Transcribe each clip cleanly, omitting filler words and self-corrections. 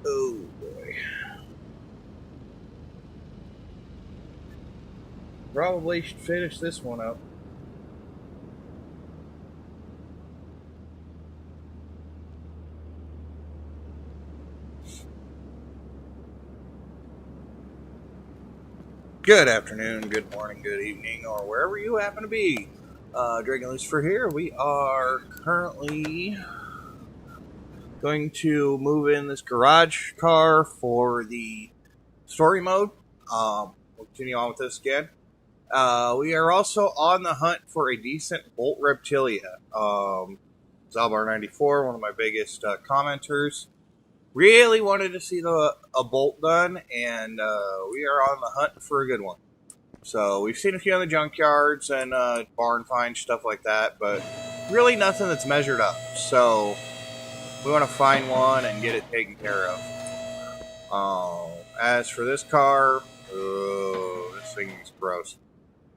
Oh boy. Probably should finish this one up. Good afternoon, good morning, good evening, or wherever you happen to be. Dragon Lucifer here. We are currently going to move in this garage car for the story mode. We'll continue on with this again. We are also on the hunt for a decent Bolt reptilia. Zalbar94, one of my biggest commenters, really wanted to see a bolt done, and we are on the hunt for a good one. So we've seen a few on the junkyards and barn finds, stuff like that, but really nothing that's measured up. So we want to find one and get it taken care of. As for this car, this thing is gross.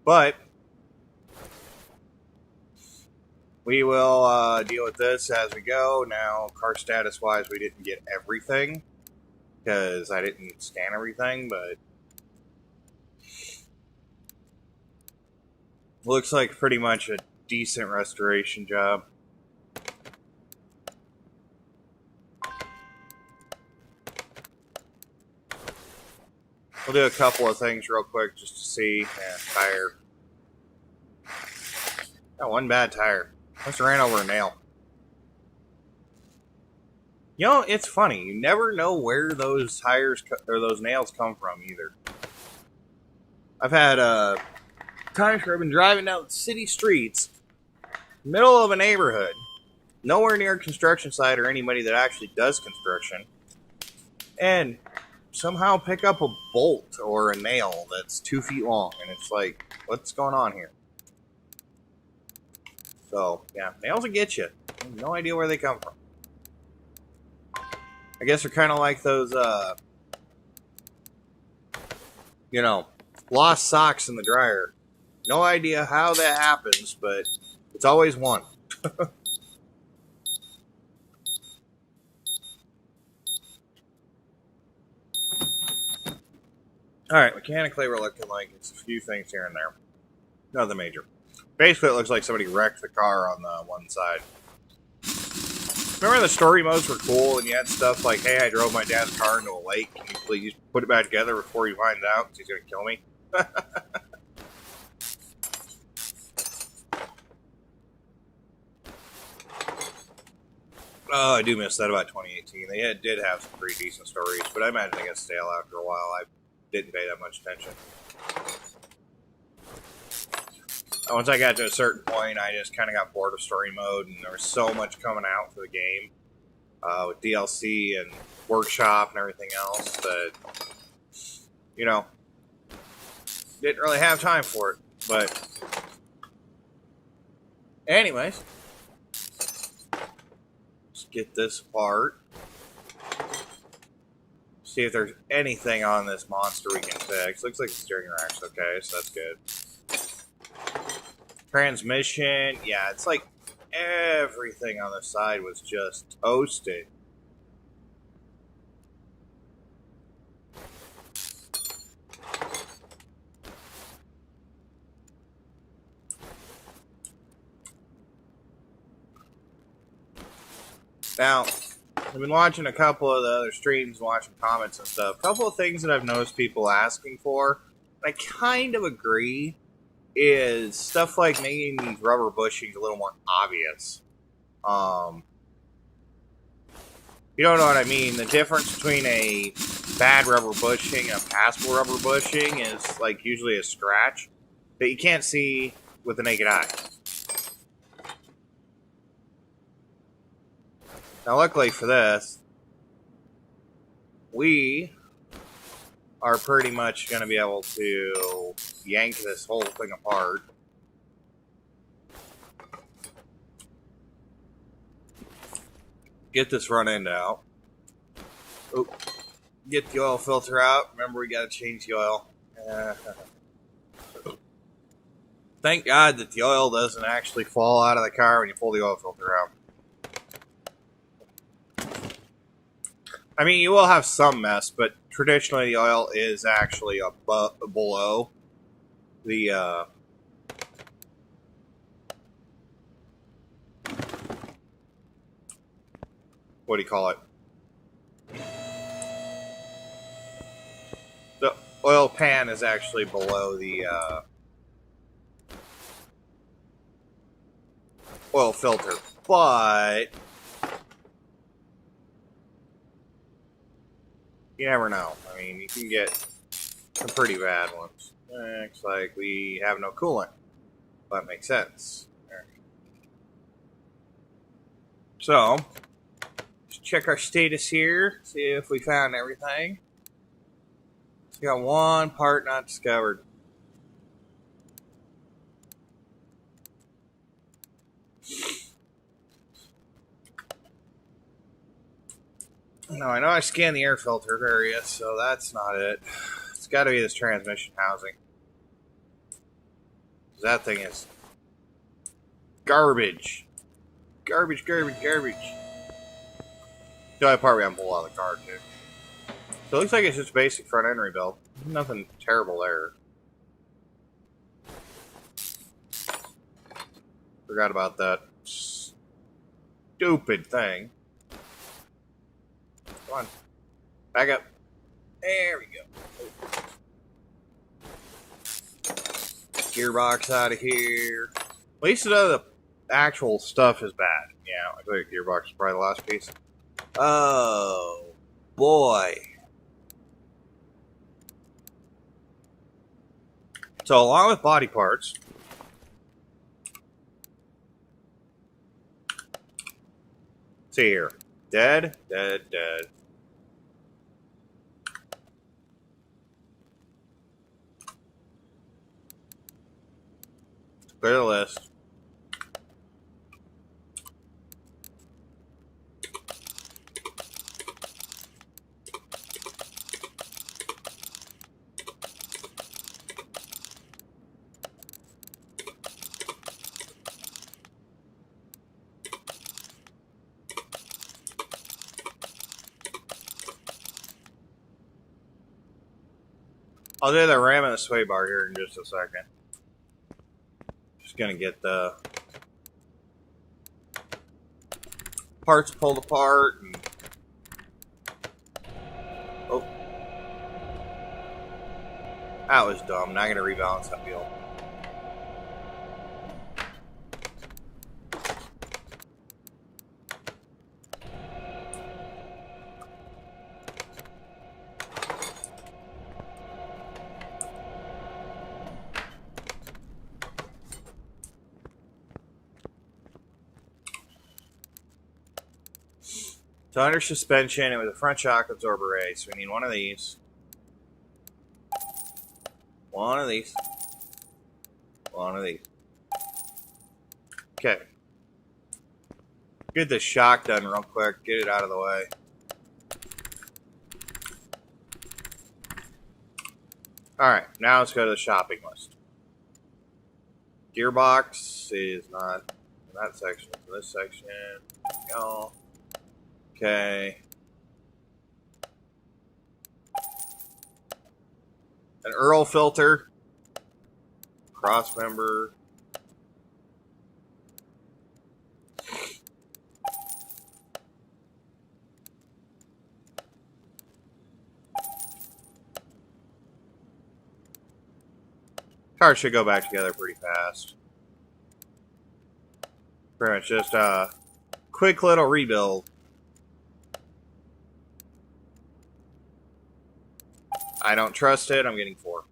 But we will deal with this as we go. Now, car status-wise, we didn't get everything because I didn't scan everything, but looks like pretty much a decent restoration job. We'll do a couple of things real quick just to see. Tire. Got one bad tire. Must have ran over a nail. You know, it's funny. You never know where those tires or those nails come from either. I've had times where I've been driving down city streets, middle of a neighborhood, nowhere near a construction site or anybody that actually does construction, and somehow pick up a bolt or a nail that's 2 feet long, and it's like, what's going on here? So, yeah, nails will get you. I have no idea where they come from. I guess they're kind of like those, lost socks in the dryer. No idea how that happens, but it's always one. Alright, mechanically we're looking like it's a few things here and there. Nothing major. Basically it looks like somebody wrecked the car on the one side. Remember the story modes were cool and you had stuff like, hey, I drove my dad's car into a lake. Can you please put it back together before you find out because he's going to kill me? Oh, I do miss that about 2018. They did have some pretty decent stories, but I imagine they got stale after a while. I didn't pay that much attention. Once I got to a certain point, I just kind of got bored of story mode, and there was so much coming out for the game with DLC and workshop and everything else that, didn't really have time for it. But anyways, let's get this apart. See if there's anything on this monster we can fix. Looks like the steering rack's okay, so that's good. Transmission, yeah, it's like everything on the side was just toasted. Now, I've been watching a couple of the other streams, watching comments and stuff. A couple of things that I've noticed people asking for, and I kind of agree, is stuff like making these rubber bushings a little more obvious. You don't know what I mean. The difference between a bad rubber bushing and a passable rubber bushing is like usually a scratch that you can't see with the naked eye. Now, luckily for this, we are pretty much going to be able to yank this whole thing apart. Get this front end out. Oh, get the oil filter out. Remember, we got to change the oil. Thank God that the oil doesn't actually fall out of the car when you pull the oil filter out. I mean, you will have some mess, but traditionally the oil is actually below the, what do you call it? The oil pan is actually below the, oil filter, but you never know. I mean, you can get some pretty bad ones. Looks like we have no coolant. That makes sense. Right. So, let's check our status here, see if we found everything. We got one part not discovered. No, I know I scanned the air filter area, so that's not it. It's got to be this transmission housing. That thing is garbage. Garbage, garbage, garbage. The only part we haven't pulled out of the car, too. So it looks like it's just basic front end rebuild. Nothing terrible there. Forgot about that stupid thing. Come on. Back up. There we go. Gearbox out of here. At least none of the actual stuff is bad. Yeah, I think gearbox is probably the last piece. Oh, boy. So, along with body parts, see here. Dead, dead, dead. Clear the list. I'll do the ram and the sway bar here in just a second. Just gonna get the parts pulled apart. And oh, that was dumb. Now I'm gonna rebalance that wheel. So under suspension, it was a front shock absorber race. We need one of these. One of these. One of these. Okay. Get the shock done real quick. Get it out of the way. Alright, now let's go to the shopping list. Gearbox is not in that section. It's in this section. There we go. Okay. An Earl filter. Cross member. Cars should go back together pretty fast. Pretty much just a quick little rebuild. I don't trust it. I'm getting 4.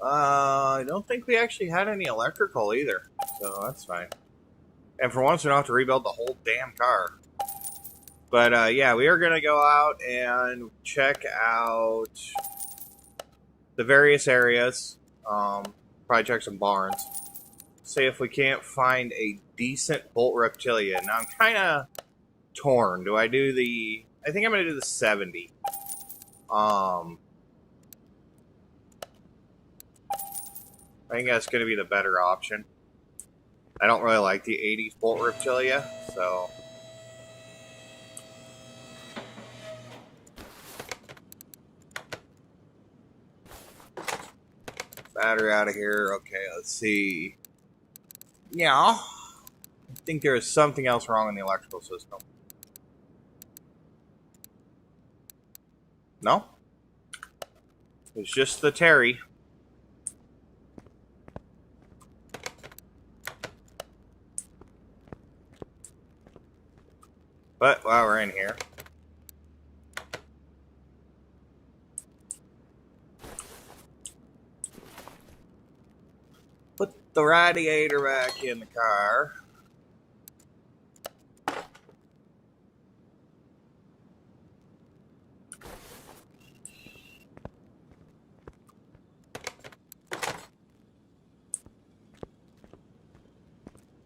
I don't think we actually had any electrical either, so that's fine. And for once, we don't have to rebuild the whole damn car. But yeah, we are going to go out and check out the various areas. Probably check some barns. See if we can't find a decent bolt reptilia. Now I'm kind of torn. Do I do the... I think I'm going to do the 70. I think that's going to be the better option. I don't really like the 80s bolt reptilia, so... Battery out of here. Okay, let's see. Yeah. I think there is something else wrong in the electrical system. No? It's just the Terry. But while we're in here, put the radiator back in the car.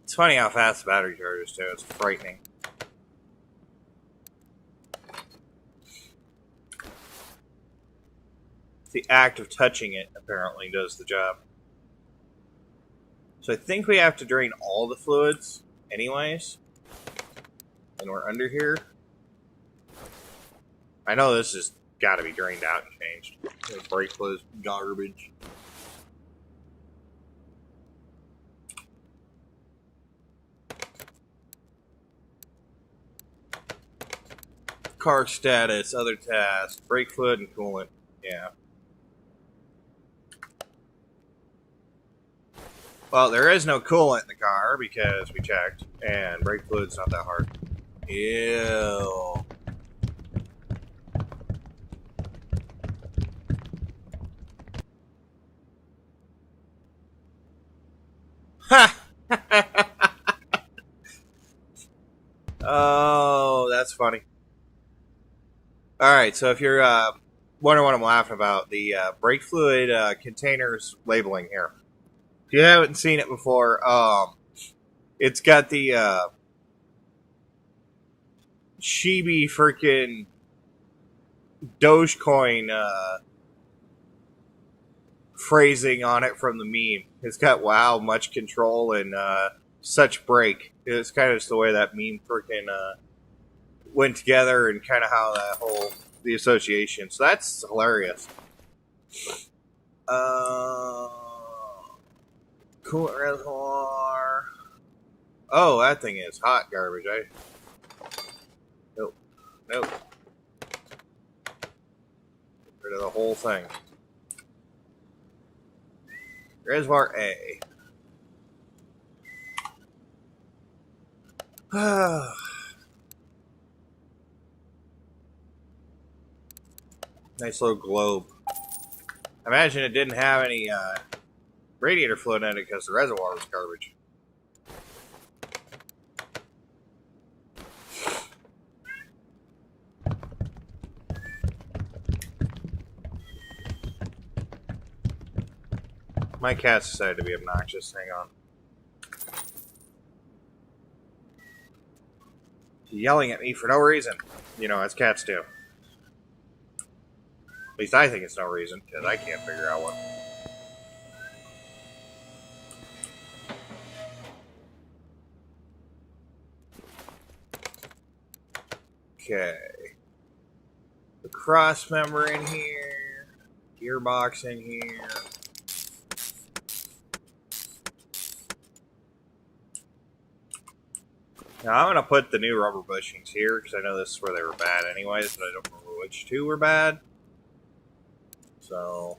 It's funny how fast the battery charges too. It's frightening. The act of touching it apparently does the job. So I think we have to drain all the fluids anyways. And we're under here. I know this has got to be drained out and changed. The brake fluid's garbage. Car status, other tasks, brake fluid and coolant. Yeah. Well, there is no coolant in the car because we checked, and brake fluid's not that hard. Ew. Ha! Oh, that's funny. Alright, so if you're wondering what I'm laughing about, the brake fluid containers labeling here. If you haven't seen it before, it's got the chibi freaking Dogecoin phrasing on it from the meme. It's got wow, much control and such brake. It's kind of just the way that meme freaking went together and kind of how that whole the association. So that's hilarious. Coolant reservoir. Oh, that thing is hot garbage. Nope. Get rid of the whole thing. Reservoir A. Nice little globe. I imagine it didn't have any radiator fluid in it because the reservoir was garbage. My cat's decided to be obnoxious. Hang on. She's yelling at me for no reason. You know, as cats do. At least I think it's no reason, because I can't figure out what. Okay. The cross member in here. Gearbox in here. Now I'm going to put the new rubber bushings here, because I know this is where they were bad anyways, but I don't remember which two were bad. So,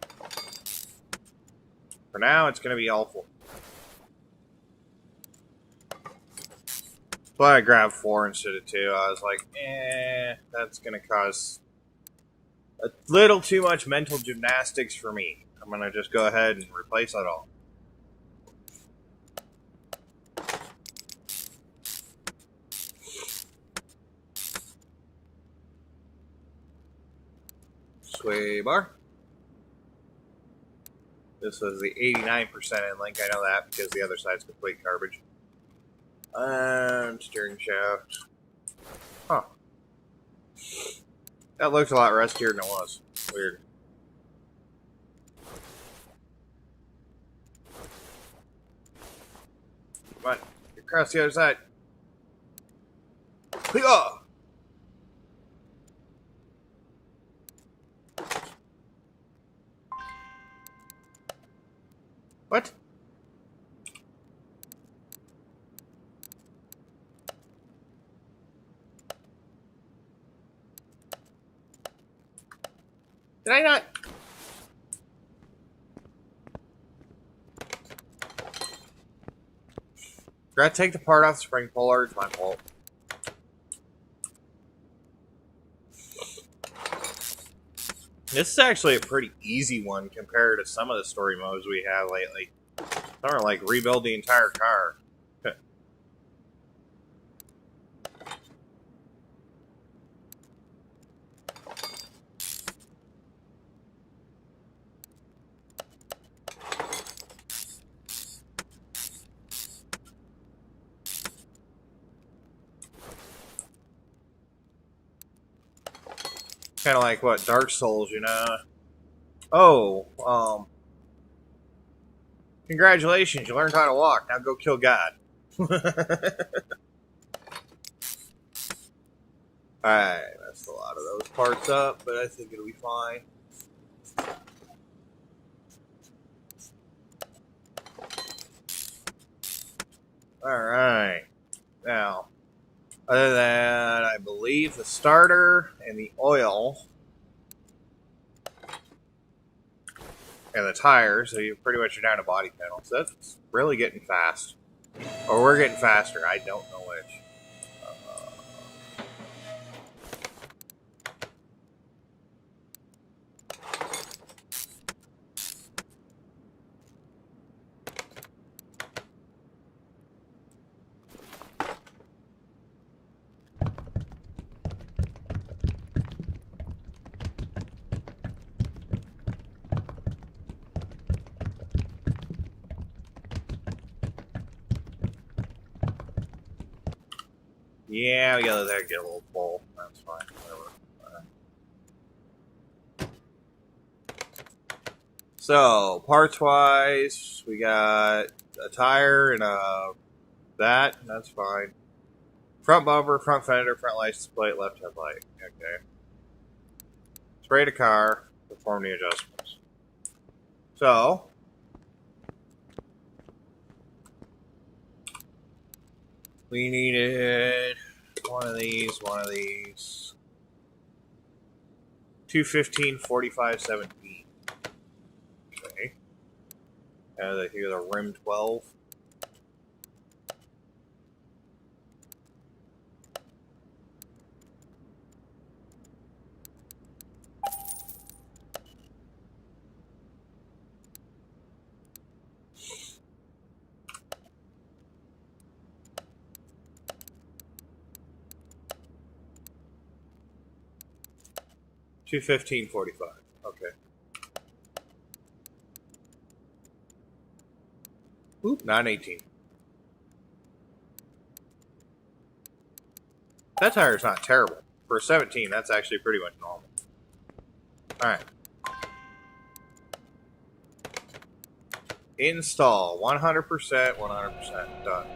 for now, it's going to be awful. But I grabbed 4 instead of 2. I was like, that's going to cause a little too much mental gymnastics for me. I'm going to just go ahead and replace it all. Sway bar. This was the 89% in link. I know that because the other side's complete garbage. And steering shaft. Huh. That looks a lot rustier than it was. Weird. Across the other side. Oh! What? Did I not? Forgot to take the part off the spring puller. It's my fault. This is actually a pretty easy one compared to some of the story modes we have lately. Some are like rebuild the entire car. Kind of like what Dark Souls, you know. Oh, congratulations, you learned how to walk. Now go kill God. Alright, messed a lot of those parts up, but I think it'll be fine. Alright. Now, other than, I believe, the starter and the oil and the tires, so you pretty much are down to body panel. So that's really getting fast. Or we're getting faster, I don't know which. Yeah, we gotta let that get a little full. That's fine. Whatever. So, parts wise, we got a tire and that. That's fine. Front bumper, front fender, front license plate, left headlight. Okay. Sprayed a car, perform the adjustments. So, we needed one of these, 215, 45, 17. Okay. And here's a rim 12. $215.45. Okay. Oop, 918. That tire's not terrible. For a 17, that's actually pretty much normal. Alright. Install. 100%, 100%. Done.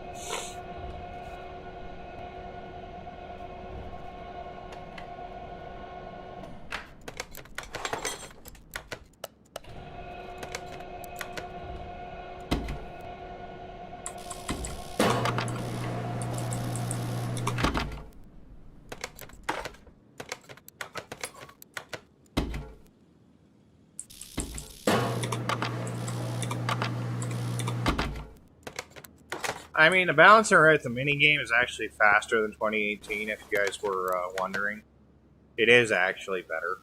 I mean, the balancer at the minigame is actually faster than 2018, if you guys were wondering. It is actually better.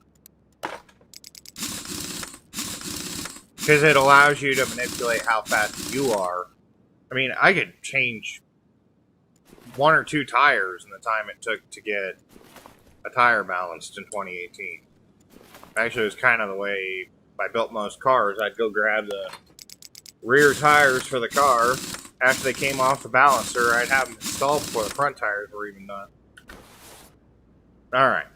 Because it allows you to manipulate how fast you are. I mean, I could change 1 or 2 tires in the time it took to get a tire balanced in 2018. Actually, it was kind of the way I built most cars. I'd go grab the rear tires for the car. After they came off the balancer, I'd have them installed before the front tires were even done. Alright.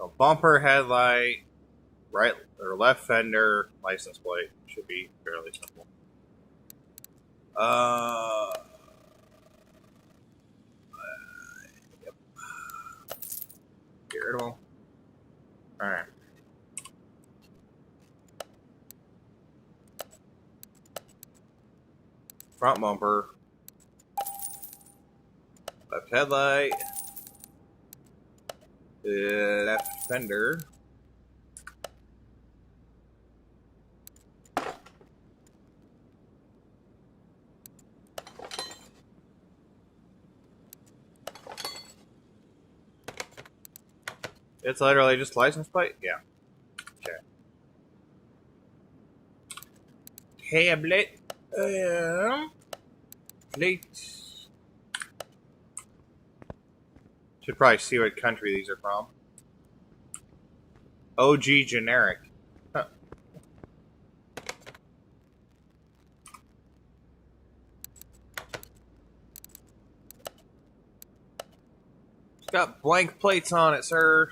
A bumper, headlight, right or left fender, license plate. Should be fairly simple. Yep. Get rid of them. Alright. Front bumper. Left headlight. Left fender. It's literally just license plate? Yeah. Okay. Tablet. Plate. Should probably see what country these are from. OG generic. Huh. It's got blank plates on it, sir.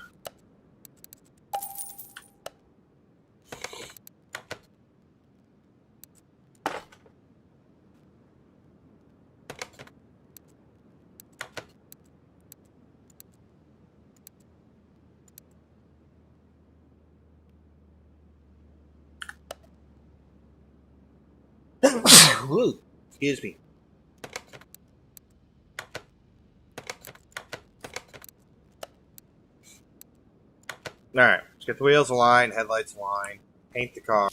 Ooh, excuse me. Alright, let's get the wheels aligned, headlights aligned, paint the car.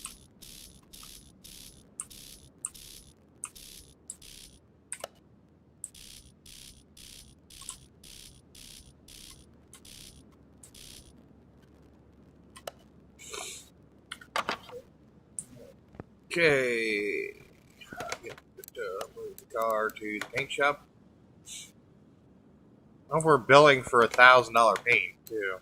Okay. Move the car to the paint shop. I don't know if we're billing for $1,000 paint, too.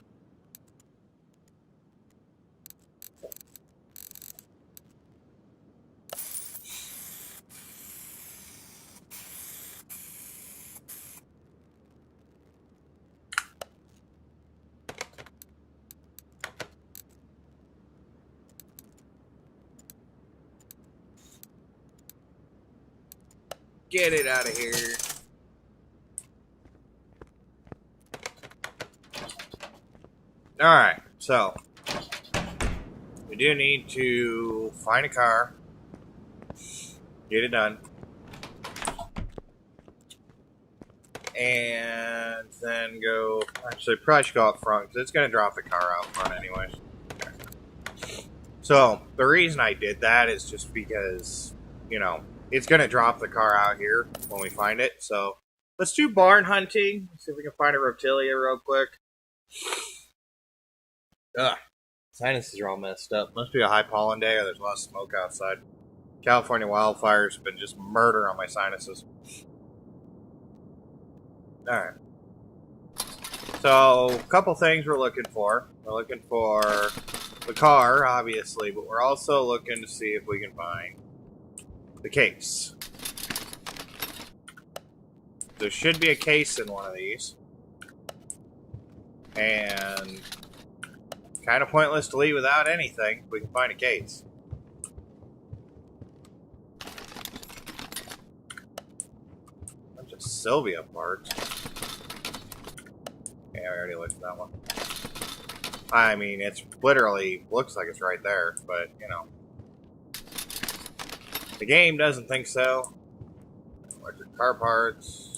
Get it out of here. Alright, so we do need to find a car, get it done, and then go. Actually, probably should go up front because it's going to drop the car out front anyways. So the reason I did that is just because, you know, it's going to drop the car out here when we find it. So let's do barn hunting. Let's see if we can find a reptilia real quick. Ugh, sinuses are all messed up. Must be a high pollen day or there's a lot of smoke outside. California wildfires have been just murder on my sinuses. Alright. So, a couple things we're looking for. We're looking for the car, obviously, but we're also looking to see if we can find the case. There should be a case in one of these. And kind of pointless to leave without anything if we can find a case. Bunch of Sylvia parts. Yeah, I already looked at that one. I mean, it's literally looks like it's right there, but you know. The game doesn't think so. Electric car parts.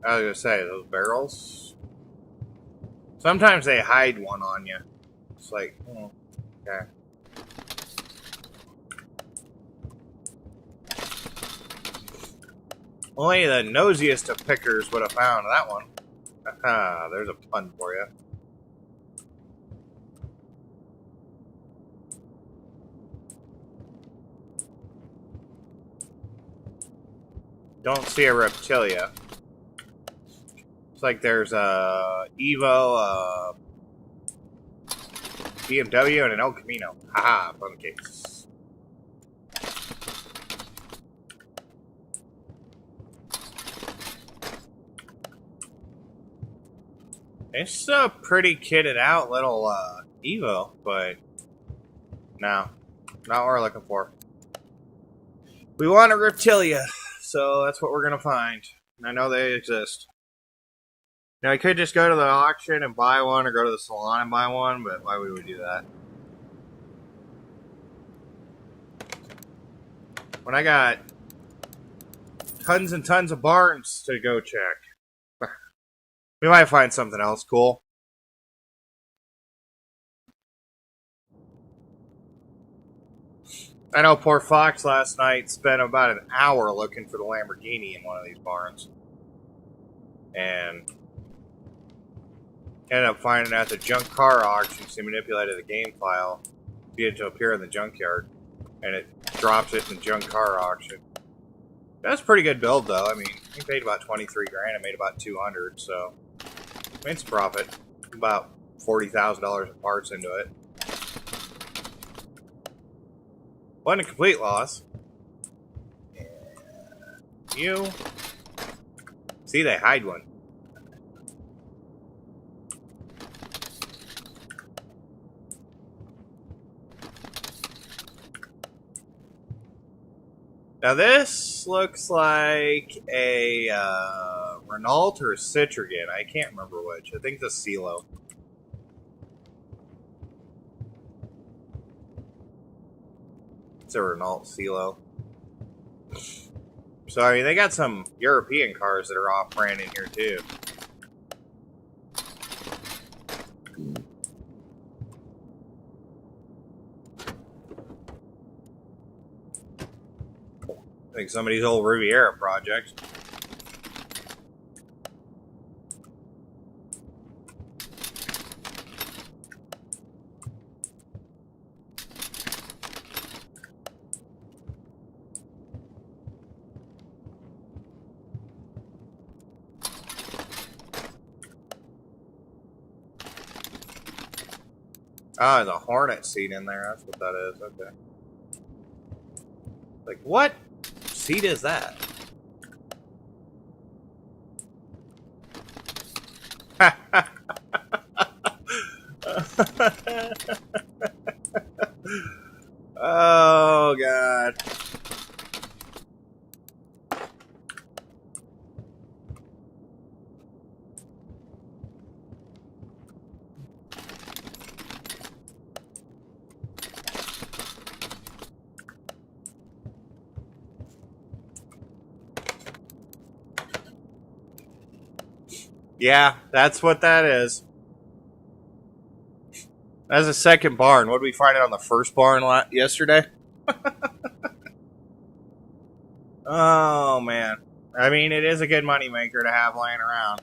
I was gonna say, those barrels. Sometimes they hide one on you. It's like, okay. Only the nosiest of pickers would have found that one. Ah, there's a pun for you. Don't see a reptilia. It's like there's a Evo, BMW, and an El Camino. Haha, fun case. It's a pretty kitted out little Evo, but no, not what we're looking for. We want a reptilia, so that's what we're gonna find. I know they exist. Now, I could just go to the auction and buy one, or go to the salon and buy one, but why would we do that? When I got tons and tons of barns to go check. We might find something else cool. I know poor Fox last night spent about an hour looking for the Lamborghini in one of these barns. And ended up finding out the junk car auction, so he manipulated the game file to get it to appear in the junkyard. And it drops it in the junk car auction. That's a pretty good build, though. I mean, he paid about 23 grand and made about 200, so it's profit. About $40,000 of parts into it. Wasn't a complete loss. And you see, they hide one. Now this looks like a Renault or a Citroën. I can't remember which. I think the CeeLo. It's a Renault CeeLo. So, I mean, they got some European cars that are off-brand in here, too. Like somebody's old Riviera project. Ah, there's a Hornet seat in there. That's what that is. Okay. Like, what seat is that? Oh, God. Yeah, that's what that is. That's a second barn. What did we find out on the first barn yesterday? Oh, man. I mean, it is a good moneymaker to have laying around.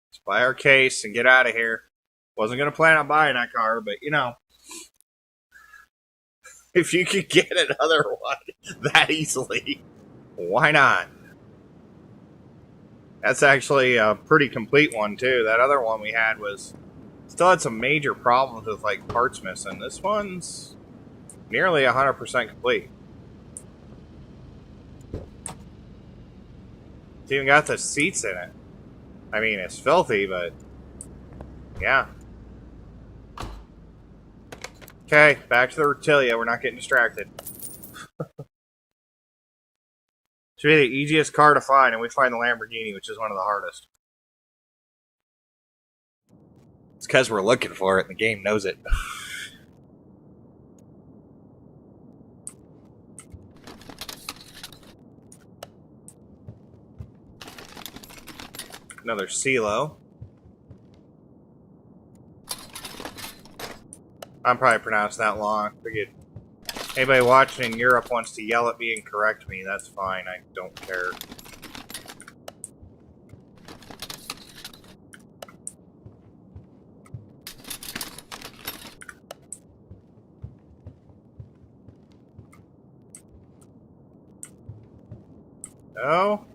Let's buy our case and get out of here. Wasn't going to plan on buying that car, but, you know. If you could get another one that easily, why not? That's actually a pretty complete one, too. That other one we had still had some major problems with, like, parts missing. This one's nearly 100% complete. It's even got the seats in it. I mean, it's filthy, but yeah. Okay, back to the reptilia. We're not getting distracted. Should be the easiest car to find, and we find the Lamborghini, which is one of the hardest. It's because we're looking for it, and the game knows it. Another CeeLo. I'm probably pronouncing that long. Figured anybody watching in Europe wants to yell at me and correct me, that's fine. I don't care. Oh?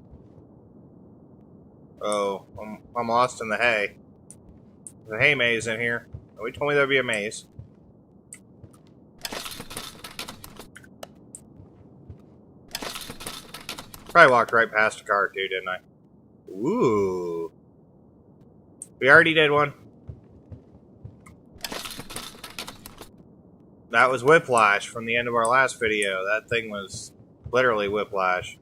Oh, I'm lost in the hay. There's a hay maze in here. Nobody told me there'd be a maze. Probably walked right past a car too, didn't I? Ooh. We already did one. That was Whiplash from the end of our last video. That thing was literally Whiplash.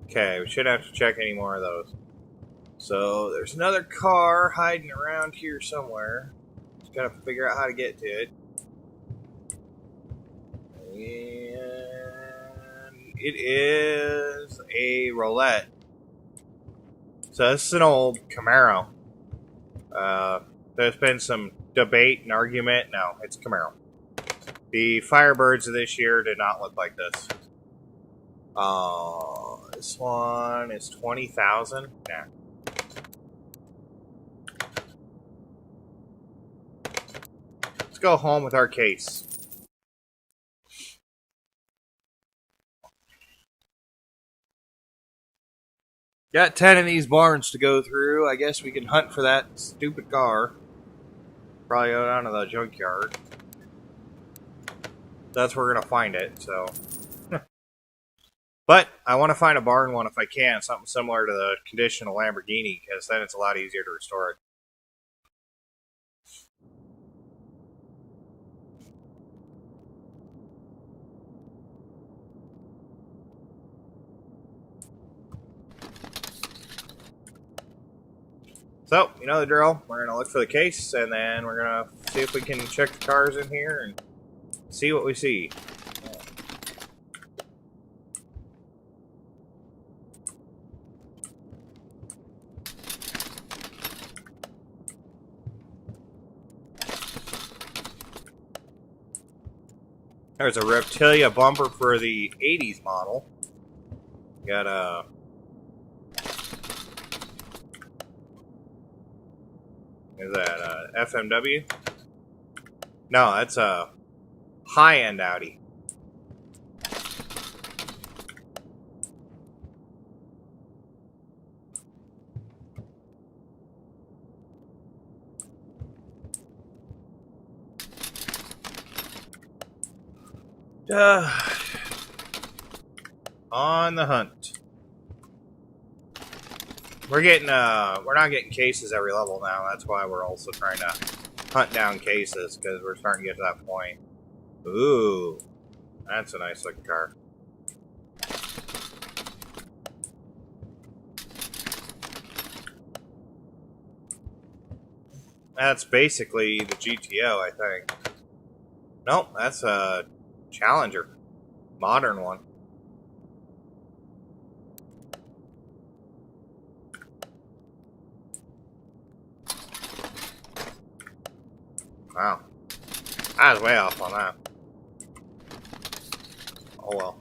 Okay, we shouldn't have to check any more of those. So, there's another car hiding around here somewhere. Just gotta figure out how to get to it. And it is a roulette. So this is an old Camaro. There's been some debate and argument. No, it's a Camaro. The Firebirds of this year did not look like this. This one is 20,000. Nah. Let's go home with our case. Got 10 of these barns to go through. I guess we can hunt for that stupid car. Probably go down to the junkyard. That's where we're going to find it, so. But I want to find a barn one if I can. Something similar to the condition of Lamborghini, because then it's a lot easier to restore it. So, you know the drill. We're going to look for the case, and then we're going to see if we can check the cars in here and see what we see. There's a reptilia bumper for the 80s model. Got a... Is that FMW? No, that's a high-end Audi. On the hunt. We're not getting cases every level now. That's why we're also trying to hunt down cases, because we're starting to get to that point. Ooh, that's a nice looking car. That's basically the GTO, I think. Nope, that's a Challenger. Modern one. Wow. I was way off on that. Oh well.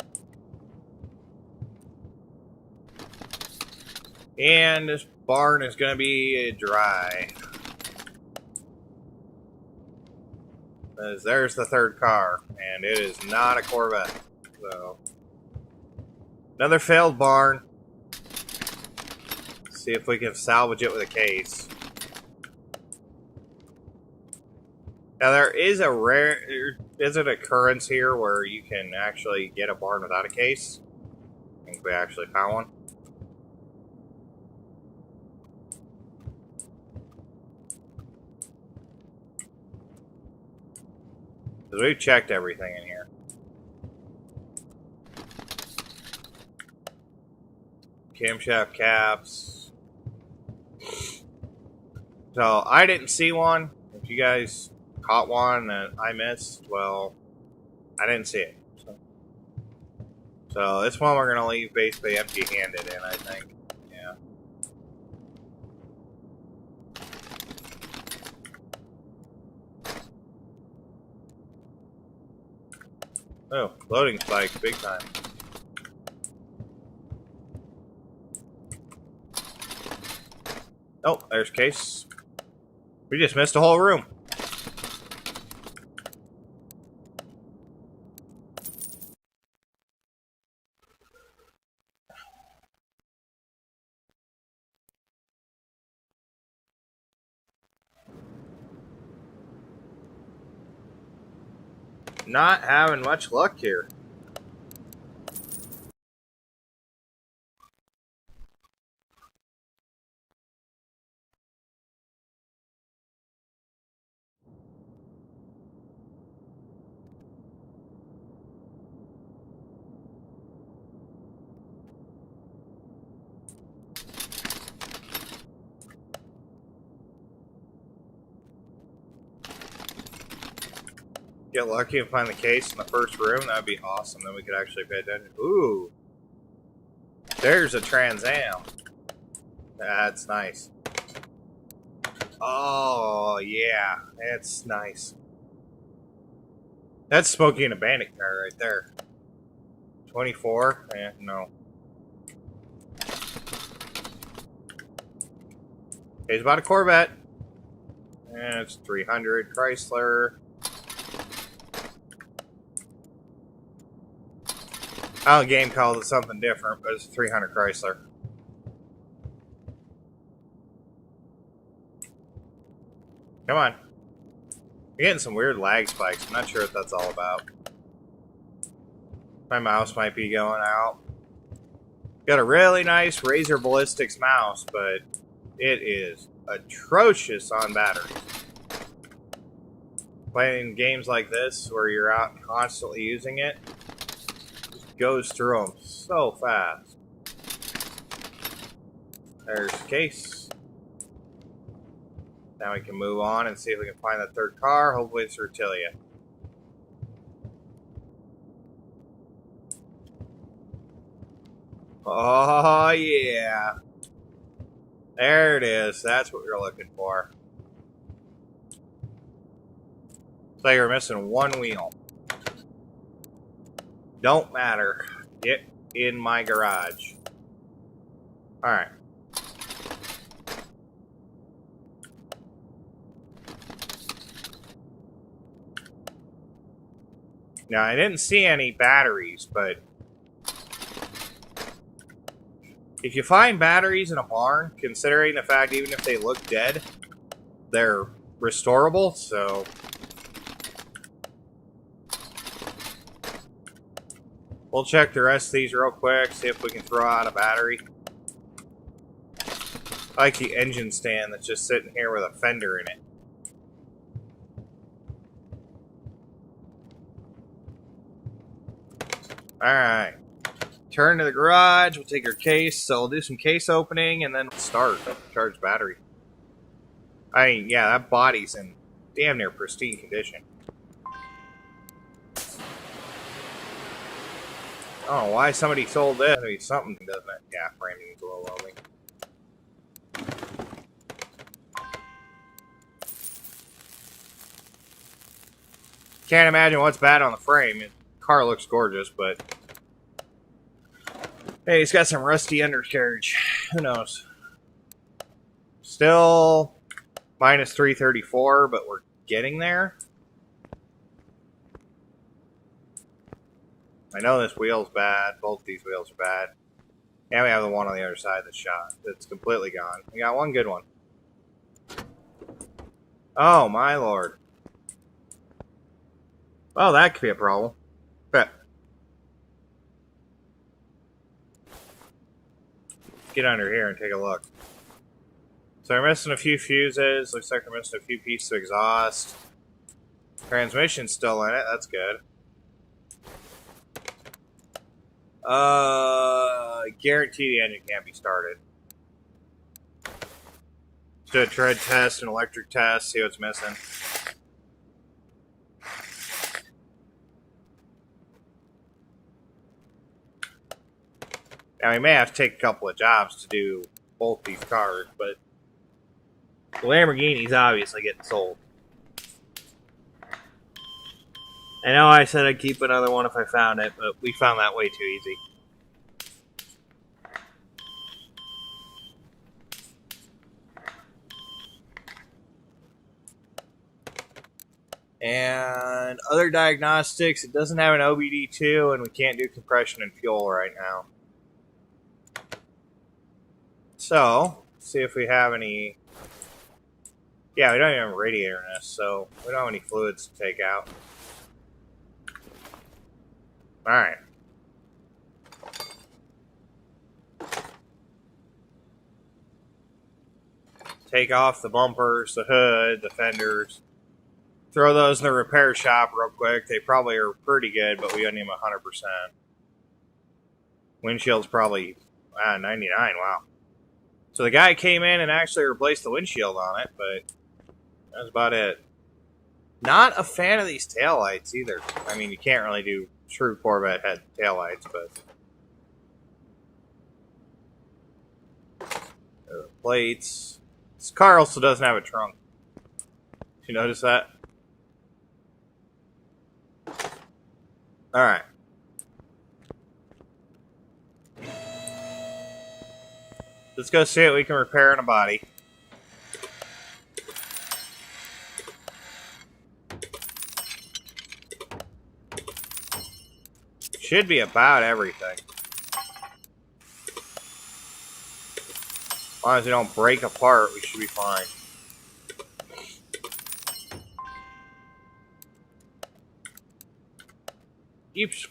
And this barn is going to be dry. There's the third car, and it is not a Corvette. So, another failed barn. Let's see if we can salvage it with a case. Now there is an occurrence here where you can actually get a barn without a case. I think we actually found one. Because we've checked everything in here. Camshaft caps. So, I didn't see one. If you guys caught one that I missed, well, I didn't see it. So this one we're going to leave basically empty-handed in, I think. Oh, loading spikes, big time. Oh, there's case. We just missed a whole room. Not having much luck here. Get lucky and find the case in the first room, that'd be awesome. Then we could actually pay attention. Ooh. There's a Trans Am. That's nice. Oh, yeah. That's nice. That's Smokey and a Bandit car right there. 24? Eh, no. He's about a Corvette. And it's 300 Chrysler. Oh, the game called it something different, but it's 300 Chrysler. Come on. We're getting some weird lag spikes. I'm not sure what that's all about. My mouse might be going out. Got a really nice Razer Ballistics mouse, but it is atrocious on batteries. Playing games like this, where you're out constantly using it, just goes through them so fast. There's the case. Now we can move on and see if we can find that third car. Hopefully it's Reptilia. Oh, yeah. There it is. That's what we were looking for. So you're missing one wheel. Don't matter. Get in my garage. Alright. Now, I didn't see any batteries, but if you find batteries in a barn, considering the fact even if they look dead, they're restorable, so we'll check the rest of these real quick, see if we can throw out a battery. I like the engine stand that's just sitting here with a fender in it. Alright. Turn to the garage, we'll take our case, so we'll do some case opening and then start. Charge battery. I mean, yeah, that body's in damn near pristine condition. I don't know why somebody sold this. Maybe something, doesn't it? Yeah, framing is a little lonely. Can't imagine what's bad on the frame. The car looks gorgeous, but hey, he's got some rusty undercarriage. Who knows? Still minus 334, but we're getting there. I know this wheel's bad. Both these wheels are bad. And we have the one on the other side that's shot. It's completely gone. We got one good one. Oh, my lord. Well, that could be a problem. Bet. Get under here and take a look. So we're missing a few fuses. Looks like we're missing a few pieces of exhaust. Transmission's still in it. That's good. Guarantee the engine can't be started. Let's do a tread test, an electric test, see what's missing. Now we may have to take a couple of jobs to do both these cars, but the Lamborghini's obviously getting sold. I know I said I'd keep another one if I found it, but we found that way too easy. And other diagnostics, it doesn't have an OBD2, and we can't do compression and fuel right now. So, see if we have any... Yeah, we don't even have a radiator in this, so we don't have any fluids to take out. Alright. Take off the bumpers, the hood, the fenders. Throw those in the repair shop real quick. They probably are pretty good, but we don't need them 100%. Windshield's probably 99, wow. So the guy came in and actually replaced the windshield on it, but that's about it. Not a fan of these taillights either. I mean, you can't really do true Corvette head taillights, but... plates. This car also doesn't have a trunk. Did you notice that? Alright. Let's go see what we can repair in a body. Should be about everything. As long as we don't break apart, we should be fine. Oops.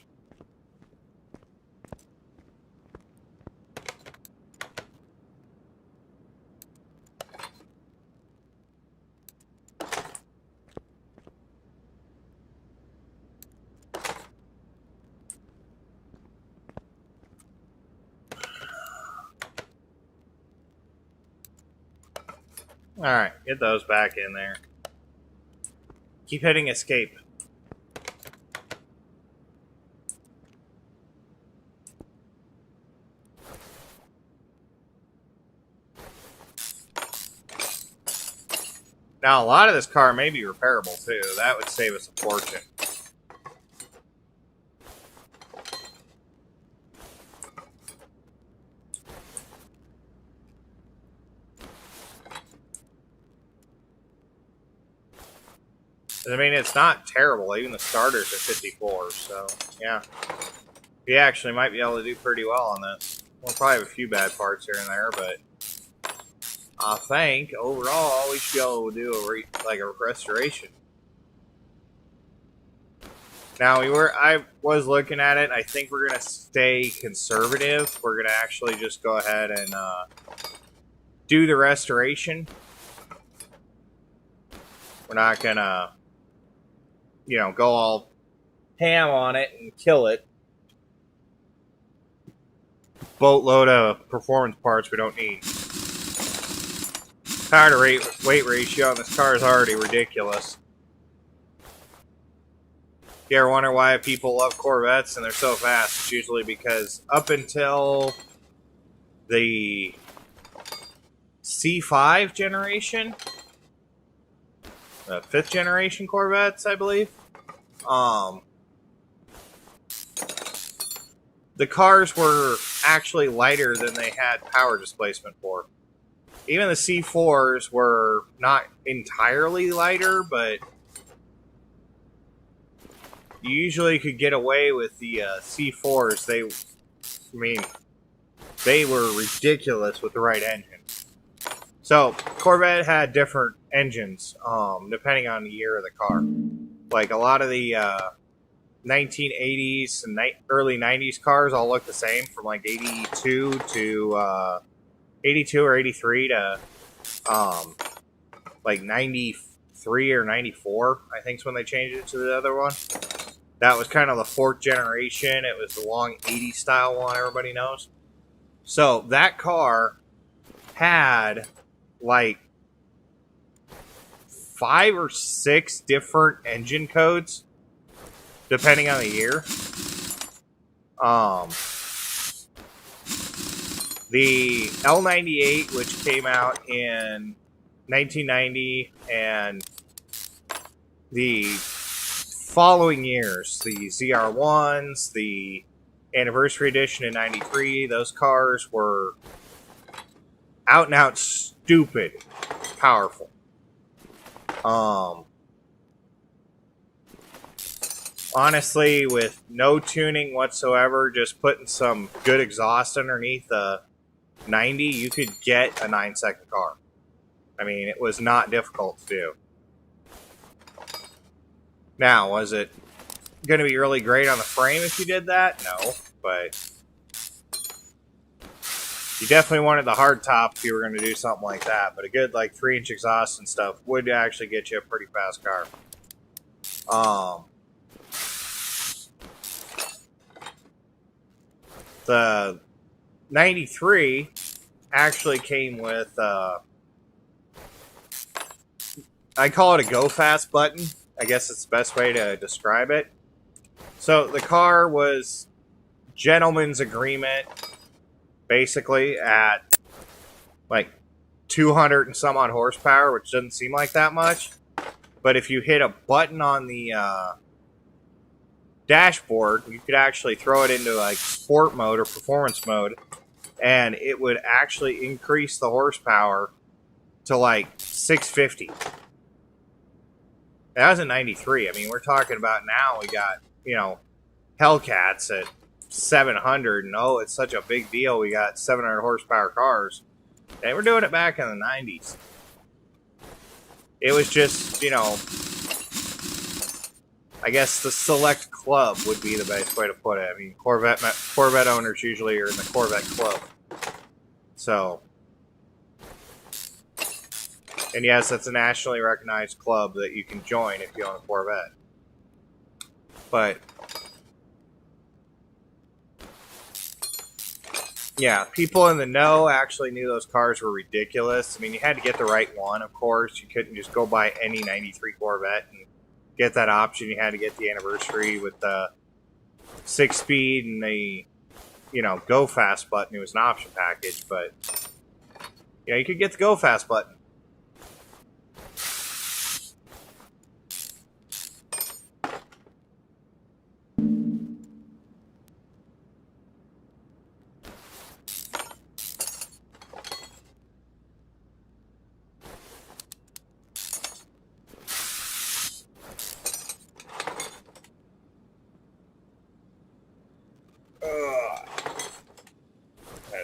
Alright, get those back in there. Keep hitting escape. Now, a lot of this car may be repairable, too. That would save us a fortune. I mean, it's not terrible. Even the starter's at 54, so, yeah. We actually might be able to do pretty well on this. We'll probably have a few bad parts here and there, but... I think, overall, we should be able to do a restoration. Now, I was looking at it. I think we're going to stay conservative. We're going to actually just go ahead and do the restoration. We're not going to, go all ham on it and kill it. Boatload of performance parts we don't need. Power to weight ratio on this car is already ridiculous. You ever wonder why people love Corvettes and they're so fast? It's usually because up until the C5 generation, the 5th generation Corvettes, I believe, the cars were actually lighter than they had power displacement for. Even the C4s were not entirely lighter, but you usually could get away with the C4s. They were ridiculous with the right engine. So, Corvette had different engines, depending on the year of the car. Like, a lot of the 1980s and early 90s cars all look the same, from like 82 to... 82 or 83 to like 93 or 94, I think is when they changed it to the other one. That was kind of the 4th generation. It was the long 80s style one everybody knows. So that car had like 5 or 6 different engine codes depending on the year. The L98, which came out in 1990, and the following years, the ZR1s, the Anniversary Edition in 93, those cars were out and out stupid powerful. Honestly, with no tuning whatsoever, just putting some good exhaust underneath the 90, you could get a 9-second car. I mean, it was not difficult to do. Now, was it going to be really great on the frame if you did that? No, but you definitely wanted the hard top if you were going to do something like that. But a good, like, 3-inch exhaust and stuff would actually get you a pretty fast car. The 93 actually came with, I call it a go fast button. I guess it's the best way to describe it. So the car was gentleman's agreement, basically, at like 200 and some odd horsepower, which doesn't seem like that much. But if you hit a button on the dashboard, you could actually throw it into like sport mode or performance mode, and it would actually increase the horsepower to like 650. That was in 93. I mean, we're talking about now we got, you know, Hellcats at 700, and oh, it's such a big deal. We got 700 horsepower cars. They were doing it back in the 90s. It was just, you know, I guess the select club would be the best way to put it. I mean, Corvette owners usually are in the Corvette club. So, and yes, that's a nationally recognized club that you can join if you own a Corvette. But, yeah, people in the know actually knew those cars were ridiculous. I mean, you had to get the right one, of course. You couldn't just go buy any 93 Corvette and get that option. You had to get the Anniversary with the 6-speed and the, you know, go fast button. It was an option package, but, yeah, you could get the go fast button.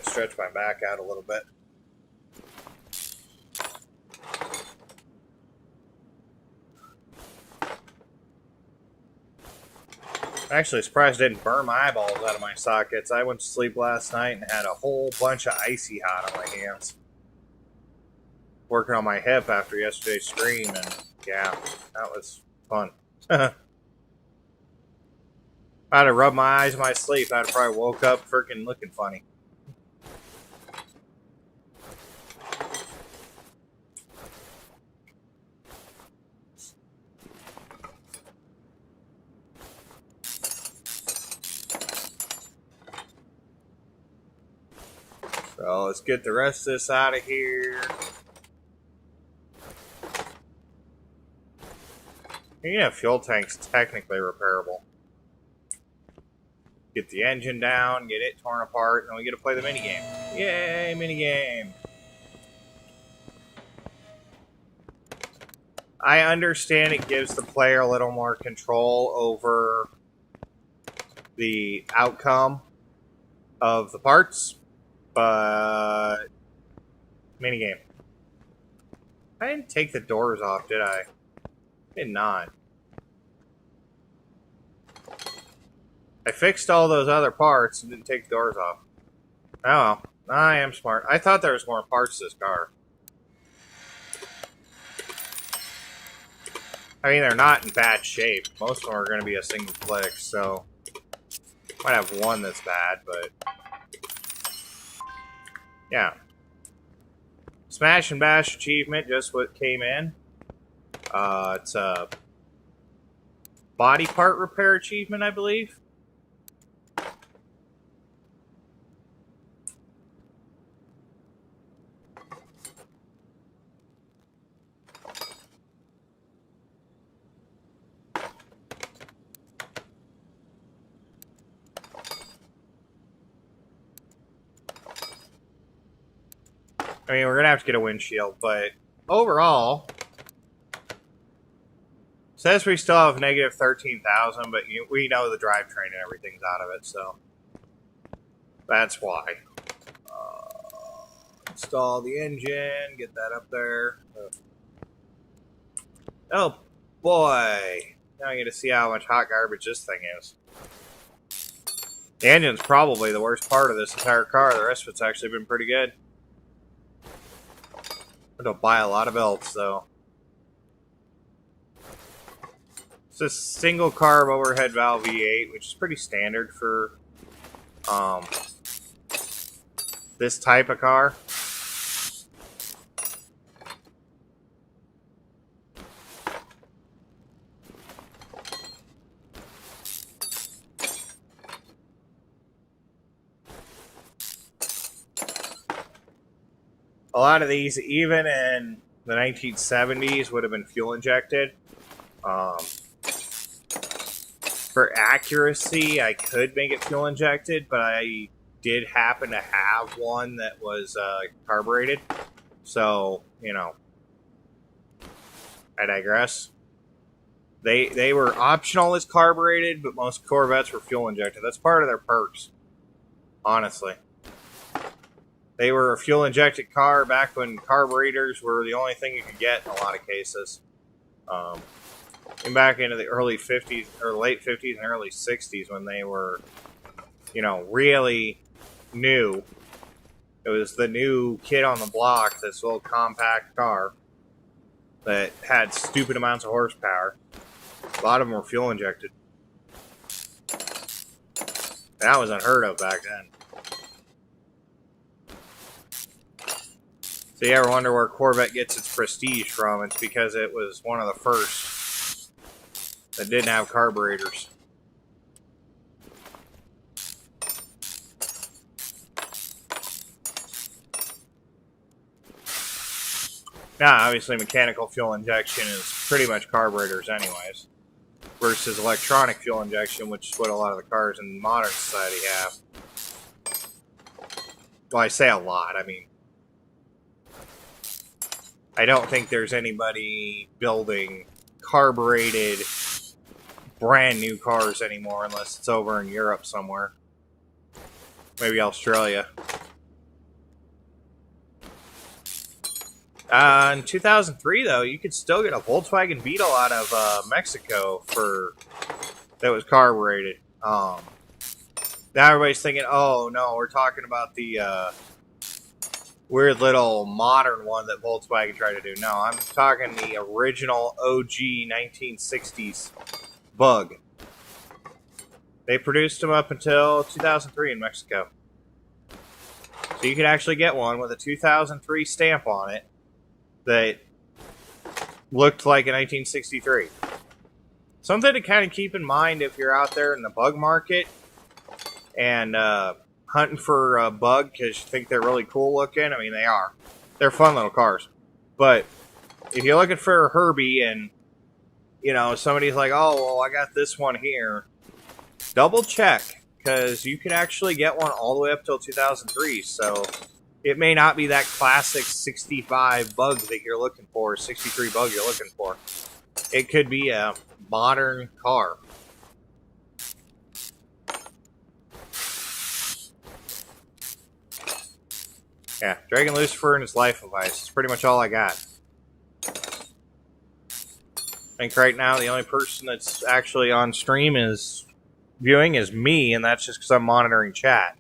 Stretch my back out a little bit. I'm actually surprised I didn't burn my eyeballs out of my sockets. I went to sleep last night and had a whole bunch of icy hot on my hands. Working on my hip after yesterday's stream, and yeah, that was fun. I'd have rubbed my eyes in my sleep. I'd have probably woke up freaking looking funny. So let's get the rest of this out of here. Yeah, fuel tank's technically repairable. Get the engine down, get it torn apart, and then we get to play the minigame. Yay, minigame! I understand it gives the player a little more control over the outcome of the parts, but minigame. I didn't take the doors off, did I? Did not. I fixed all those other parts and didn't take the doors off. Oh well, I am smart. I thought there was more parts to this car. I mean, they're not in bad shape. Most of them are going to be a single click, so might have one that's bad, but yeah. Smash and Bash achievement, just what came in. It's a body part repair achievement, I believe. I mean, we're going to have to get a windshield, but overall, says we still have negative 13,000, but we know the drivetrain and everything's out of it, so that's why. Install the engine, get that up there. Oh boy! Now I get to see how much hot garbage this thing is. The engine's probably the worst part of this entire car. The rest of it's actually been pretty good. I'm going to buy a lot of belts, though. It's a single carb overhead valve V8, which is pretty standard for this type of car. A lot of these, even in the 1970s, would have been fuel injected. For accuracy, I could make it fuel injected, but I did happen to have one that was carbureted. So, you know, I digress. They were optional as carbureted, but most Corvettes were fuel injected. That's part of their perks, honestly. They were a fuel-injected car back when carburetors were the only thing you could get in a lot of cases. And back into the early 50s, or late 50s and early 60s when they were, you know, really new. It was the new kid on the block, this little compact car that had stupid amounts of horsepower. A lot of them were fuel-injected. That was unheard of back then. So you ever wonder where Corvette gets its prestige from? It's because it was one of the first that didn't have carburetors. Now, obviously, mechanical fuel injection is pretty much carburetors anyways, versus electronic fuel injection, which is what a lot of the cars in modern society have. Well, I say a lot, I mean, I don't think there's anybody building carbureted brand new cars anymore unless it's over in Europe somewhere. Maybe Australia. In 2003, though, you could still get a Volkswagen Beetle out of Mexico that was carbureted. Now everybody's thinking, oh no, we're talking about the weird little modern one that Volkswagen tried to do. No, I'm talking the original OG 1960s Bug. They produced them up until 2003 in Mexico. So you could actually get one with a 2003 stamp on it that looked like a 1963. Something to kind of keep in mind if you're out there in the bug market and hunting for a bug because you think they're really cool looking. I mean, they are. They're fun little cars. But if you're looking for a Herbie and, you know, somebody's like, oh, well, I got this one here, double check because you can actually get one all the way up till 2003. So it may not be that classic 65 bug that you're looking for, 63 bug you're looking for. It could be a modern car. Yeah, Dragon Lucifer and his life advice. That's pretty much all I got. I think right now the only person that's actually on stream is viewing is me, and that's just because I'm monitoring chat.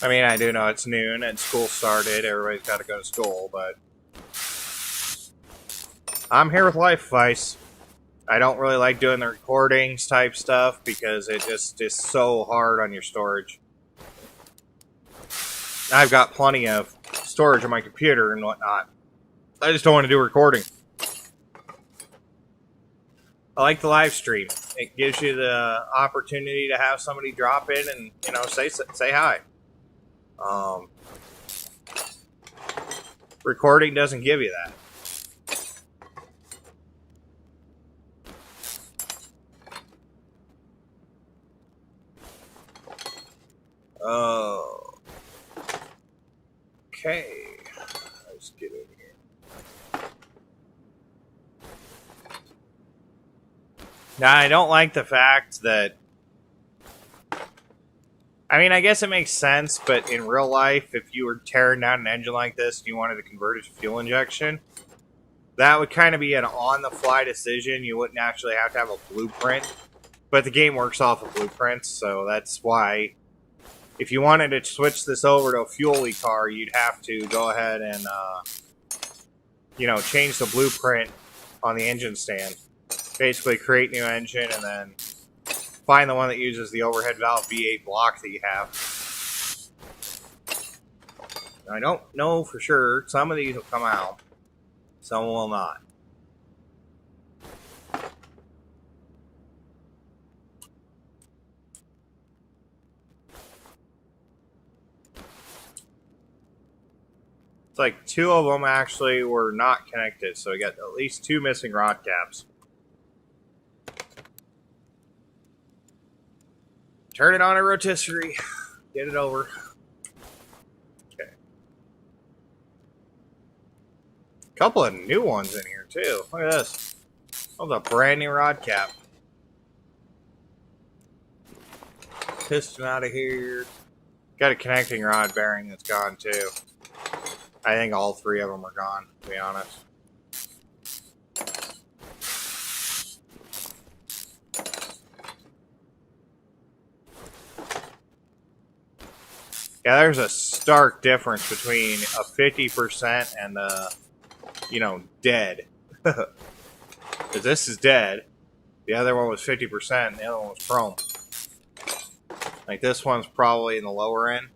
I mean, I do know it's noon and school started. Everybody's got to go to school, but I'm here with life advice. I don't really like doing the recordings type stuff because it just is so hard on your storage. I've got plenty of storage on my computer and whatnot. I just don't want to do recording. I like the live stream. It gives you the opportunity to have somebody drop in and, you know, say hi. Recording doesn't give you that. Okay. Let's get in here. Now, I don't like the fact that... I mean, I guess it makes sense, but in real life, if you were tearing down an engine like this and you wanted to convert it to fuel injection, that would kind of be an on-the-fly decision. You wouldn't actually have to have a blueprint. But the game works off of blueprints, so that's why... If you wanted to switch this over to a fuel-y car, you'd have to go ahead and, change the blueprint on the engine stand. Basically create new engine and then find the one that uses the overhead valve V8 block that you have. Now, I don't know for sure. Some of these will come out. Some will not. It's like 2 of them actually were not connected, so we got at least 2 missing rod caps. Turn it on a rotisserie. Get it over. Okay. A couple of new ones in here, too. Look at this. That was a brand new rod cap. Piston out of here. Got a connecting rod bearing that's gone, too. I think all 3 of them are gone, to be honest. Yeah, there's a stark difference between a 50% and a, dead. Because this is dead. The other one was 50% and the other one was chrome. Like this one's probably in the lower end.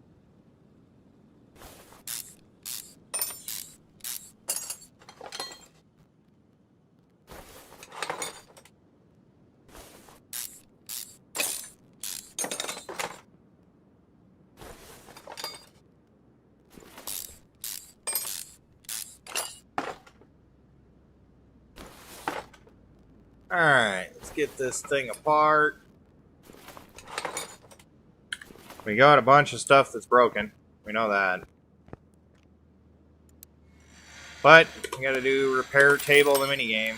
Alright, let's get this thing apart. We got a bunch of stuff that's broken. We know that. But, we gotta do repair table in the minigame.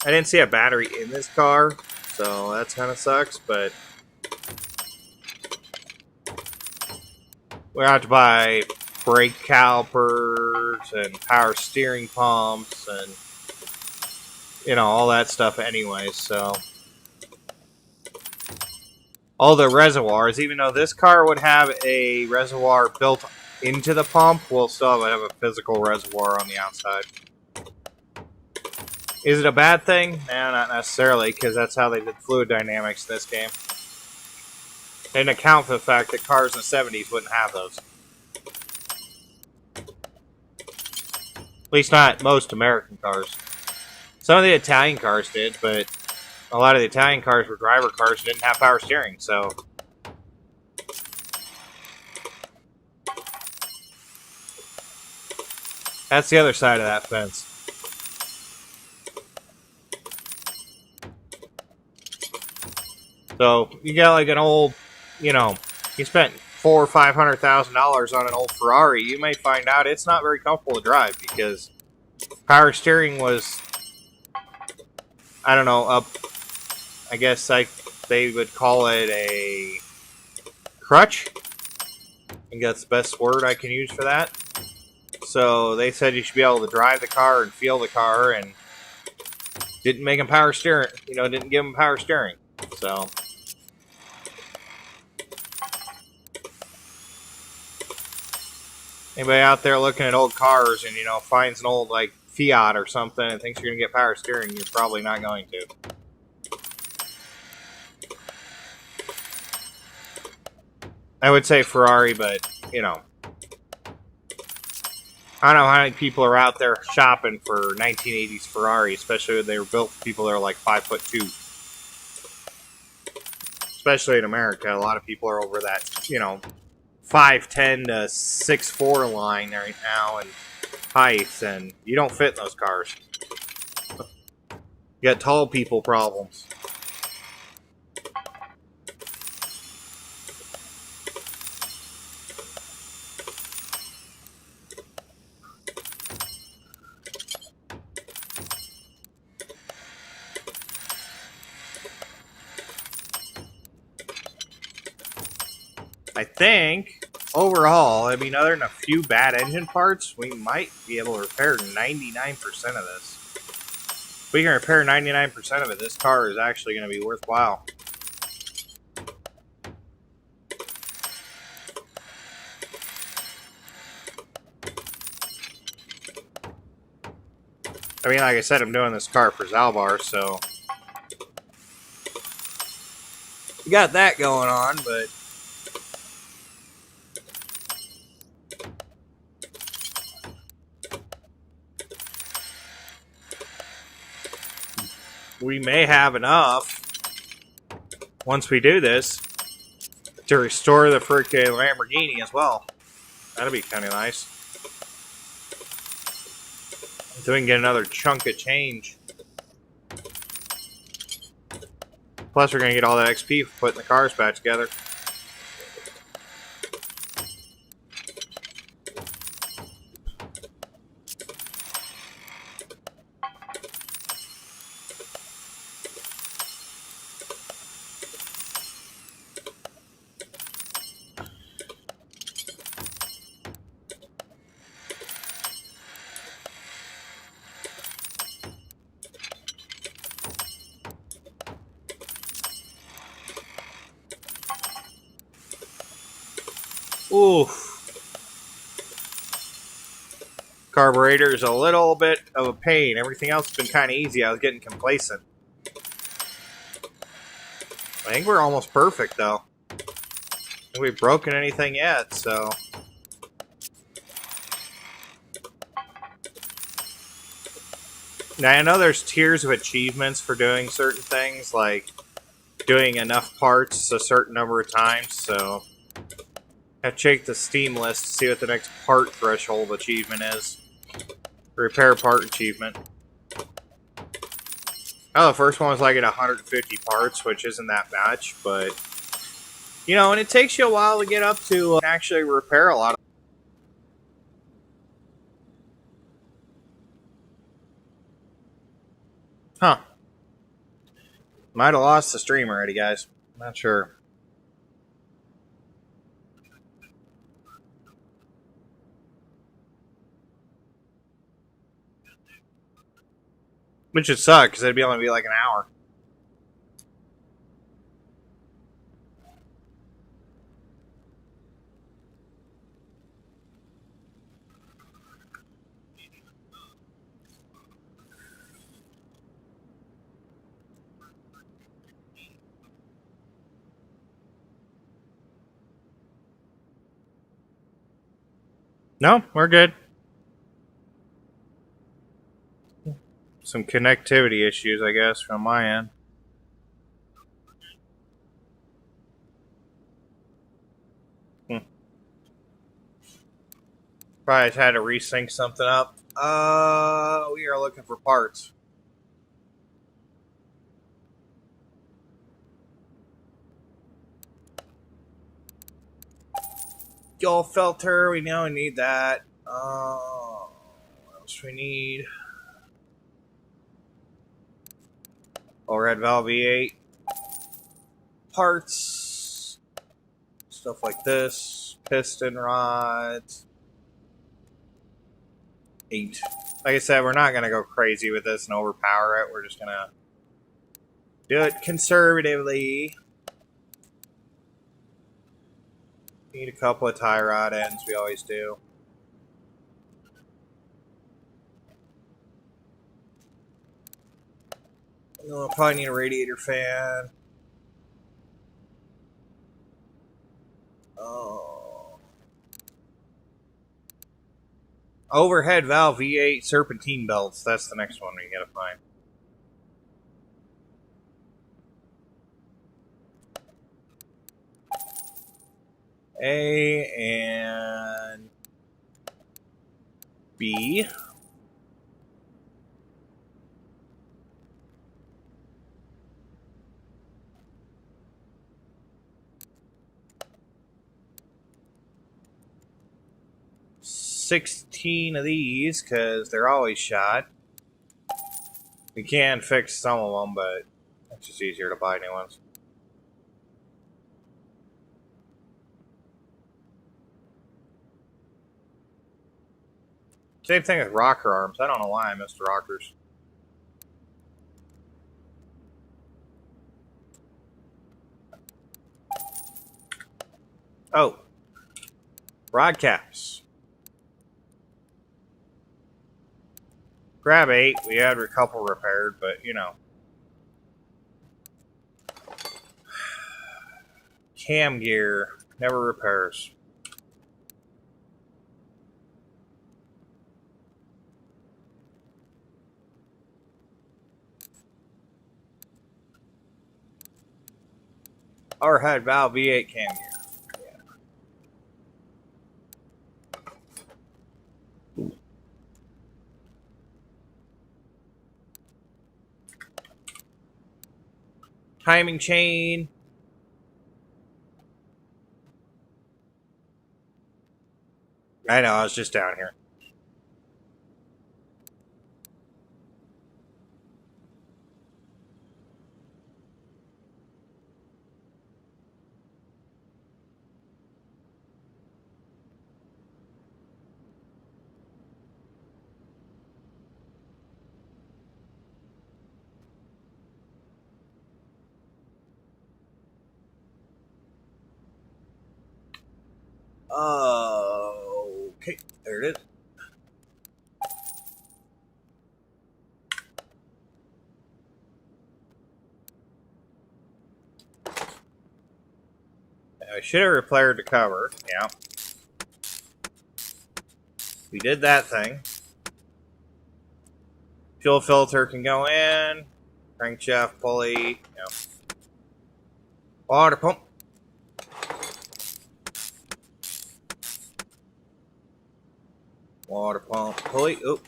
I didn't see a battery in this car, so that kind of sucks, but we have to buy brake calipers and power steering pumps and, all that stuff anyways, so. All the reservoirs, even though this car would have a reservoir built into the pump, we'll still have a physical reservoir on the outside. Is it a bad thing? No, not necessarily, because that's how they did fluid dynamics in this game. They didn't account for the fact that cars in the 70s wouldn't have those. At least not most American cars. Some of the Italian cars did, but a lot of the Italian cars were driver cars and didn't have power steering, so. That's the other side of that fence. So, you got like an old, you spent $400,000 or $500,000 on an old Ferrari, you may find out it's not very comfortable to drive because power steering was, I don't know, up, I guess they would call it a crutch. I think that's the best word I can use for that. So, they said you should be able to drive the car and feel the car and didn't make them power steering, didn't give them power steering. So. Anybody out there looking at old cars and, finds an old, like, Fiat or something and thinks you're going to get power steering, you're probably not going to. I would say Ferrari, but, I don't know how many people are out there shopping for 1980s Ferrari, especially when they were built for people that are like 5'2". especially in America. A lot of people are over that, 5'10" to 6'4" line right now in height, and you don't fit in those cars. You got tall people problems. I think, overall, I mean, other than a few bad engine parts, we might be able to repair 99% of this. If we can repair 99% of it, this car is actually going to be worthwhile. I mean, like I said, I'm doing this car for Zalbar, so we got that going on, but we may have enough once we do this to restore the freaking Lamborghini as well. That'll be kind of nice. So we can get another chunk of change. Plus, we're going to get all that XP for putting the cars back together. Oof. Carburetor is a little bit of a pain. Everything else has been kind of easy. I was getting complacent. I think we're almost perfect, though. I don't think we've broken anything yet, so... Now, I know there's tiers of achievements for doing certain things, like doing enough parts a certain number of times, so... I check the Steam list to see what the next part threshold achievement is. Repair part achievement. Oh, the first one was like at 150 parts, which isn't that much, but... and it takes you a while to get up to actually repair a lot of... Huh. Might have lost the stream already, guys. Not sure. Which would suck, because it'd only be like an hour. No, we're good. Some connectivity issues, I guess, from my end. Probably had to resync something up. We are looking for parts. Fuel filter, we know we need that. What else we need? Overhead valve V8. Parts. Stuff like this. Piston rods. 8. Like I said, we're not going to go crazy with this and overpower it. We're just going to do it conservatively. Need a couple of tie rod ends, we always do. We'll probably need a radiator fan. Oh. Overhead valve V8 Serpentine belts. That's the next one we gotta find. A and B. $16 of these, because they're always shot. We can fix some of them, but it's just easier to buy new ones. Same thing with rocker arms. I don't know why I missed rockers. Oh. Rod caps. Grab 8. We had a couple repaired, but you know. Cam gear. Never repairs. Overhead valve V8 cam gear. Timing chain. I know, I was just down here. Okay, there it is. I should have repaired the cover. Yeah. We did that thing. Fuel filter can go in. Crankshaft pulley. Yeah. Water pump. Water pump pulley. Oop.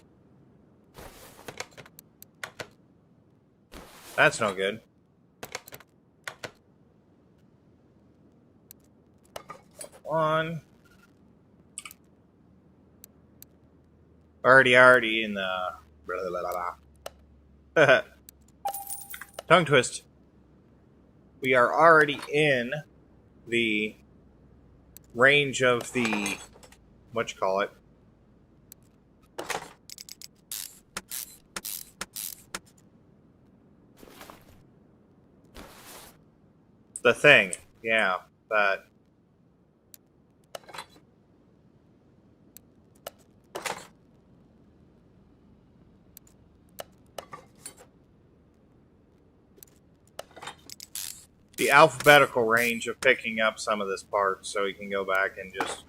That's no good. One. Already in the... Blah, blah, blah. Tongue twist. We are already in the range of the... Whatchamacallit? The thing. Yeah, that... The alphabetical range of picking up some of this part, so we can go back and just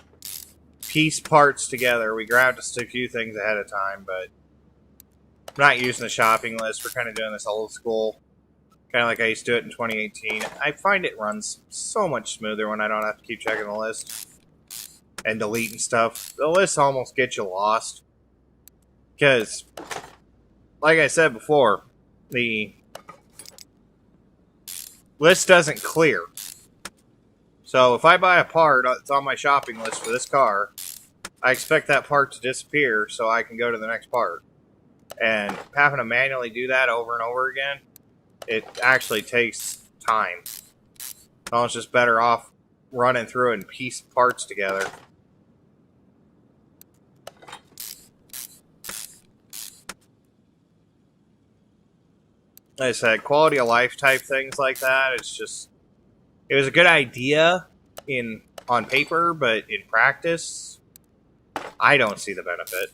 piece parts together. We grabbed just a few things ahead of time, but I'm not using the shopping list. We're kind of doing this old school, kind of like I used to do it in 2018. I find it runs so much smoother when I don't have to keep checking the list and deleting stuff. The list almost gets you lost because, like I said before, the list doesn't clear. So if I buy a part that's on my shopping list for this car, I expect that part to disappear so I can go to the next part. And having to manually do that over and over again, it actually takes time. So it's just better off running through and piece parts together. Like I said, quality of life type things like that, it's just... It was a good idea on paper, but in practice, I don't see the benefit.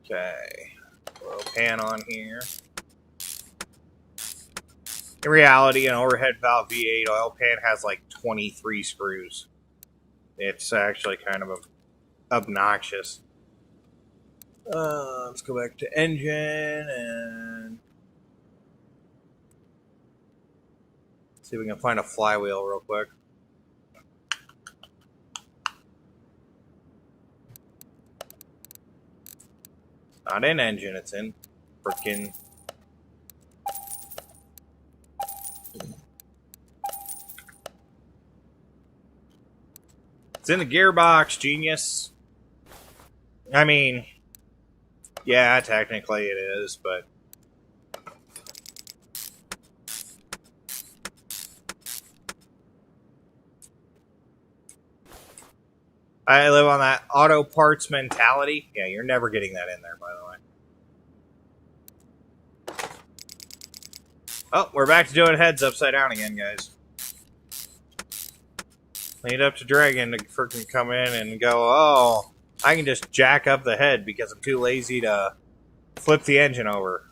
Okay, oil pan on here. In reality, an overhead valve V8 oil pan has like 23 screws. It's actually kind of obnoxious. Let's go back to engine and see if we can find a flywheel real quick. Not in engine, it's in freaking. It's in the gearbox, genius. I mean, yeah, technically it is, but I live on that auto parts mentality. Yeah, you're never getting that in there, by the way. Oh, we're back to doing heads upside down again, guys. Lead up to Dragon to freaking come in and go, oh, I can just jack up the head because I'm too lazy to flip the engine over.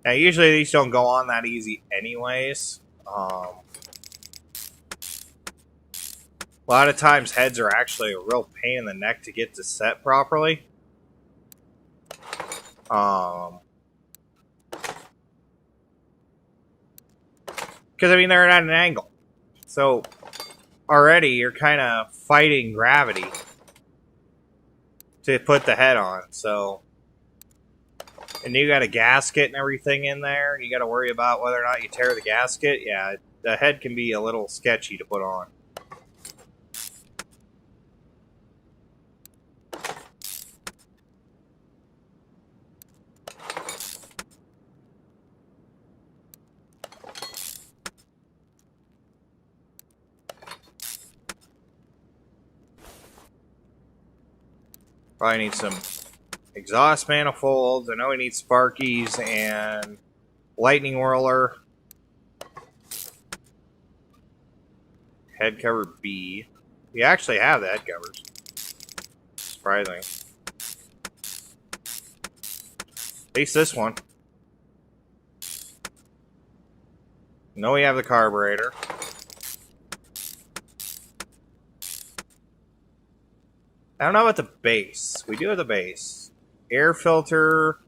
Now, usually these don't go on that easy anyways. A lot of times heads are actually a real pain in the neck to get to set properly. Because, I mean, they're at an angle. So, already you're kind of fighting gravity to put the head on. So, and you got a gasket and everything in there. You got to worry about whether or not you tear the gasket. Yeah, the head can be a little sketchy to put on. Probably need some exhaust manifolds. I know we need sparkies and lightning whirler. Head cover B. We actually have the head covers. Surprising. At least this one. No, we have the carburetor. I don't know about the base. We do have the base. Air filter.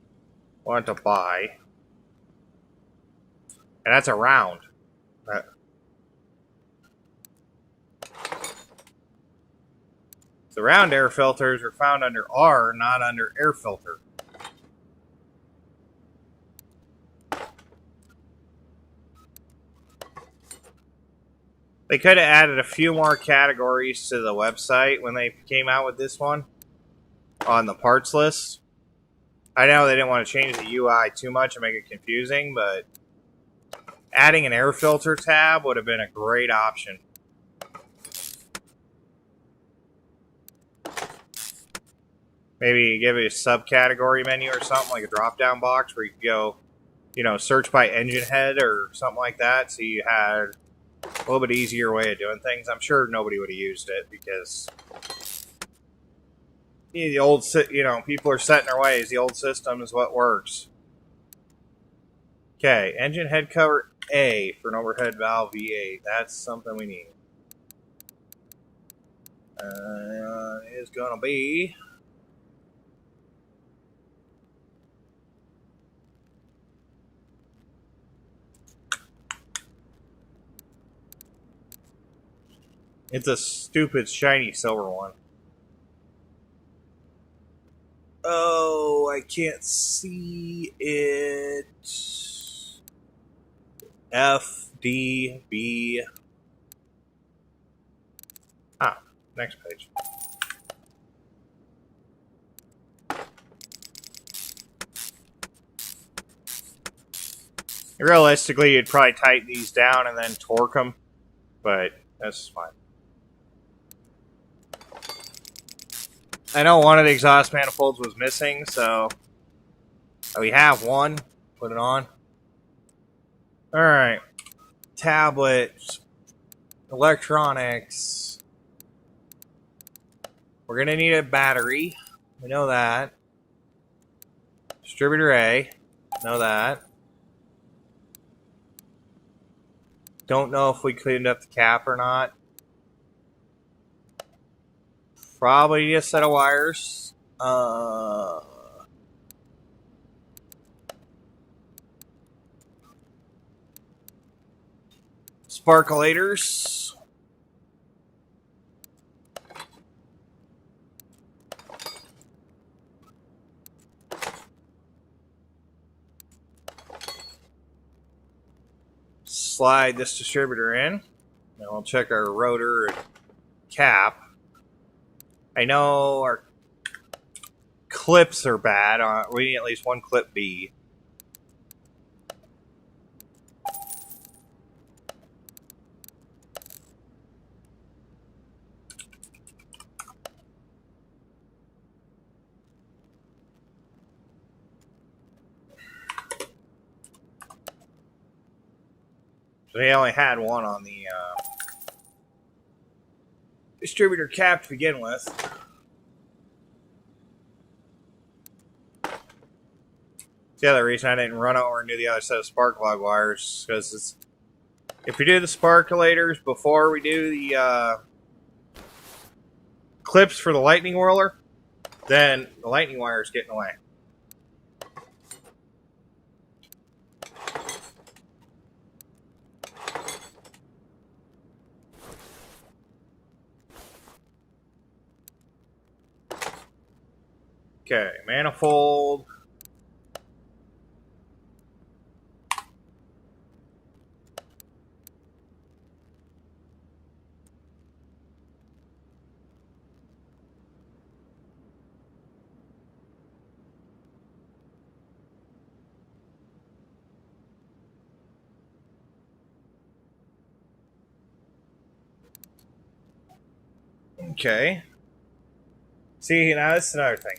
Want to buy. And that's a round. The round air filters are found under R, not under air filter. They could have added a few more categories to the website when they came out with this one on the parts list. I know they didn't want to change the UI too much and make it confusing, but adding an air filter tab would have been a great option. Maybe give it a subcategory menu or something, like a drop-down box where you could go, you know, search by engine head or something like that, so you had a little bit easier way of doing things. I'm sure nobody would have used it because the old, you know, people are set in their ways. The old system is what works. Okay, engine head cover A for an overhead valve V8. That's something we need. It's gonna be. It's a stupid shiny silver one. Oh, I can't see it. F, D, B. Ah, next page. Realistically, you'd probably tighten these down and then torque them, but that's fine. I know one of the exhaust manifolds was missing, so we have one. Put it on. Alright. Tablets. Electronics. We're going to need a battery. We know that. Distributor A. Know that. Don't know if we cleaned up the cap or not. Probably need a set of wires. Sparkulators. Slide this distributor in. And we'll check our rotor and cap. I know our clips are bad. We need at least one clip B. So they only had one on the distributor cap to begin with. The other reason I didn't run over and do the other set of spark plug wires because if we do the sparkulators before we do the clips for the lightning whirler, then the lightning wire is getting away. Okay, manifold. Okay. See, now this is another thing.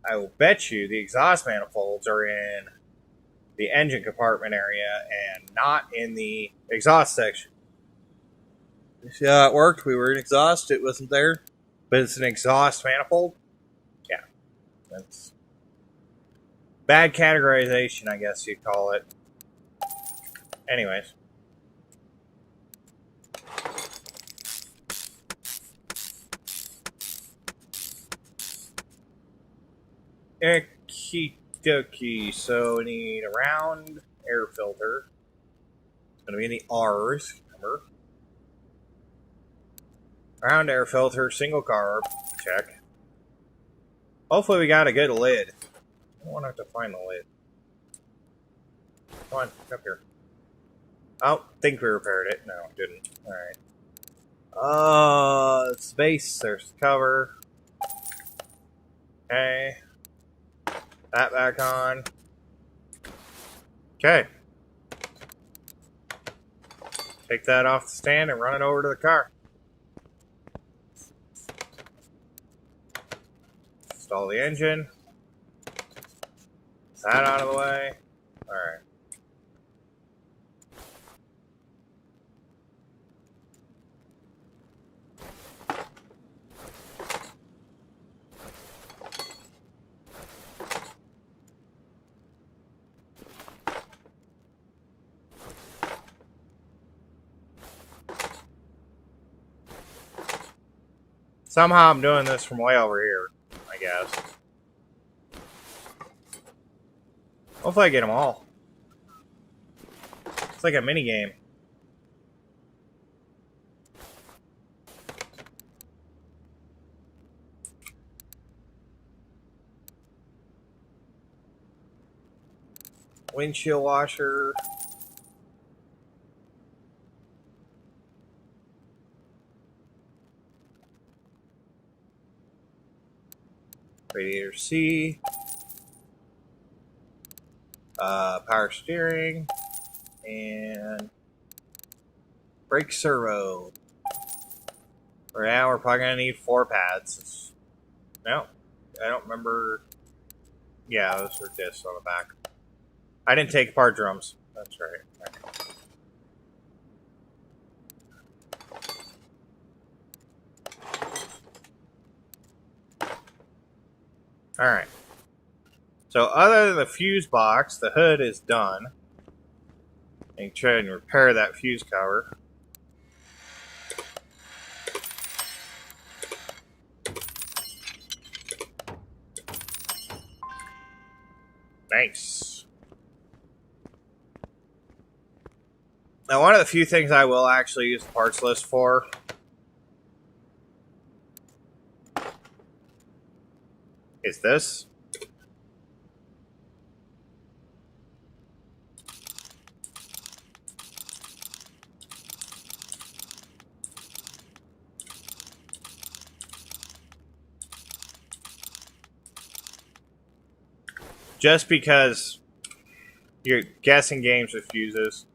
I will bet you the exhaust manifolds are in the engine compartment area and not in the exhaust section. See how it worked? We were in exhaust, it wasn't there, but it's an exhaust manifold. Yeah, that's bad categorization, I guess you'd call it. Anyways. Okie dokie. So we need a round air filter. It's going to be in the R's, remember? Round air filter, single carb. Check. Hopefully we got a good lid. I don't want to have to find the lid. Come on, up here. Oh, think we repaired it. No, didn't. Alright. Space, there's the cover. Okay. That back on. Okay. Take that off the stand and run it over to the car. Install the engine. That out of the way. Alright. Somehow I'm doing this from way over here, I guess. Hopefully I get them all. It's like a mini game. Windshield washer. Radiator C. Power steering. And brake servo. For now, we're probably going to need 4 pads. No, I don't remember. Yeah, those were discs on the back. I didn't take apart drums. That's right. Alright. So other than the fuse box, the hood is done. And try and repair that fuse cover. Nice. Now, one of the few things I will actually use the parts list for is this. Just because you're guessing games with fuses.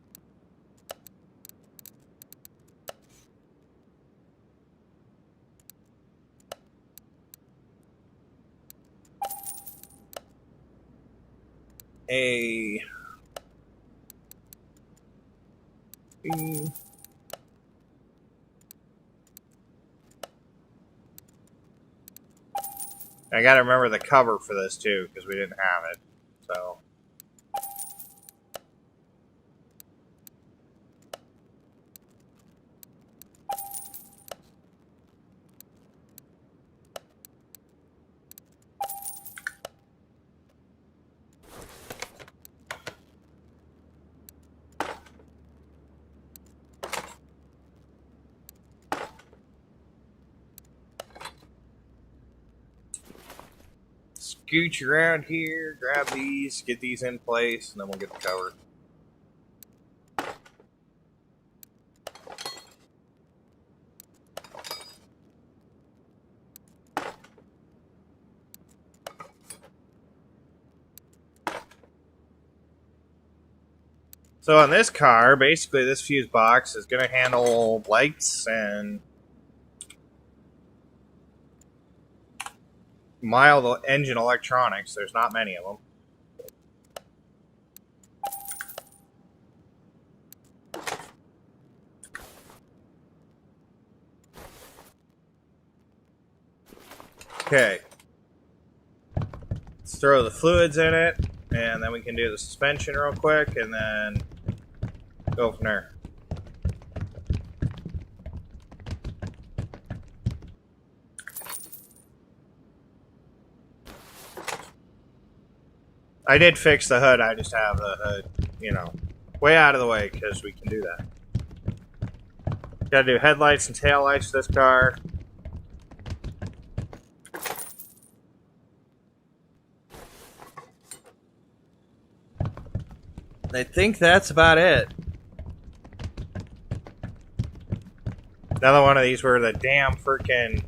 I gotta remember the cover for this too, because we didn't have it. So. Scooch around here, grab these, get these in place, and then we'll get the cover. So on this car, basically this fuse box is going to handle lights and mild engine electronics. There's not many of them. Okay. Let's throw the fluids in it, and then we can do the suspension real quick, and then go from there. I did fix the hood, I just have the hood, you know, way out of the way, because we can do that. Gotta do headlights and taillights for this car. I think that's about it. Another one of these where the damn freaking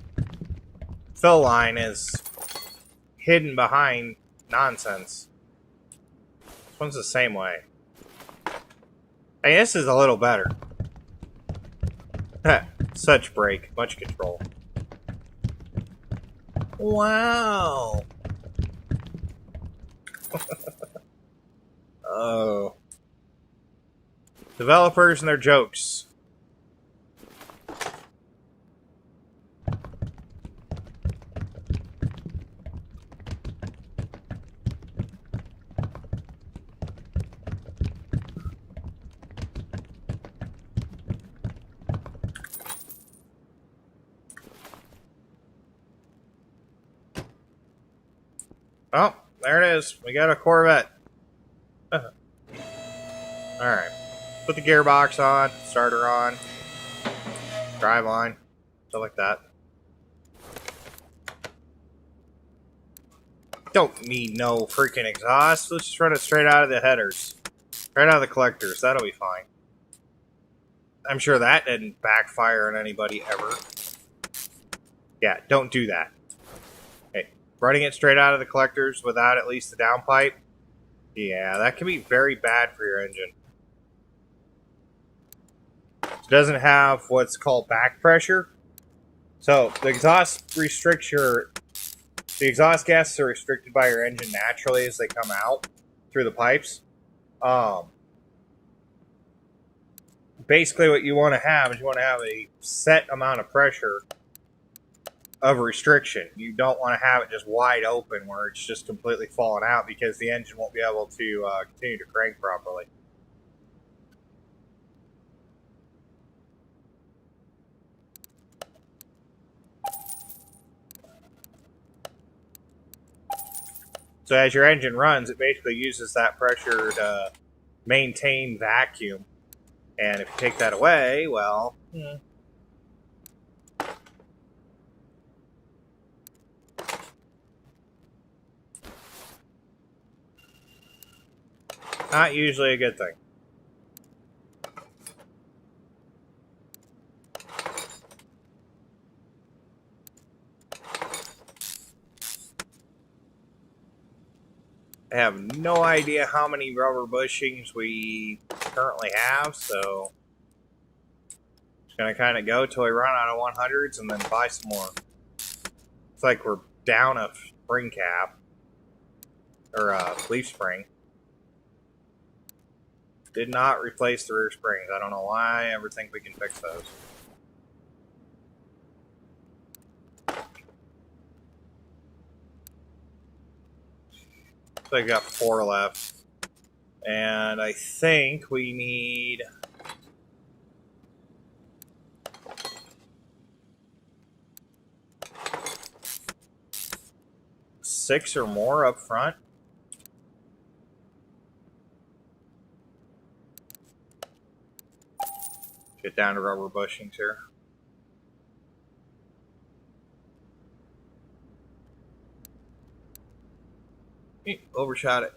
fill line is hidden behind nonsense. This one's the same way. Hey, this is a little better. Such brake, much control. Wow. Oh. Developers and their jokes. Oh, there it is. We got a Corvette. Alright. Put the gearbox on, starter on, drive on, stuff like that. Don't need no freaking exhaust. Let's just run it straight out of the headers. Right out of the collectors. That'll be fine. I'm sure that didn't backfire on anybody ever. Yeah, don't do that. Hey, running it straight out of the collectors without at least the downpipe, yeah, that can be very bad for your engine. It doesn't have what's called back pressure. So the exhaust restricts the exhaust gases are restricted by your engine naturally as they come out through the pipes. Basically what you want to have is you want to have a set amount of pressure of restriction. You don't want to have it just wide open where it's just completely falling out because the engine won't be able to continue to crank properly. So as your engine runs, it basically uses that pressure to maintain vacuum. And if you take that away, well... not usually a good thing. I have no idea how many rubber bushings we currently have, so just gonna kind of go till we run out of 100s and then buy some more. It's like we're down a spring cap or a leaf spring. Did not replace the rear springs. I don't know why I ever think we can fix those. So I got 4 left. And I think we need... 6 or more up front. Get down to rubber bushings here. Overshot it.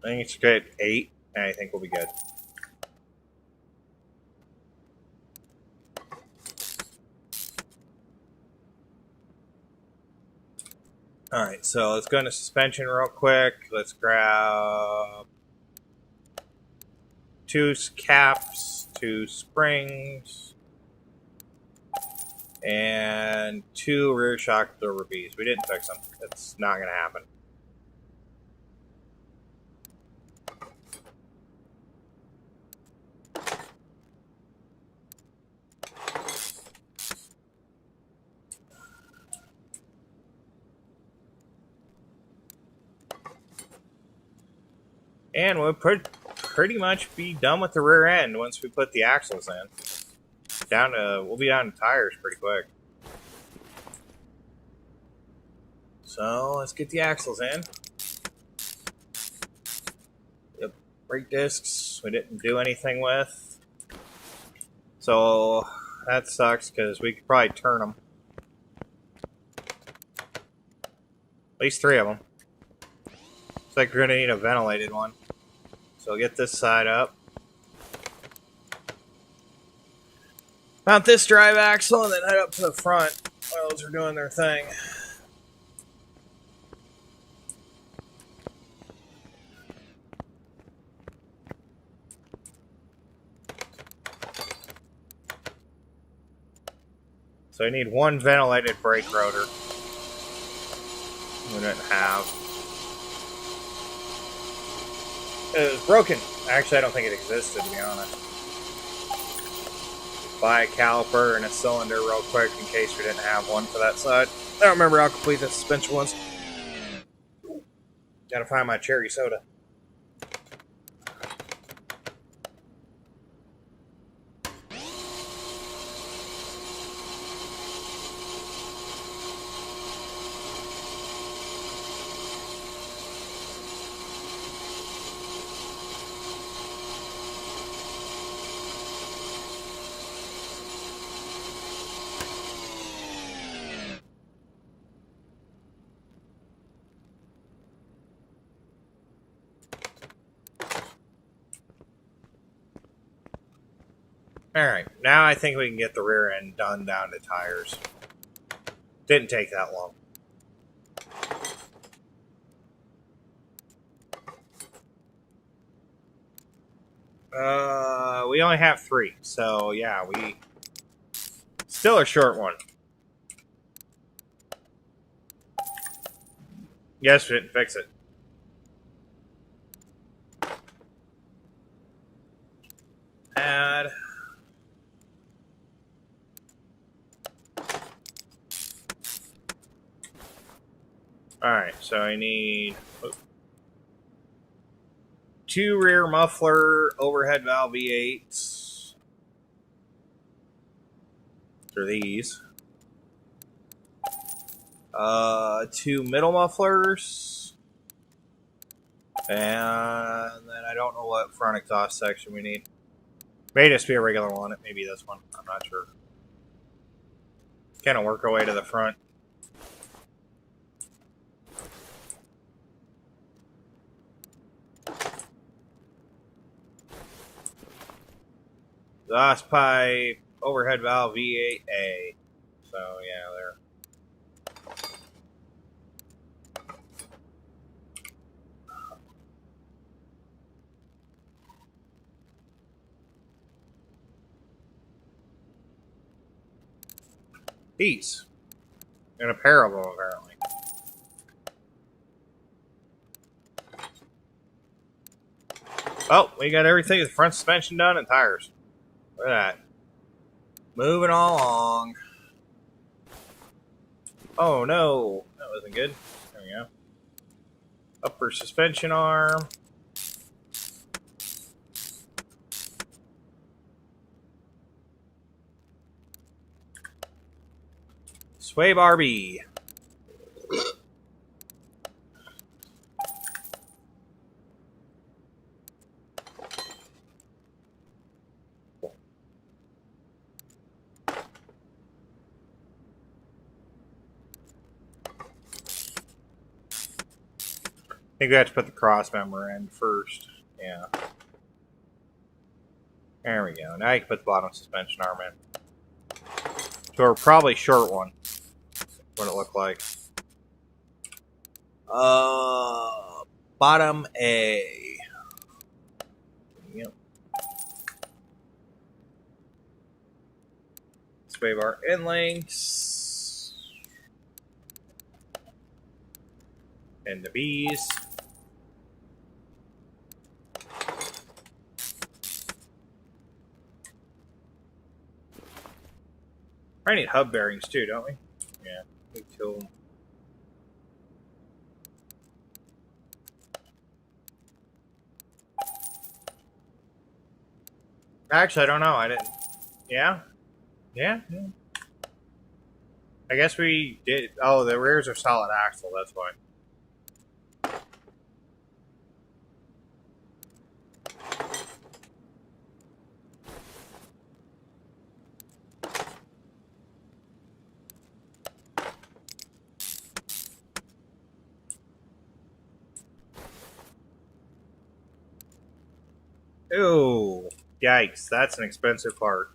I think it's good. 8, and I think we'll be good. Alright, so let's go into suspension real quick. Let's grab 2 caps, 2 springs, and 2 rear shock absorber bees. We didn't fix them. It's not going to happen. And we'll pretty much be done with the rear end once we put the axles in. We'll be down to tires pretty quick. So let's get the axles in. Yep, brake discs we didn't do anything with. So that sucks because we could probably turn them. At least 3 of them. Looks like we're going to need a ventilated one. So get this side up. Mount this drive axle and then head up to the front while those are doing their thing. So I need 1 ventilated brake rotor. We didn't have. It was broken. Actually, I don't think it existed, to be honest. Buy a caliper and a cylinder real quick in case we didn't have one for that side. I don't remember how complete the suspension was. Gotta find my cherry soda. Alright, now I think we can get the rear end done down to tires. Didn't take that long. We only have 3, so yeah, we still a short one. Yes, we didn't fix it. Add. Alright, so I need 2 rear muffler overhead valve V8s. They're these. 2 middle mufflers. And then I don't know what front exhaust section we need. May just be a regular one. It may be this one. I'm not sure. Kind of work our way to the front. Exhaust pipe, overhead valve V8A. So yeah, there. These. And a pair of them, apparently. Oh, we got everything. The front suspension done and tires. Look at that. Moving along. Oh no, that wasn't good. There we go. Upper suspension arm. Sway bar B. I think we have to put the cross member in first. Yeah. There we go. Now you can put the bottom suspension arm in. So a probably short one. What it looked like. Bottom A. Yep. Sway bar end links. And the B's. I need hub bearings too, don't we? Yeah, we kill them. Actually, I don't know. I didn't. Yeah? Yeah? Yeah. I guess we did. Oh, the rears are solid axle. That's why. Ooh, yikes, that's an expensive part.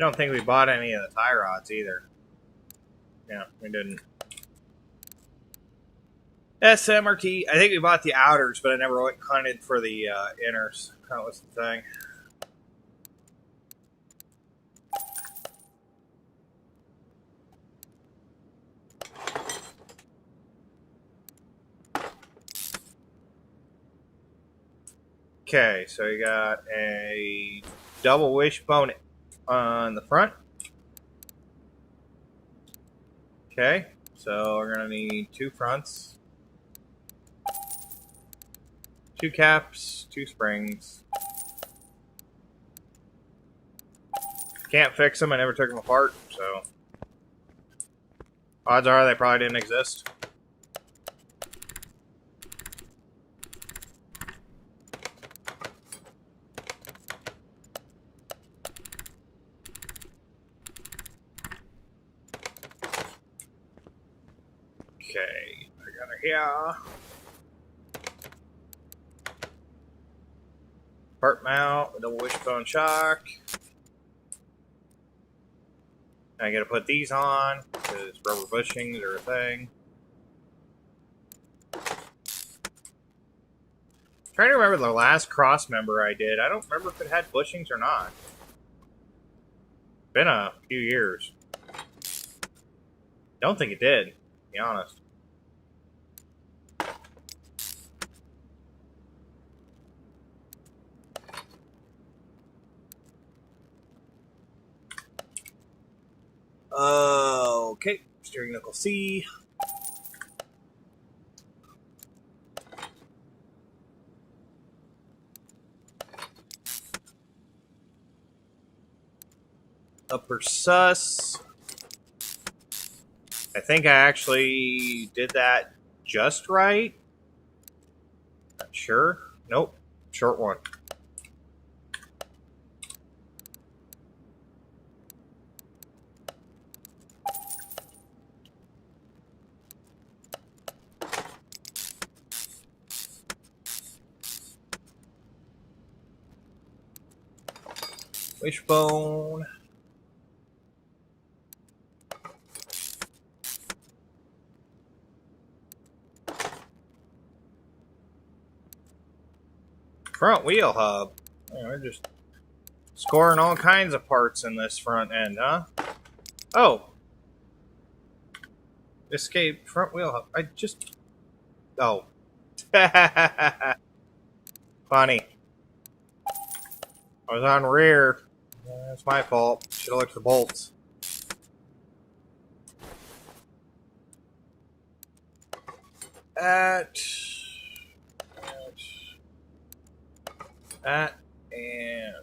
I don't think we bought any of the tie rods either. Yeah, we didn't. SMRT. I think we bought the outers, but I never went hunted for the inners. That was the thing. Okay, so you got a double wishbone on the front. Okay, so we're going to need 2 fronts, 2 caps, 2 springs. Can't fix them. I never took them apart, so odds are they probably didn't exist. Okay, I got her here. Part mount, double wishbone shock. I gotta put these on because rubber bushings are a thing. Trying to remember the last cross member I did. I don't remember if it had bushings or not. Been a few years. Don't think it did, to be honest. Okay, steering knuckle C. Upper sus. I think I actually did that just right. Not sure. Nope. Short one. Wishbone. Front wheel hub. Man, we're just scoring all kinds of parts in this front end, huh? Oh. Escape front wheel hub. I just... Oh. Funny. I was on rear. That's my fault. Should have looked for bolts. That, and...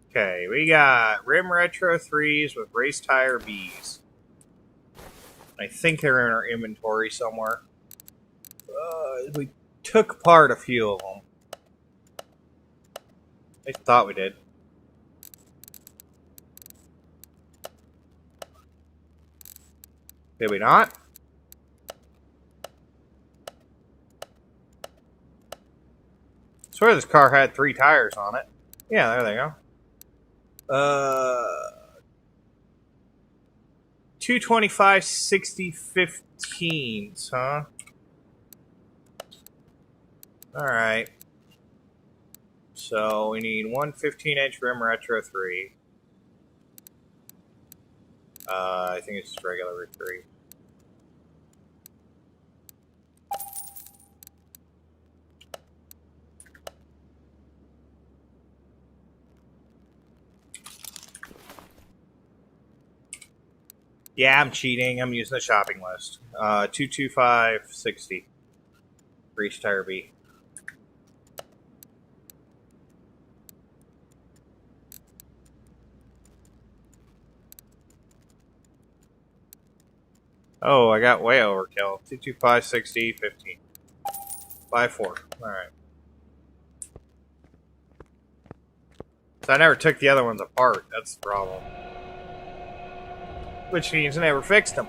Okay, we got rim retro 3s with race tire Bs. I think they're in our inventory somewhere. We took apart a few of them. I thought we did. Did we not? I swear this car had 3 tires on it. Yeah, there they go. 225 60 15s, huh? Alright. So we need one 15-inch rim retro 3. I think it's just regular 3. Yeah, I'm cheating. I'm using the shopping list. 225 60. Reach tire B. Oh, I got way overkill. 225 60 15. 5-4. Alright. So I never took the other ones apart. That's the problem. Which means I never fixed them.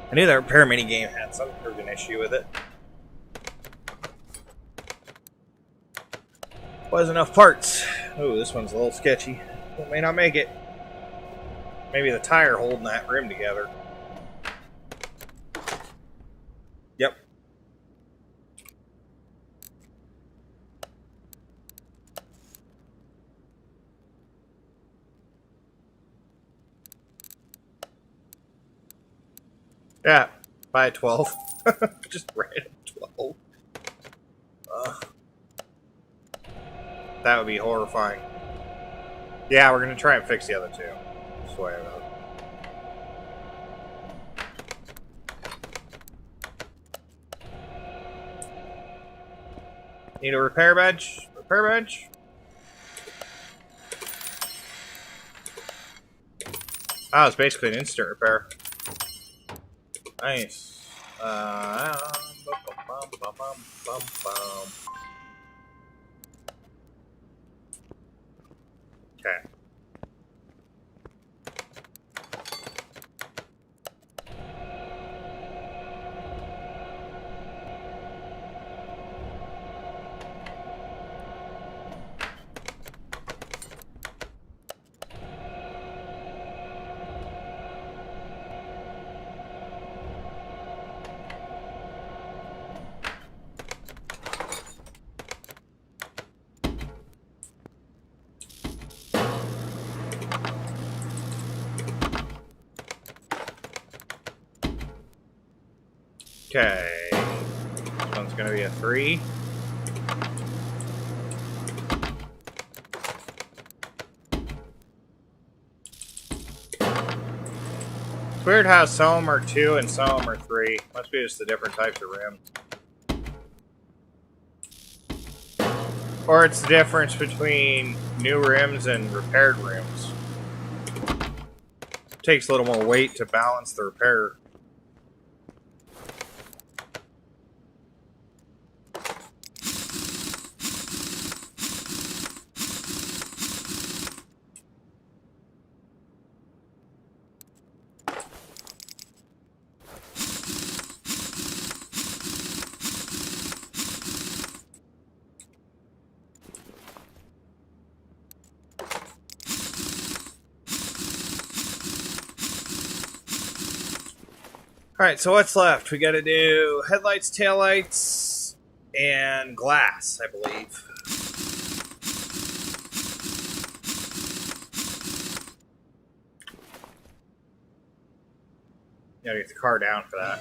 I knew the repair minigame had some sort of an issue with it. Wasn't enough parts. Oh, this one's a little sketchy. It may not make it. Maybe the tire holding that rim together. Yep. Yeah, buy a 12. Just random 12. That would be horrifying. Yeah, we're going to try and fix the other two. That's the way I know. Need a repair bench? Repair bench? Oh, it's basically an instant repair. Nice. Okay. Okay. This one's gonna be a 3. It's weird how some of them are 2 and some of them are 3. Must be just the different types of rims. Or it's the difference between new rims and repaired rims. It takes a little more weight to balance the repair. Alright, so what's left? We gotta do headlights, taillights, and glass, I believe. Gotta get the car down for that.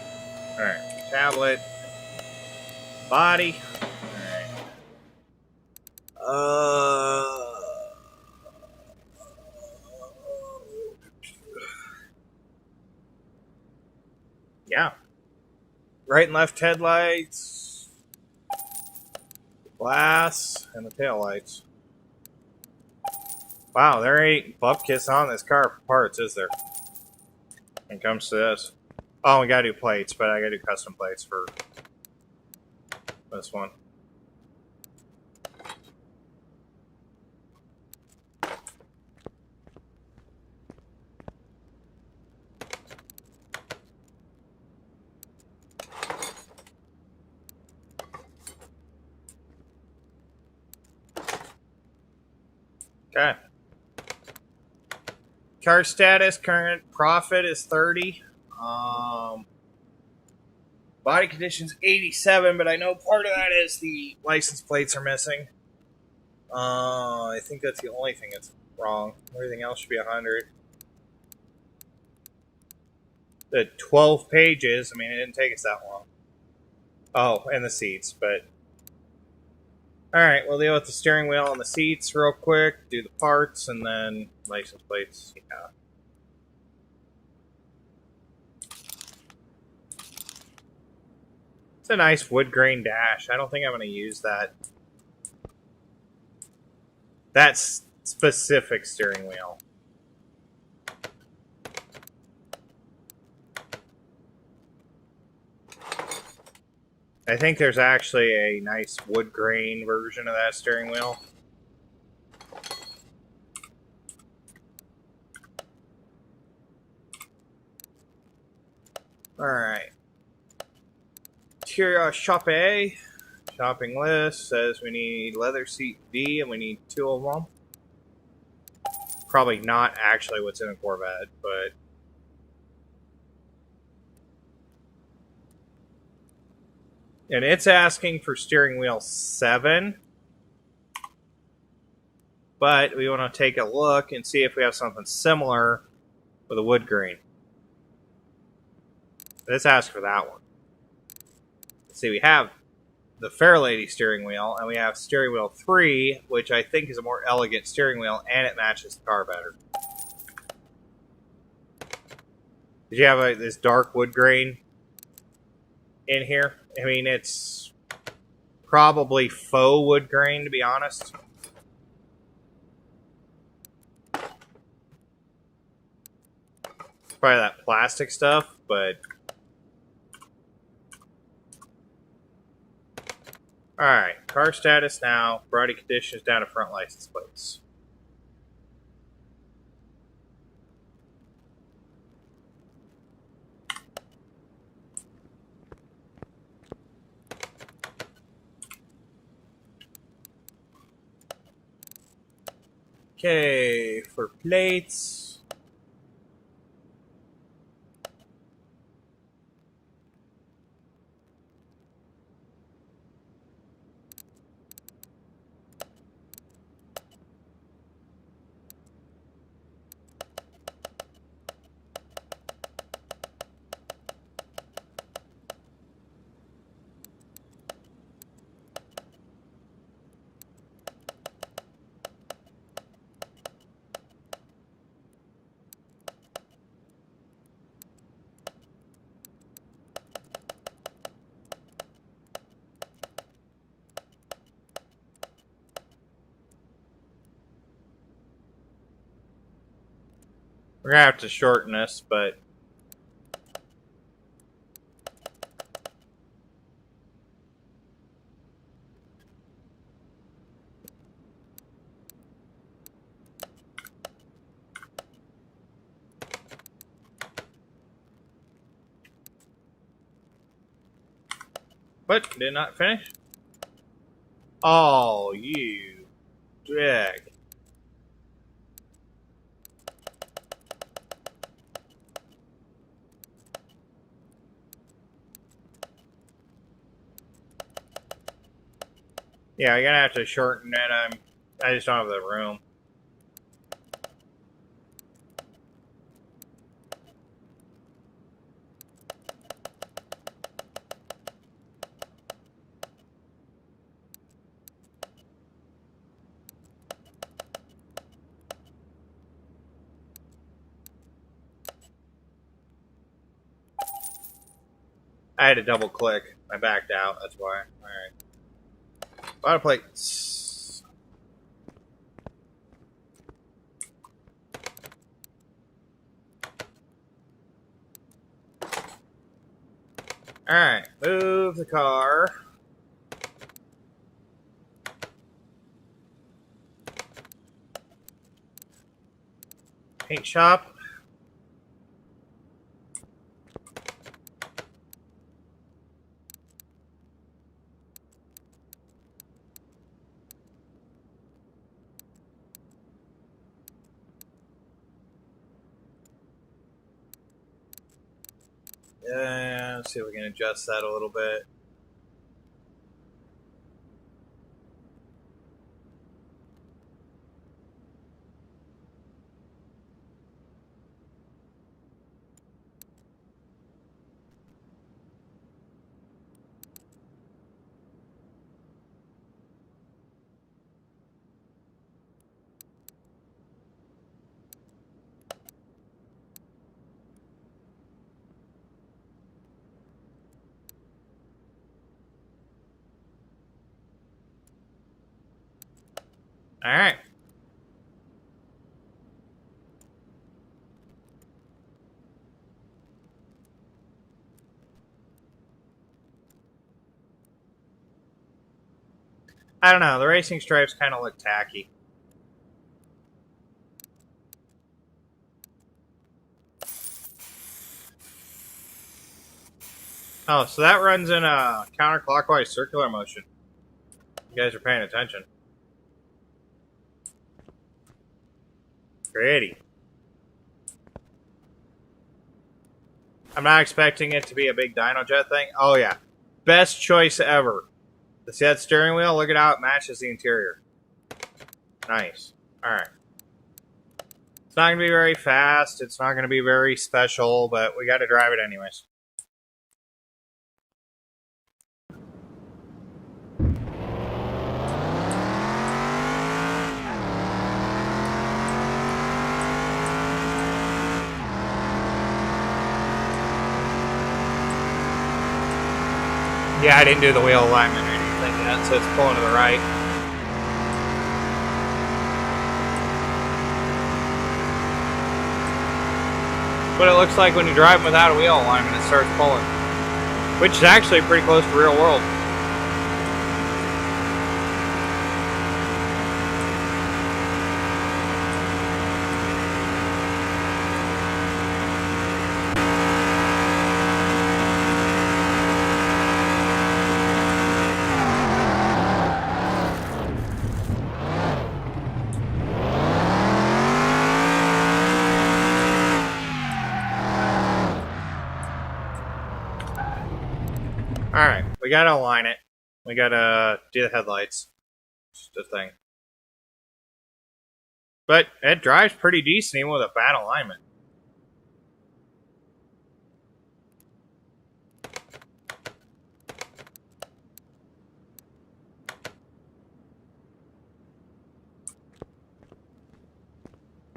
Alright, tablet, body. Alright. Yeah. Right and left headlights, glass, and the taillights. Wow, there ain't bupkis on this car for parts, is there? When it comes to this. Oh, we gotta do plates, but I gotta do custom plates for this one. Okay. Car status, current profit is 30. Body condition's 87, but I know part of that is the license plates are missing. I think that's the only thing that's wrong. Everything else should be 100. The 12 pages, I mean, it didn't take us that long. Oh, and the seats, but... Alright, we'll deal with the steering wheel and the seats real quick, do the parts, and then license plates. Yeah. It's a nice wood grain dash. I don't think I'm going to use that. That specific steering wheel. I think there's actually a nice wood grain version of that steering wheel. Alright. Interior shop A. Shopping list says we need leather seat B and we need 2 of them. Probably not actually what's in a Corvette, but... And it's asking for steering wheel 7. But we want to take a look and see if we have something similar with a wood grain. Let's ask for that one. Let's see, we have the Fairlady steering wheel, and we have steering wheel 3, which I think is a more elegant steering wheel, and it matches the car better. Did you have this dark wood grain in here? I mean, it's probably faux wood grain, to be honest. Probably that plastic stuff, but... Alright, car status now. Body conditions down to front license plates. Okay, for plates... We're gonna have to shorten this, but did not finish. Oh, you dick. Yeah, you're gonna have to shorten it. I just don't have the room. I had to double click. I backed out, that's why. Alright. Bottle plates. Alright, move the car. Paint shop. Let's see if we can adjust that a little bit. Alright. I don't know, the racing stripes kind of look tacky. Oh, so that runs in a counterclockwise circular motion. You guys are paying attention. Pretty. I'm not expecting it to be a big dyno jet thing. Oh yeah. Best choice ever. See that steering wheel? Look at how it matches the interior. Nice. Alright. It's not going to be very fast. It's not going to be very special, but we got to drive it anyways. Yeah, I didn't do the wheel alignment or anything yet, so it's pulling to the right. What it looks like when you drive without a wheel alignment, it starts pulling. Which is actually pretty close to real world. Alright, we gotta align it. We gotta do the headlights. Just a thing. But it drives pretty decent even with a bad alignment.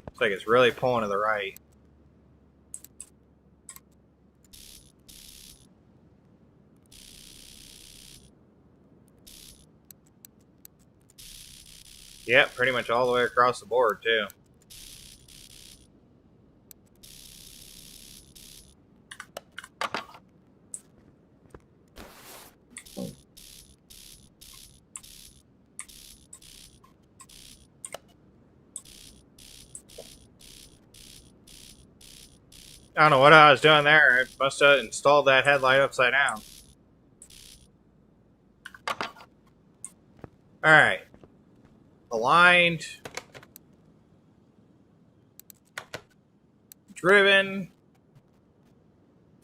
Looks like it's really pulling to the right. Yep, pretty much all the way across the board, too. I don't know what I was doing there. I must have installed that headlight upside down. Alright. Aligned. Driven.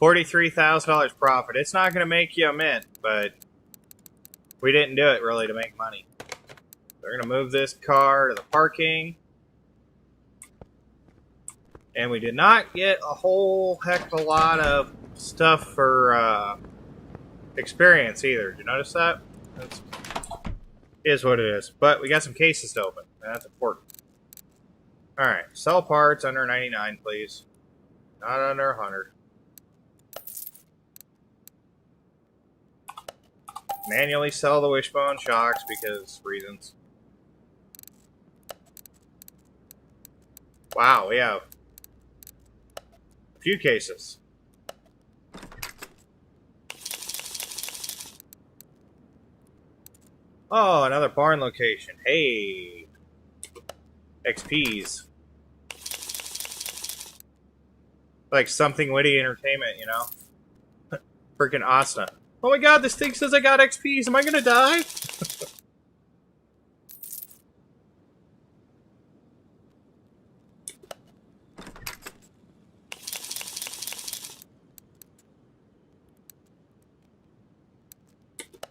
$43,000 profit. It's not going to make you a mint, but we didn't do it really to make money. We're going to move this car to the parking. And we did not get a whole heck of a lot of stuff for experience either. Did you notice that? That is what it is. But we got some cases to open, and that's important. Alright, sell parts under 99, please. Not under 100. Manually sell the wishbone shocks because reasons. Wow, we have a few cases. Oh, another barn location. Hey. XPs. Like something witty entertainment, you know? Freaking Asta. Oh my god, this thing says I got XPs. Am I gonna die?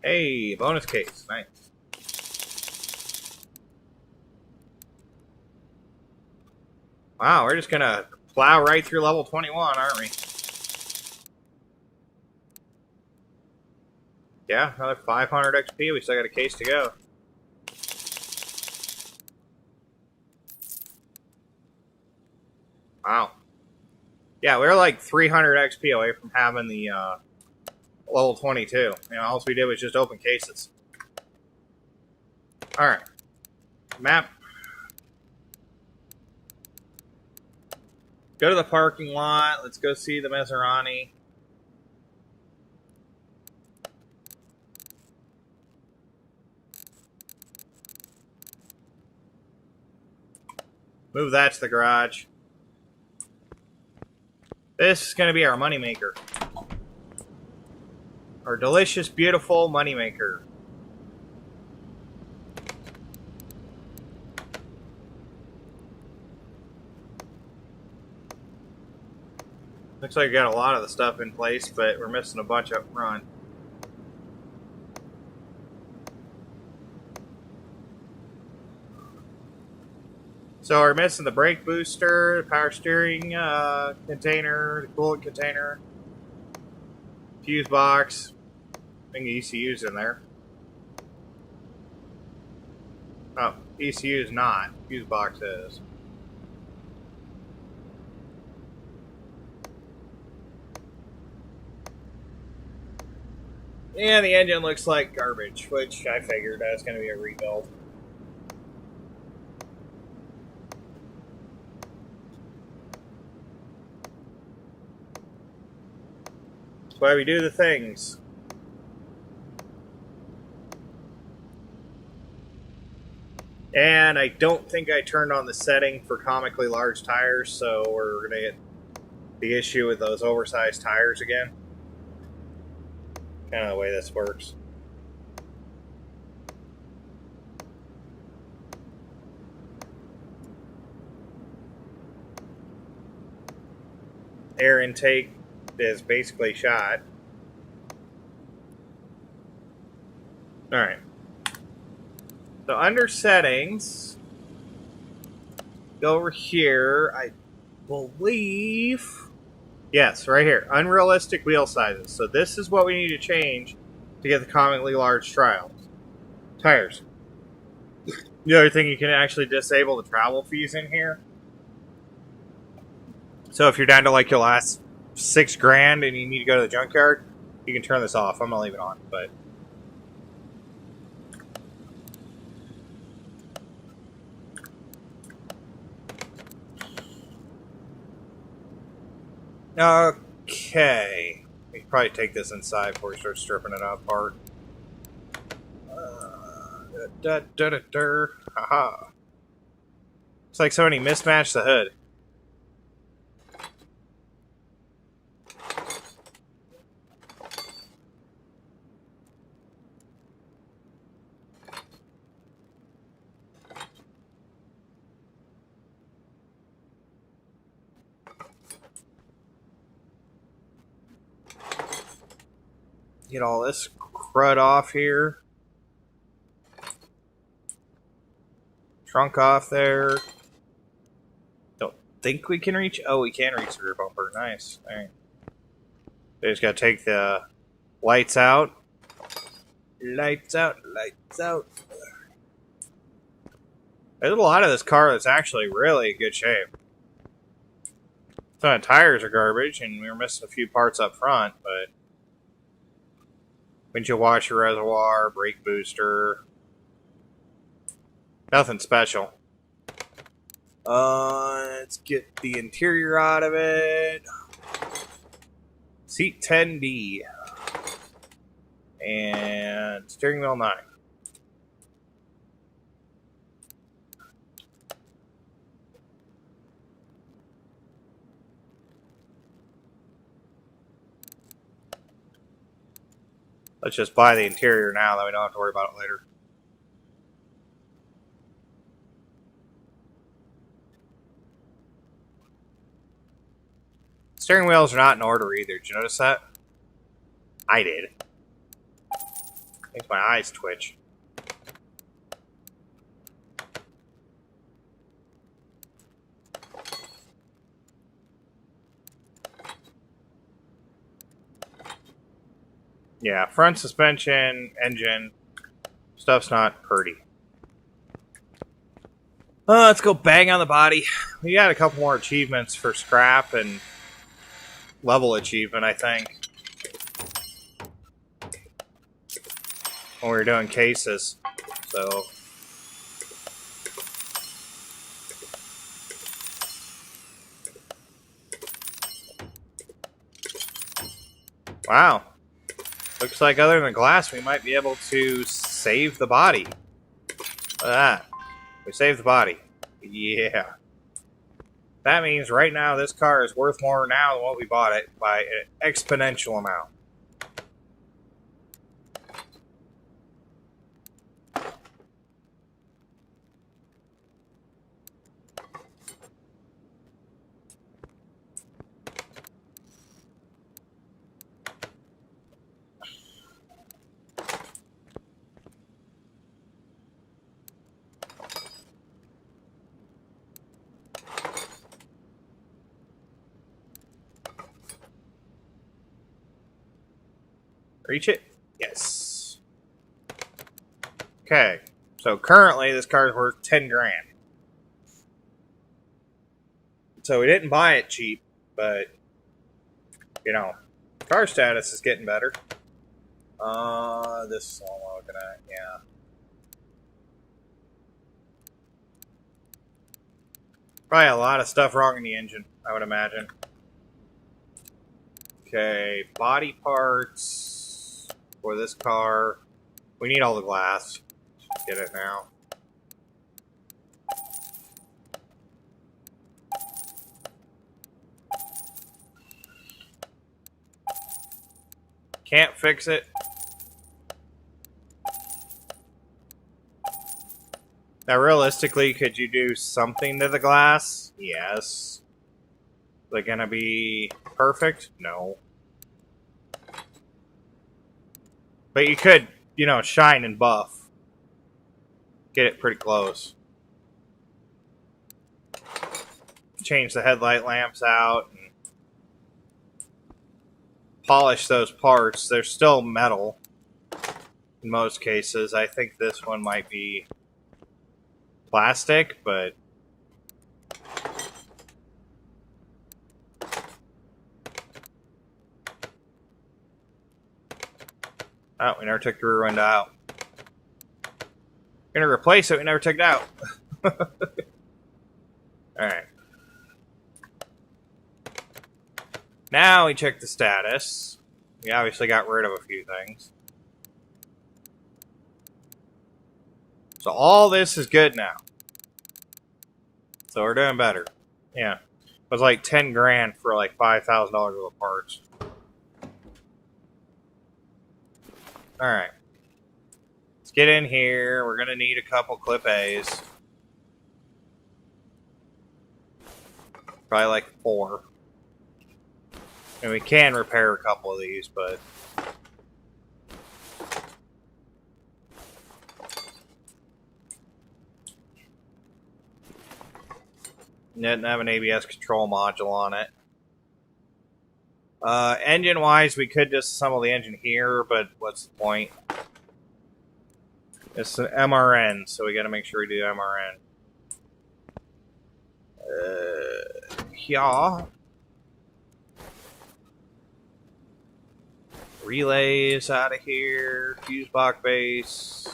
Hey, bonus case. Nice. Wow, we're just gonna plow right through level 21, aren't we? Yeah, another 500 XP. We still got a case to go. Wow. Yeah, we're like 300 XP away from having the level 22. You know, all we did was just open cases. Alright. Map. Go to the parking lot. Let's go see the Maserati. Move that to the garage. This is going to be our moneymaker. Our delicious, beautiful moneymaker. Looks like we got a lot of the stuff in place, but we're missing a bunch up front. So we're missing the brake booster, the power steering container, the coolant container, fuse box. I think the ECU's in there. Oh, ECU is not. Fuse box is. And the engine looks like garbage, which I figured that's going to be a rebuild. That's why we do the things. And I don't think I turned on the setting for comically large tires, so we're going to get the issue with those oversized tires again. Kind of the way this works. Air intake is basically shot. Alright. So under settings, go over here, I believe... Yes, right here. Unrealistic wheel sizes. So this is what we need to change to get the comically large tires. The other thing, you can actually disable the travel fees in here. So if you're down to like your last $6,000 and you need to go to the junkyard, you can turn this off. I'm gonna leave it on, but okay. We can probably take this inside before we start stripping it apart. Haha. It's like somebody mismatched the hood. Get all this crud off here. Trunk off there. Don't think we can reach... Oh, we can reach the rear bumper. Nice. Alright. We just gotta take the lights out. Lights out, lights out. There's a lot of this car that's actually really in good shape. Some of the tires are garbage, and we were missing a few parts up front, but... windshield washer reservoir, brake booster... nothing special. Let's get the interior out of it. Seat 10D. And steering wheel 9. Let's just buy the interior now, that we don't have to worry about it later. Steering wheels are not in order either. Did you notice that? I did. Makes my eyes twitch. Yeah, front suspension, engine, stuff's not pretty. Let's go bang on the body. We got a couple more achievements for scrap and level achievement, I think. When we were doing cases. So... wow. Looks like other than glass, we might be able to save the body. Look at that. We saved the body. Yeah. That means right now this car is worth more now than what we bought it by an exponential amount. Reach it? Yes. Okay. So currently this car is worth 10 grand. So we didn't buy it cheap, but you know, car status is getting better. This is all I'm looking at, yeah. Probably a lot of stuff wrong in the engine, I would imagine. Okay, body parts for this car. We need all the glass. Get it now. Can't fix it. Now, realistically, could you do something to the glass? Yes. Is it gonna be perfect? No. But you could, you know, shine and buff. Get it pretty close. Change the headlight lamps out. And polish those parts. They're still metal. In most cases. I think this one might be plastic, but... oh, we never took the rear window out. We're gonna replace it, we never took it out. Alright. Now we check the status. We obviously got rid of a few things. So all this is good now. So we're doing better. Yeah. It was like 10 grand for like $5,000 worth of parts. Alright. Let's get in here. We're going to need a couple clip A's. Probably like 4. And we can repair a couple of these, but... Didn't have an ABS control module on it. Engine-wise, we could disassemble the engine here, but what's the point? It's an MRN, so we got to make sure we do MRN. Yeah. Relays out of here. Fuse box base.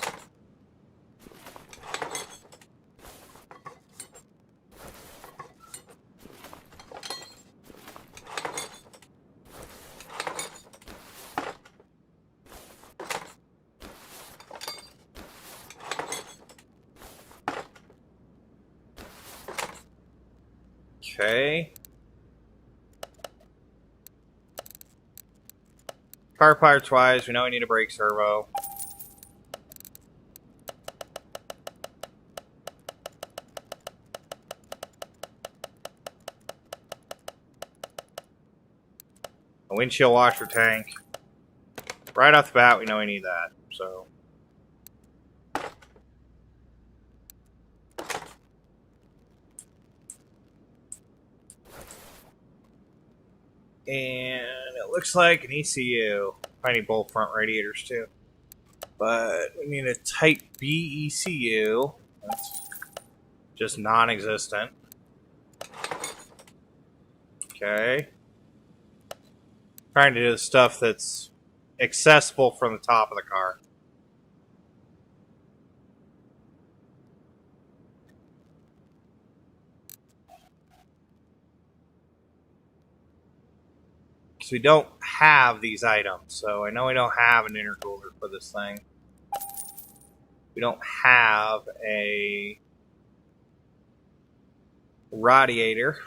Okay. Car parts wise, we know we need a brake servo. A windshield washer tank. Right off the bat, we know we need that. So. And it looks like an ECU. I need both front radiators too. But we need a Type B ECU. That's just non-existent. Okay. Trying to do the stuff that's accessible from the top of the car. Because we don't have these items. So I know we don't have an intercooler for this thing. We don't have a radiator.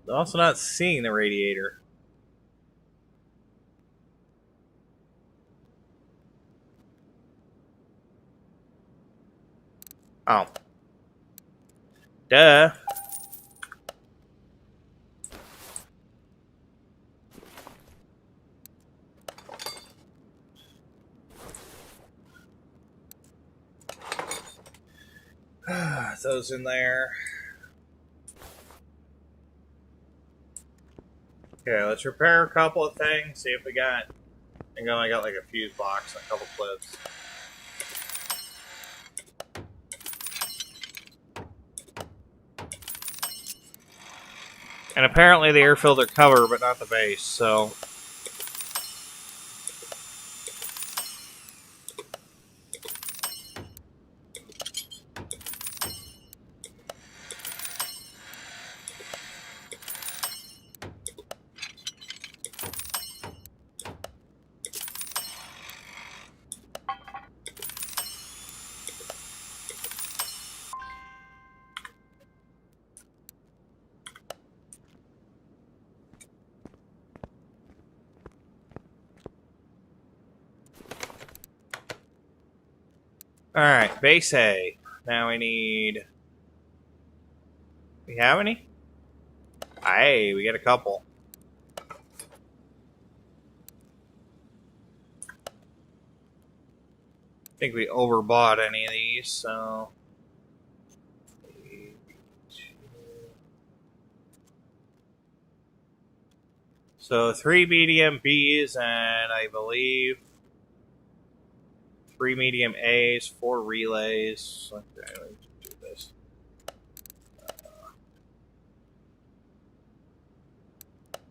I'm also not seeing the radiator. Oh. Duh. Those in there. Okay, let's repair a couple of things. See if we got. I think I only got like a fuse box and a couple clips. And apparently the air filter cover, but not the base, so. Alright, base A. Now we need. We have any? Hey, we get a couple. I think we overbought any of these, so. So 3 medium Bs and I believe 3 medium A's, 4 relays. Okay, let's do this.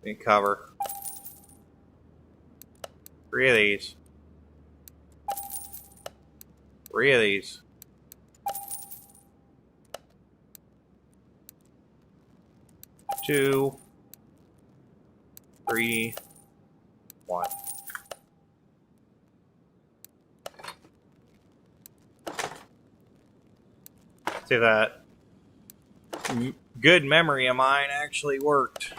We can cover 3 of these. 3 of these. 2, 3, 1. See that good memory of mine actually worked.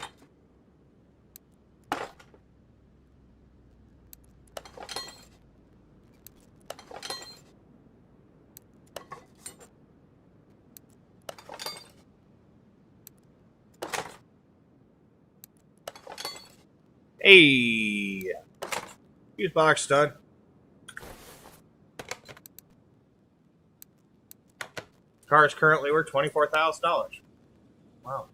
Hey! Fuse box done. Car is currently worth $24,000. Wow.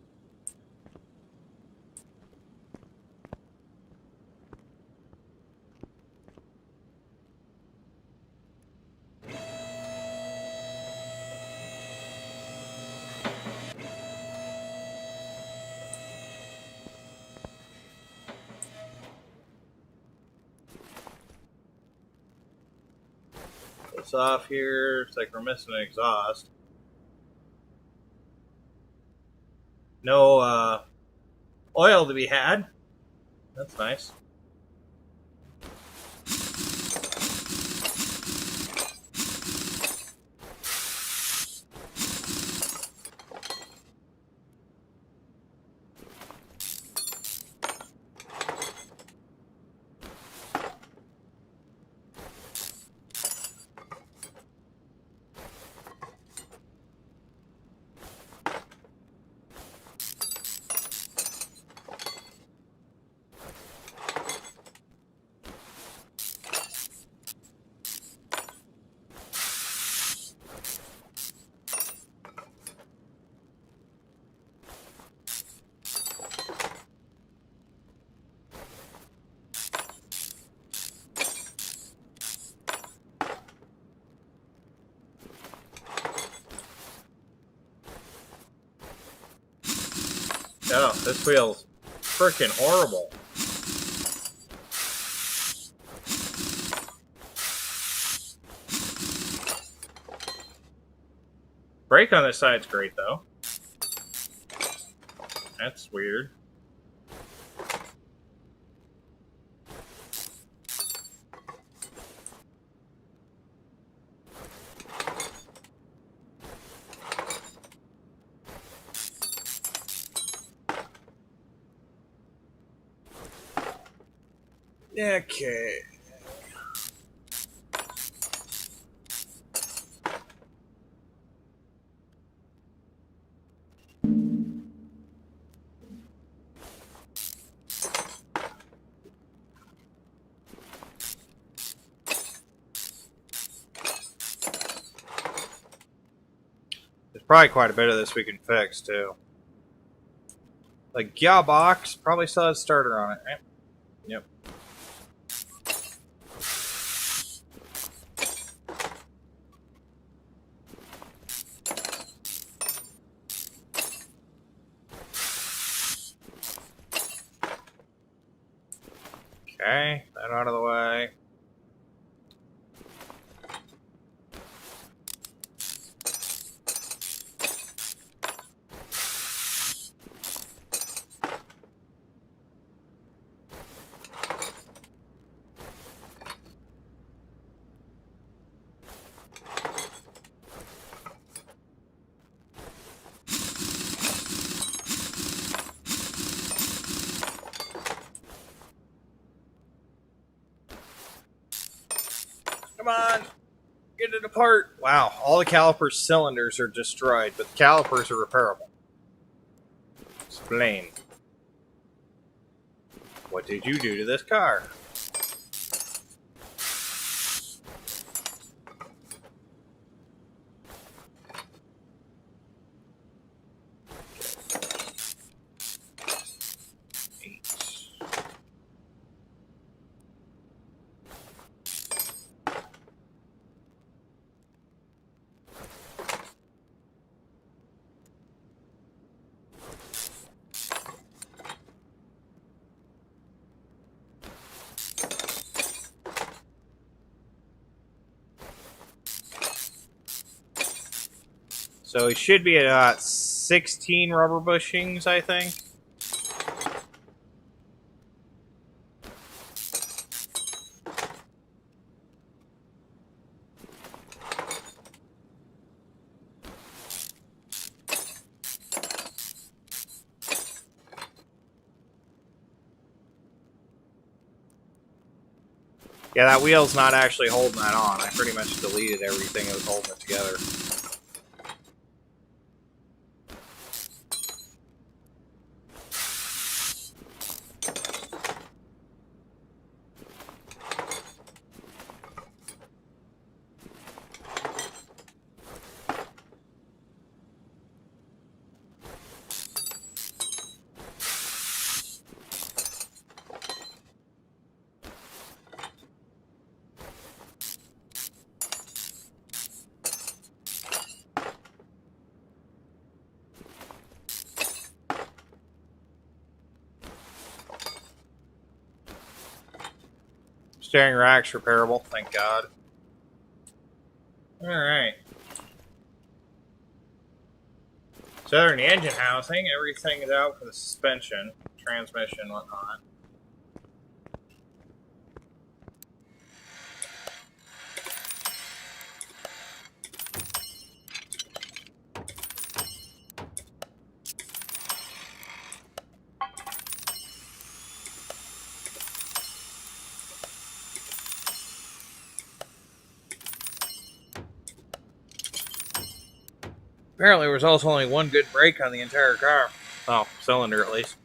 This off here. It's like we're missing an exhaust. No oil to be had. That's nice. Oh, this feels freaking horrible. Brake on this side's great, though. That's weird. Okay. There's probably quite a bit of this we can fix, too. The gearbox probably still has starter on it, right? Yep. Okay, that out of the way. Come on! Get it apart! Wow, all the caliper cylinders are destroyed, but the calipers are repairable. Explain. What did you do to this car? So he should be at 16 rubber bushings, I think. Yeah, that wheel's not actually holding that on. I pretty much deleted everything that was holding it together. Steering rack's repairable, thank God. Alright. So other than the engine housing, everything is out for the suspension, transmission, whatnot. Apparently, there was also only one good brake on the entire car. Oh, cylinder at least.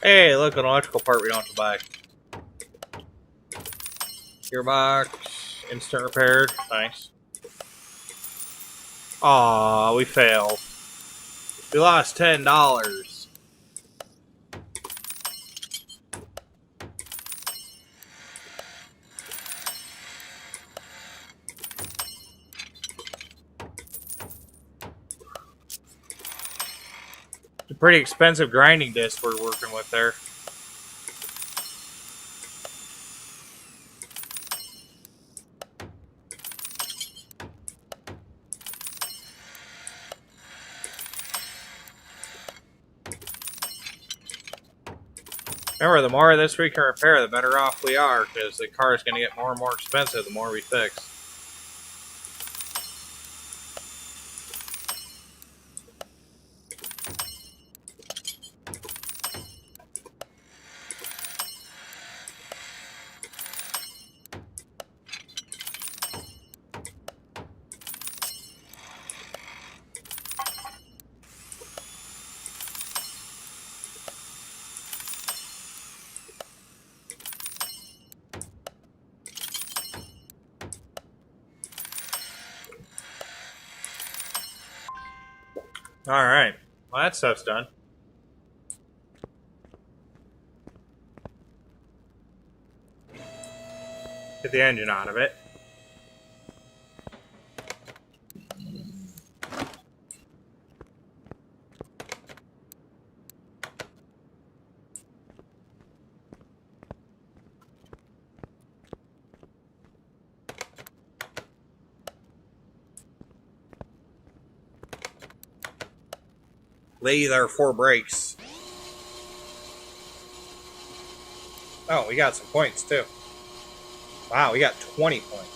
Hey, look, an electrical part we don't have to buy. Gearbox, instant repaired, nice. Aw, we failed. We lost $10. It's a pretty expensive grinding disc we're working with there. Remember, the more of this we can repair, the better off we are, because the car is going to get more and more expensive the more we fix. Alright, well that stuff's done. Get the engine out of it. Lay there 4 brakes. Oh, we got some points too. Wow, we got 20 points.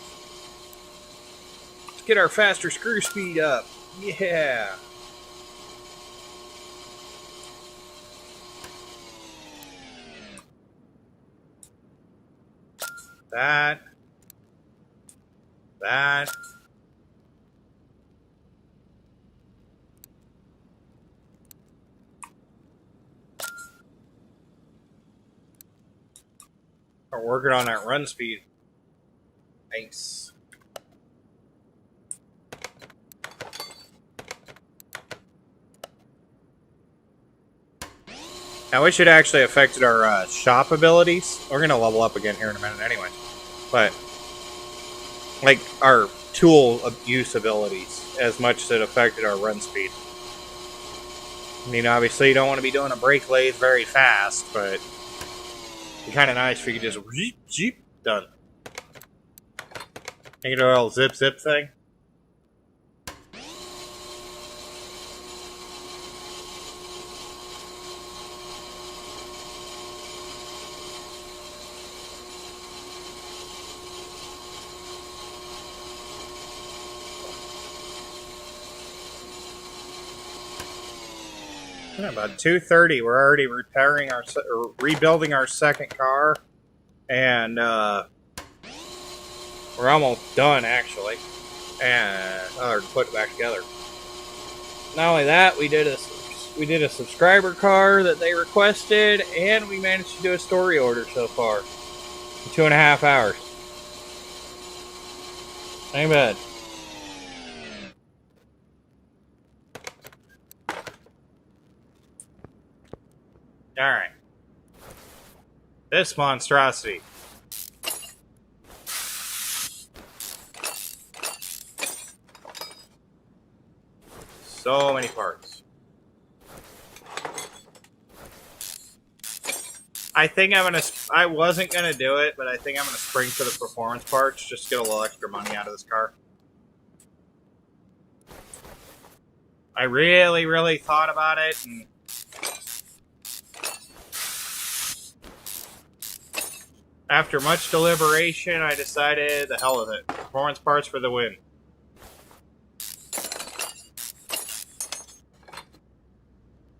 Let's get our faster screw speed up. Yeah. That. We're working on that run speed. Nice. I wish it actually affected our shop abilities. We're going to level up again here in a minute anyway. But, like, our tool use abilities as much as it affected our run speed. I mean, obviously you don't want to be doing a brake lathe very fast, but it'd be kind of nice if you could just jeep, done. Think of a little zip thing. Yeah, about 2:30, we're already repairing or rebuilding our second car, and we're almost done actually, and put it back together. Not only that, we did a subscriber car that they requested, and we managed to do a story order so far in 2.5 hours. Ain't bad. Alright. This monstrosity. So many parts. I wasn't gonna do it, but I think I'm gonna spring for the performance parts, just to get a little extra money out of this car. I really, really thought about it, and after much deliberation, I decided the hell with it. Performance parts for the win.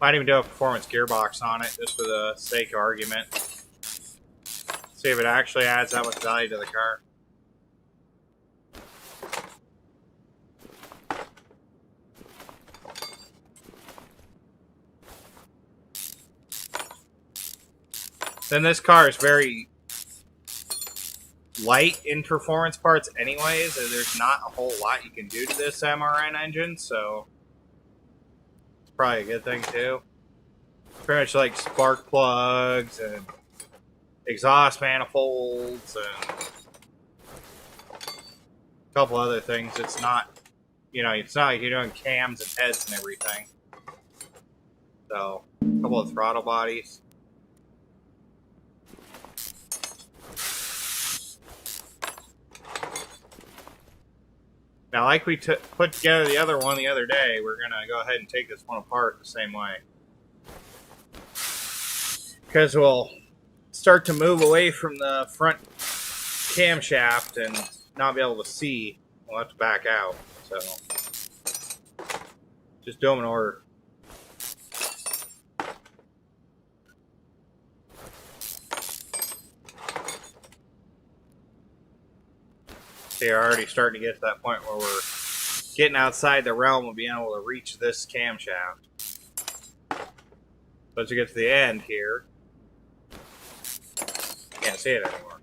Might even do a performance gearbox on it, just for the sake of argument. See if it actually adds that much value to the car. Then this car is very light in performance parts anyways, and there's not a whole lot you can do to this MRN engine, so it's probably a good thing too. Pretty much like spark plugs and exhaust manifolds and a couple other things. It's not, it's not like you're doing cams and heads and everything. So, a couple of throttle bodies. Now, like we put together the other one the other day, we're going to go ahead and take this one apart the same way. Because we'll start to move away from the front camshaft and not be able to see. We'll have to back out. So, just do them in order. See, we're already starting to get to that point where we're getting outside the realm of being able to reach this camshaft. But as we get to the end here, can't see it anymore.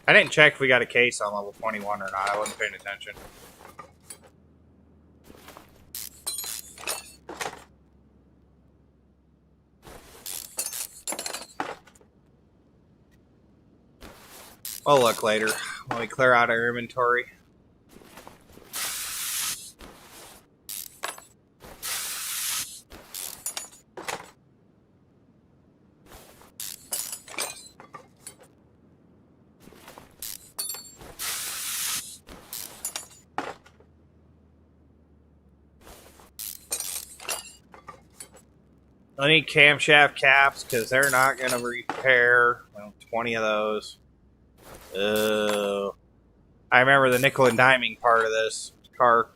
I didn't check if we got a case on level 21 or not. I wasn't paying attention. We'll look later when we clear out our inventory. I need camshaft caps because they're not going to repair 20 of those. I remember the nickel and diming part of this car.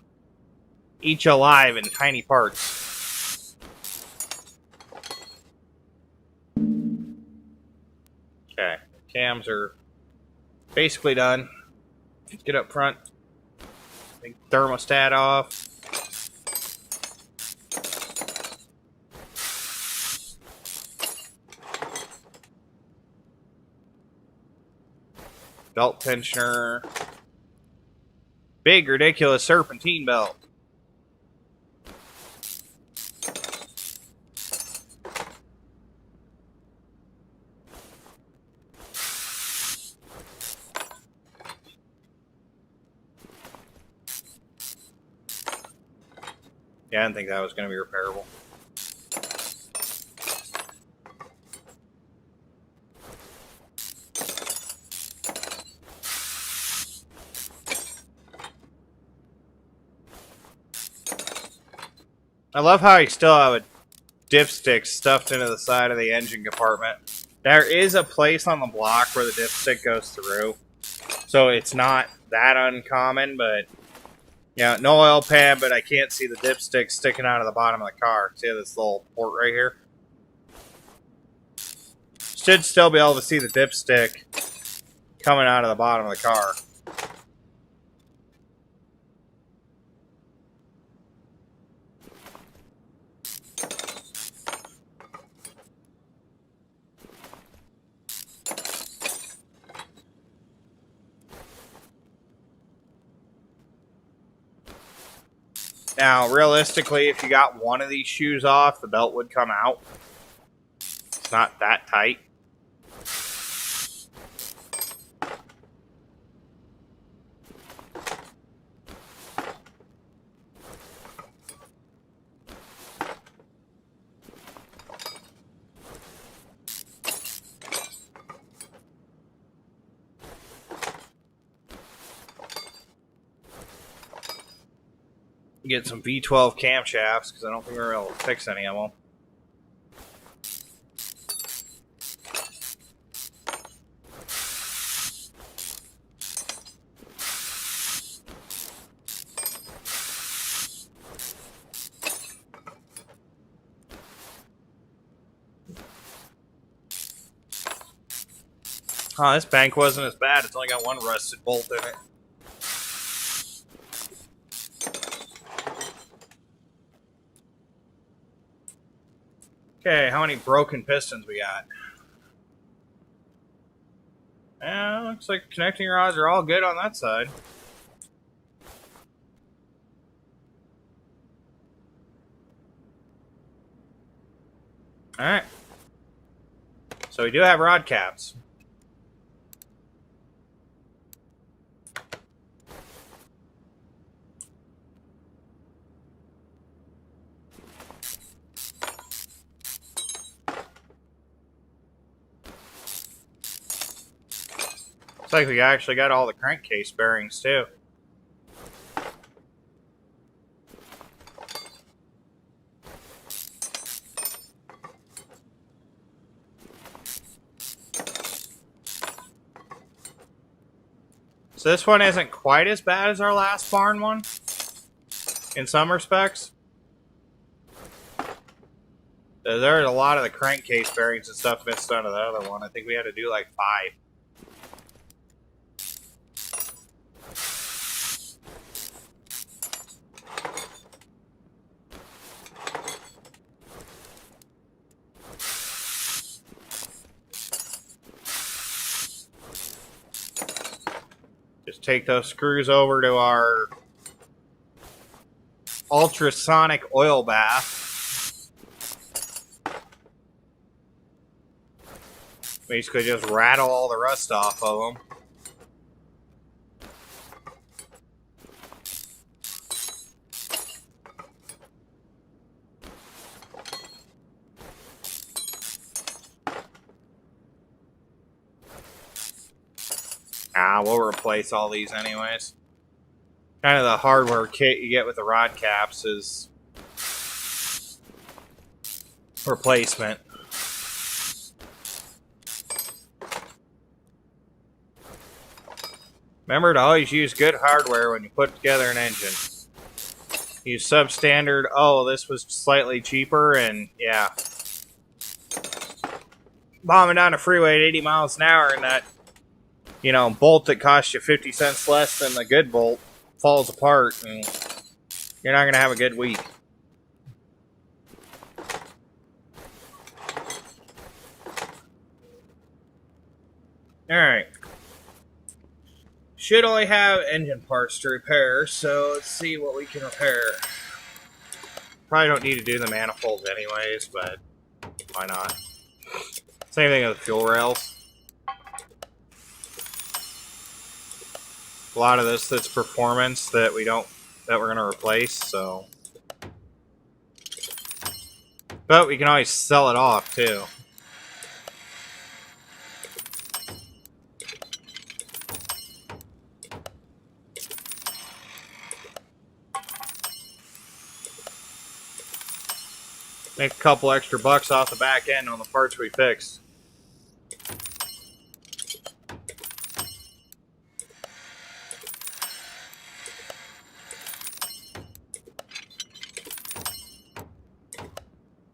Each alive in tiny parts. Okay, cams are basically done. Let's get up front. Take thermostat off. Belt tensioner. Big, ridiculous serpentine belt. Yeah, I didn't think that was going to be repairable. I love how you still have a dipstick stuffed into the side of the engine compartment. There is a place on the block where the dipstick goes through, so it's not that uncommon, but yeah, no oil pan, but I can't see the dipstick sticking out of the bottom of the car. See this little port right here? Should still be able to see the dipstick coming out of the bottom of the car. Now, realistically, if you got one of these shoes off, the belt would come out. It's not that tight. Get some V12 camshafts because I don't think we're able to fix any of them. Oh, this bank wasn't as bad. It's only got one rusted bolt in it. Okay, how many broken pistons we got? Looks like connecting rods are all good on that side. Alright. So we do have rod caps. Looks like we actually got all the crankcase bearings too. So this one isn't quite as bad as our last barn one, in some respects. There's a lot of the crankcase bearings and stuff missed out of the other one. I think we had to do like 5. Just take those screws over to our ultrasonic oil bath. Basically just rattle all the rust off of them. We'll replace all these anyways. Kind of the hardware kit you get with the rod caps is replacement. Remember to always use good hardware when you put together an engine. Use substandard, oh, this was slightly cheaper, and yeah. Bombing down the freeway at 80 miles an hour and that, you know, bolt that costs you 50 cents less than the good bolt falls apart, and you're not going to have a good week. Alright. Should only have engine parts to repair, so let's see what we can repair. Probably don't need to do the manifolds anyways, but why not? Same thing with the fuel rails. A lot of this that's performance that we're gonna replace, so But we can always sell it off, too. Make a couple extra bucks off the back end on the parts we fixed.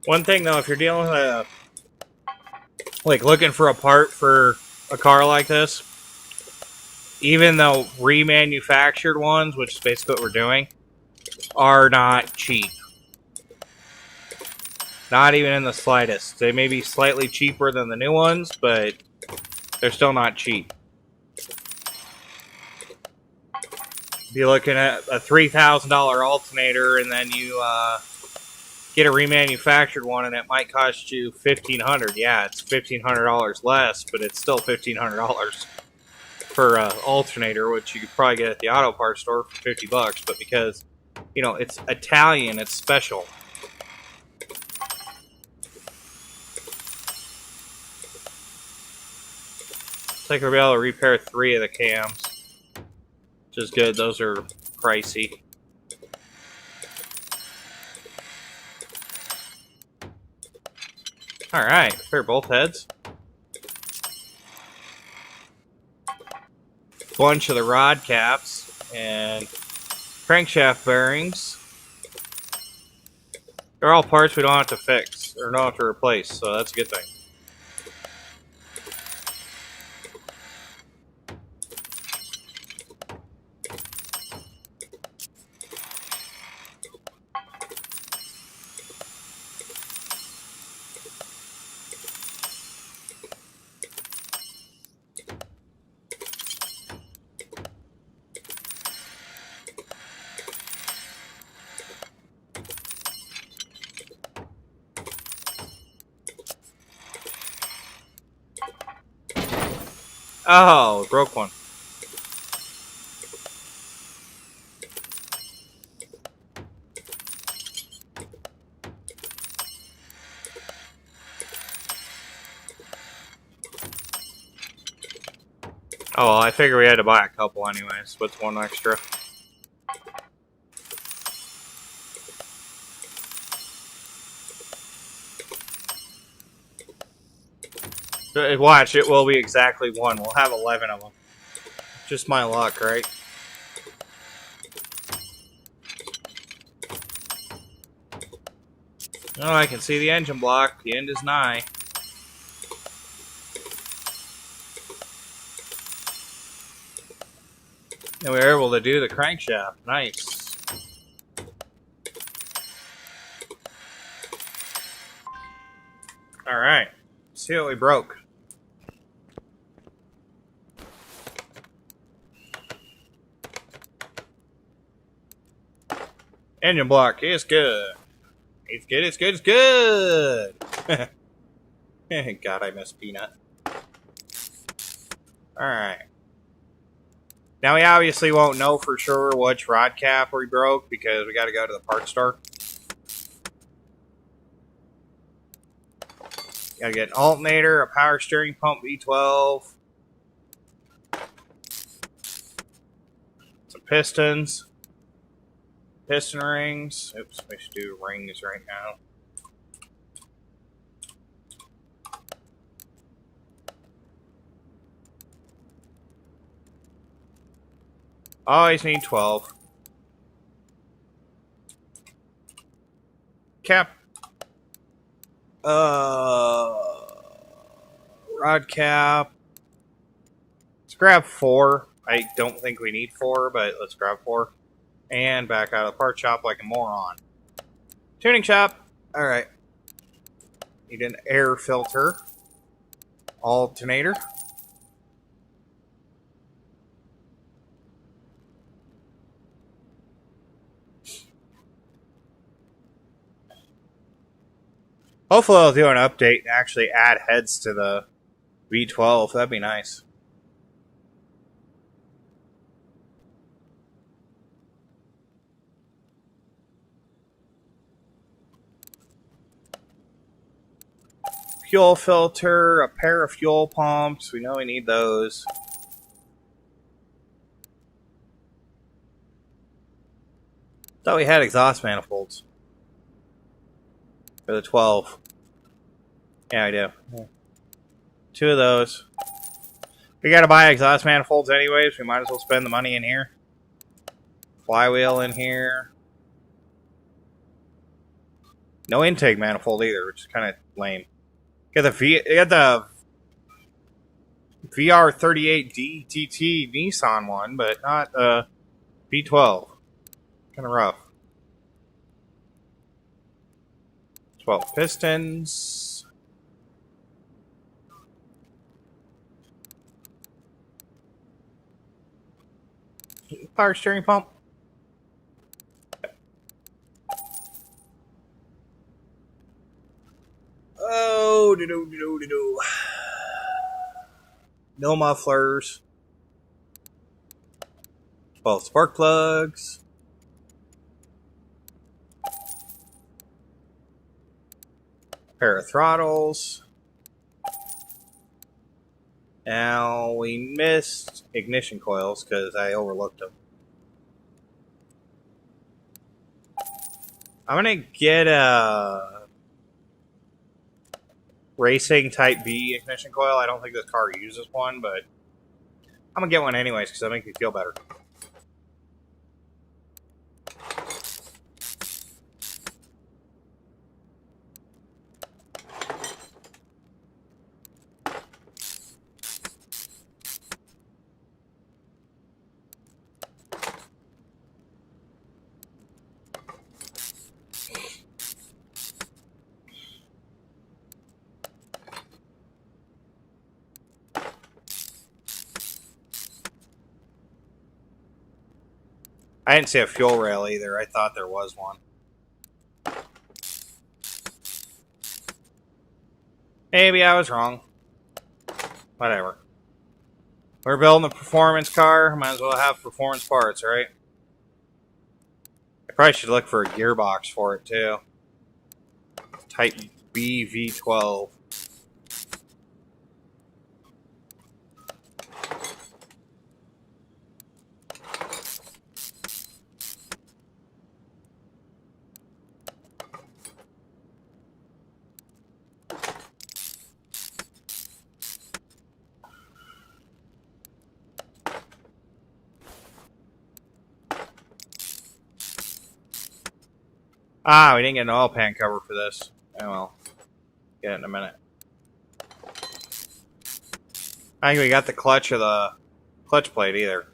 One thing though, if you're dealing with like looking for a part for a car like this, even though remanufactured ones, which is basically what we're doing, are not cheap. Not even in the slightest. They may be slightly cheaper than the new ones, but they're still not cheap. If you're looking at a $3,000 alternator and then you get a remanufactured one and it might cost you $1,500. Yeah, it's $1,500 less, but it's still $1,500 for an alternator, which you could probably get at the auto parts store for $50. But because, you know, it's Italian, it's special. Looks like we'll be able to repair 3 of the cams, which is good. Those are pricey. Alright, repair both heads. Bunch of the rod caps and crankshaft bearings. They're all parts we don't have to fix or don't have to replace, so that's a good thing. Oh, broke one. Oh, well, I figured we had to buy a couple anyways. What's one extra? Watch, it will be exactly one. We'll have 11 of them. Just my luck, right? Oh, I can see the engine block. The end is nigh. And we were able to do the crankshaft. Nice. Alright. See what we broke. Engine block is good. It's good, it's good, it's good! God, I miss Peanut. Alright. Now we obviously won't know for sure which rod cap we broke because we gotta go to the parts store. Gotta get an alternator, a power steering pump V12. Some pistons. Piston rings. Oops, we should do rings right now. Always need 12. Cap. Rod cap. Let's grab 4. I don't think we need 4, but let's grab 4. And back out of the part shop like a moron. Tuning shop. Alright. Need an air filter. Alternator. Hopefully I'll do an update and actually add heads to the V12. That'd be nice. fuel filter, a pair of fuel pumps. We know we need those. Thought we had exhaust manifolds for the 12. Yeah, I do. Yeah. 2 of those. We gotta buy exhaust manifolds anyways. We might as well spend the money in here. Flywheel in here. No intake manifold either, which is kind of lame. You got the VR38 DTT Nissan one, but not V12. Kind of rough. 12 pistons. Power steering pump. Oh, do. No mufflers. 12 spark plugs. Pair of throttles. Now we missed ignition coils because I overlooked them. I'm gonna get a racing type B ignition coil. I don't think this car uses one, but I'm gonna get one anyways because that'll make me feel better. I didn't see a fuel rail either. I thought there was one. Maybe I was wrong. Whatever. We're building a performance car. Might as well have performance parts, right? I probably should look for a gearbox for it, too. Type B V12. Ah, we didn't get an oil pan cover for this. Oh well. Get it in a minute. I think we got the clutch or the clutch plate either.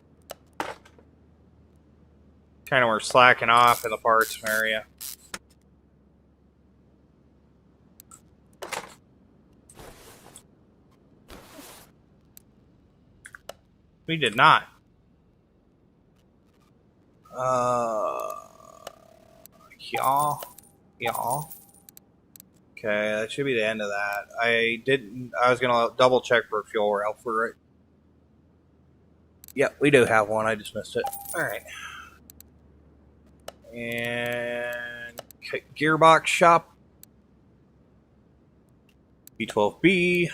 Kind of we're slacking off in the parts area. We did not. Yeah. Okay, that should be the end of that. I was gonna double check for a fuel rail for it. Yep, we do have one. I just missed it. Alright. And gearbox shop. B12B.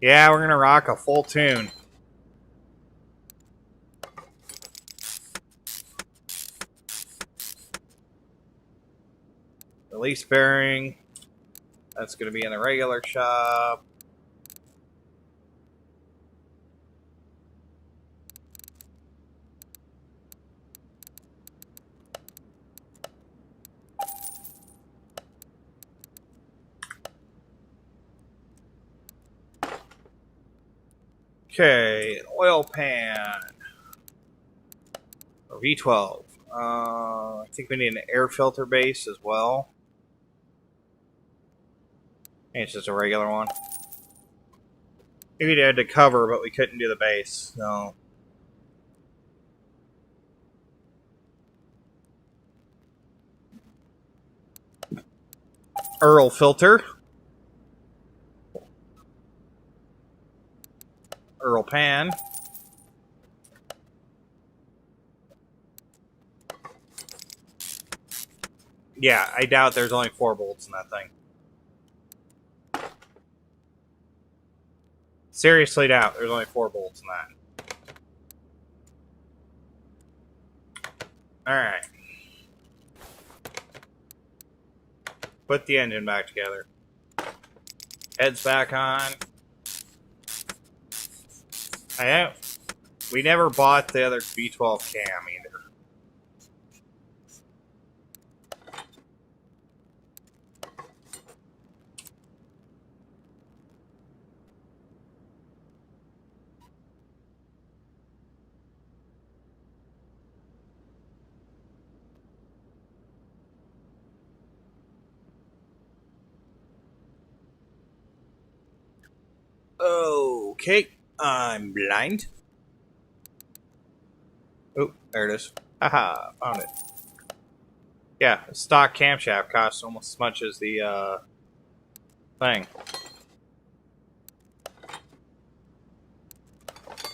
Yeah, we're gonna rock a full tune. Release bearing. That's going to be in the regular shop. Okay, oil pan. Or V12. I think we need an air filter base as well. It's just a regular one. Maybe we had to cover, but we couldn't do the base. No. Earl filter. Earl pan. Yeah, I doubt there's only 4 bolts in that thing. Seriously doubt there's only 4 bolts in that. Alright. Put the engine back together. Heads back on. We never bought the other V12 cam either. Okay, I'm blind. Oh, there it is. Haha, found it. Yeah, the stock camshaft costs almost as much as the thing.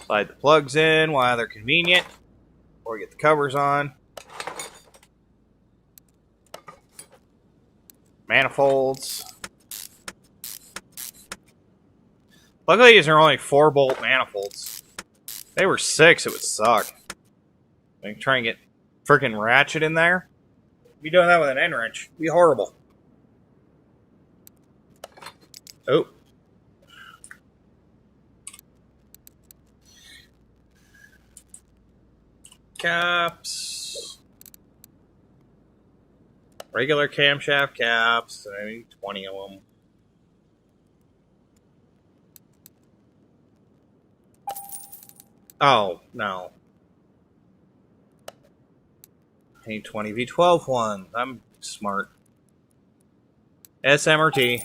Slide the plugs in while they're convenient. Before we get the covers on. Manifolds. Luckily, these are only 4-bolt manifolds. If they were 6, it would suck. I can try and get freaking ratchet in there. Be doing that with an end wrench. It'd be horrible. Oh. Caps. Regular camshaft caps. I need 20 of them. Oh, no. I need 20 V12 ones. I'm smart. SM or T.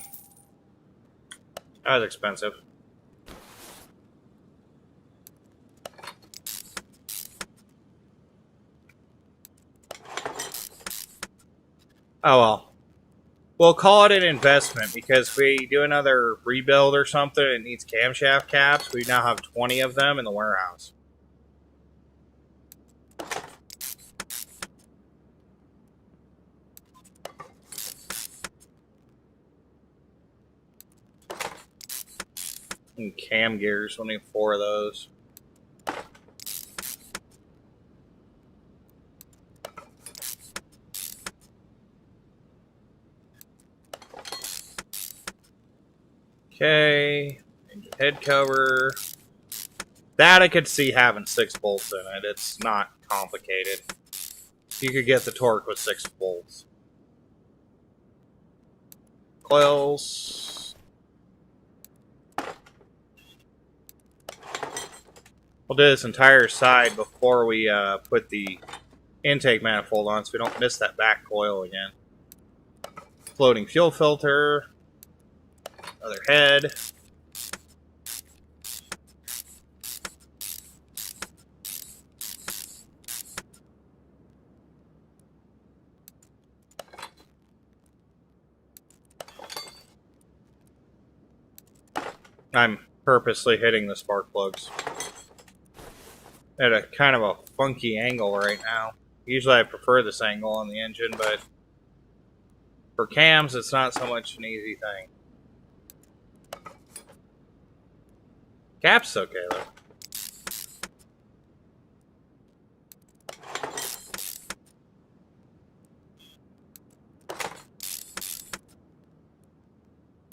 That was expensive. Oh well. We'll call it an investment because if we do another rebuild or something, it needs camshaft caps. We now have 20 of them in the warehouse. And cam gears, we'll need 4 of those. Okay, head cover. That I could see having 6 bolts in it. It's not complicated. You could get the torque with 6 bolts. Coils. We'll do this entire side before we put the intake manifold on so we don't miss that back coil again. Floating fuel filter. Other head. I'm purposely hitting the spark plugs at a kind of a funky angle right now. Usually I prefer this angle on the engine, but for cams it's not so much an easy thing. Cap's okay though.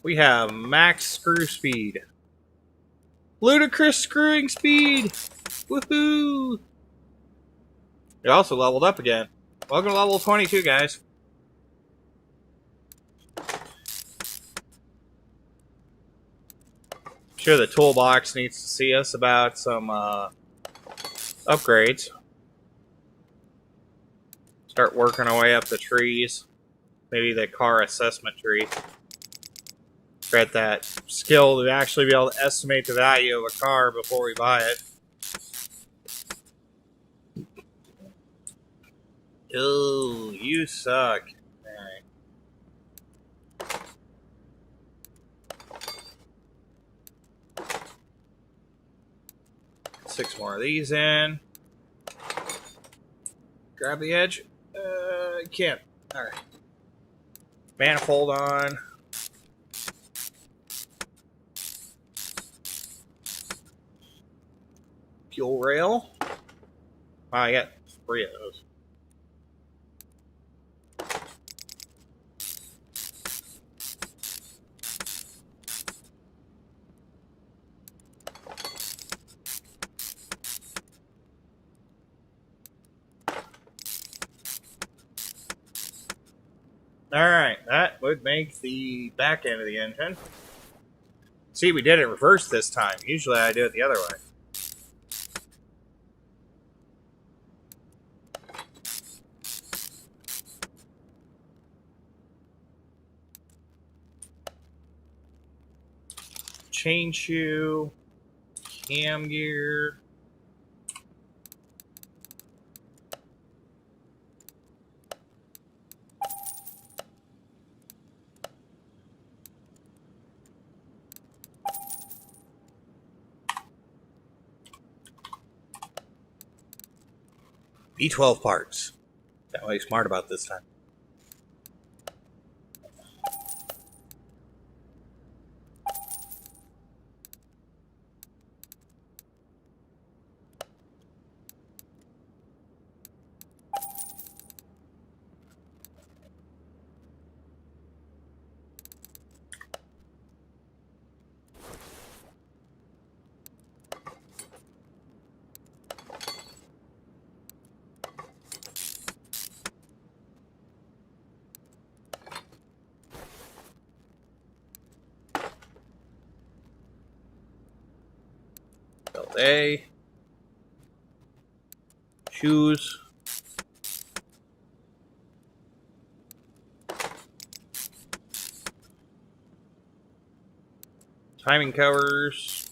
We have max screw speed. Ludicrous screwing speed! Woohoo! It also leveled up again. Welcome to level 22, guys. Sure, the toolbox needs to see us about some upgrades. Start working our way up the trees. Maybe the car assessment tree. Get that skill to actually be able to estimate the value of a car before we buy it. Ooh, you suck. Alright. 6 more of these in. Grab the edge. Can't. Alright. Manifold on. Fuel rail. Wow, I got 3 of those. Alright, that would make the back end of the engine. See, we did it reverse this time. Usually I do it the other way. Chain shoe, cam gear. B12 parts. Got way smart about this time. Belt A. Shoes. Timing covers.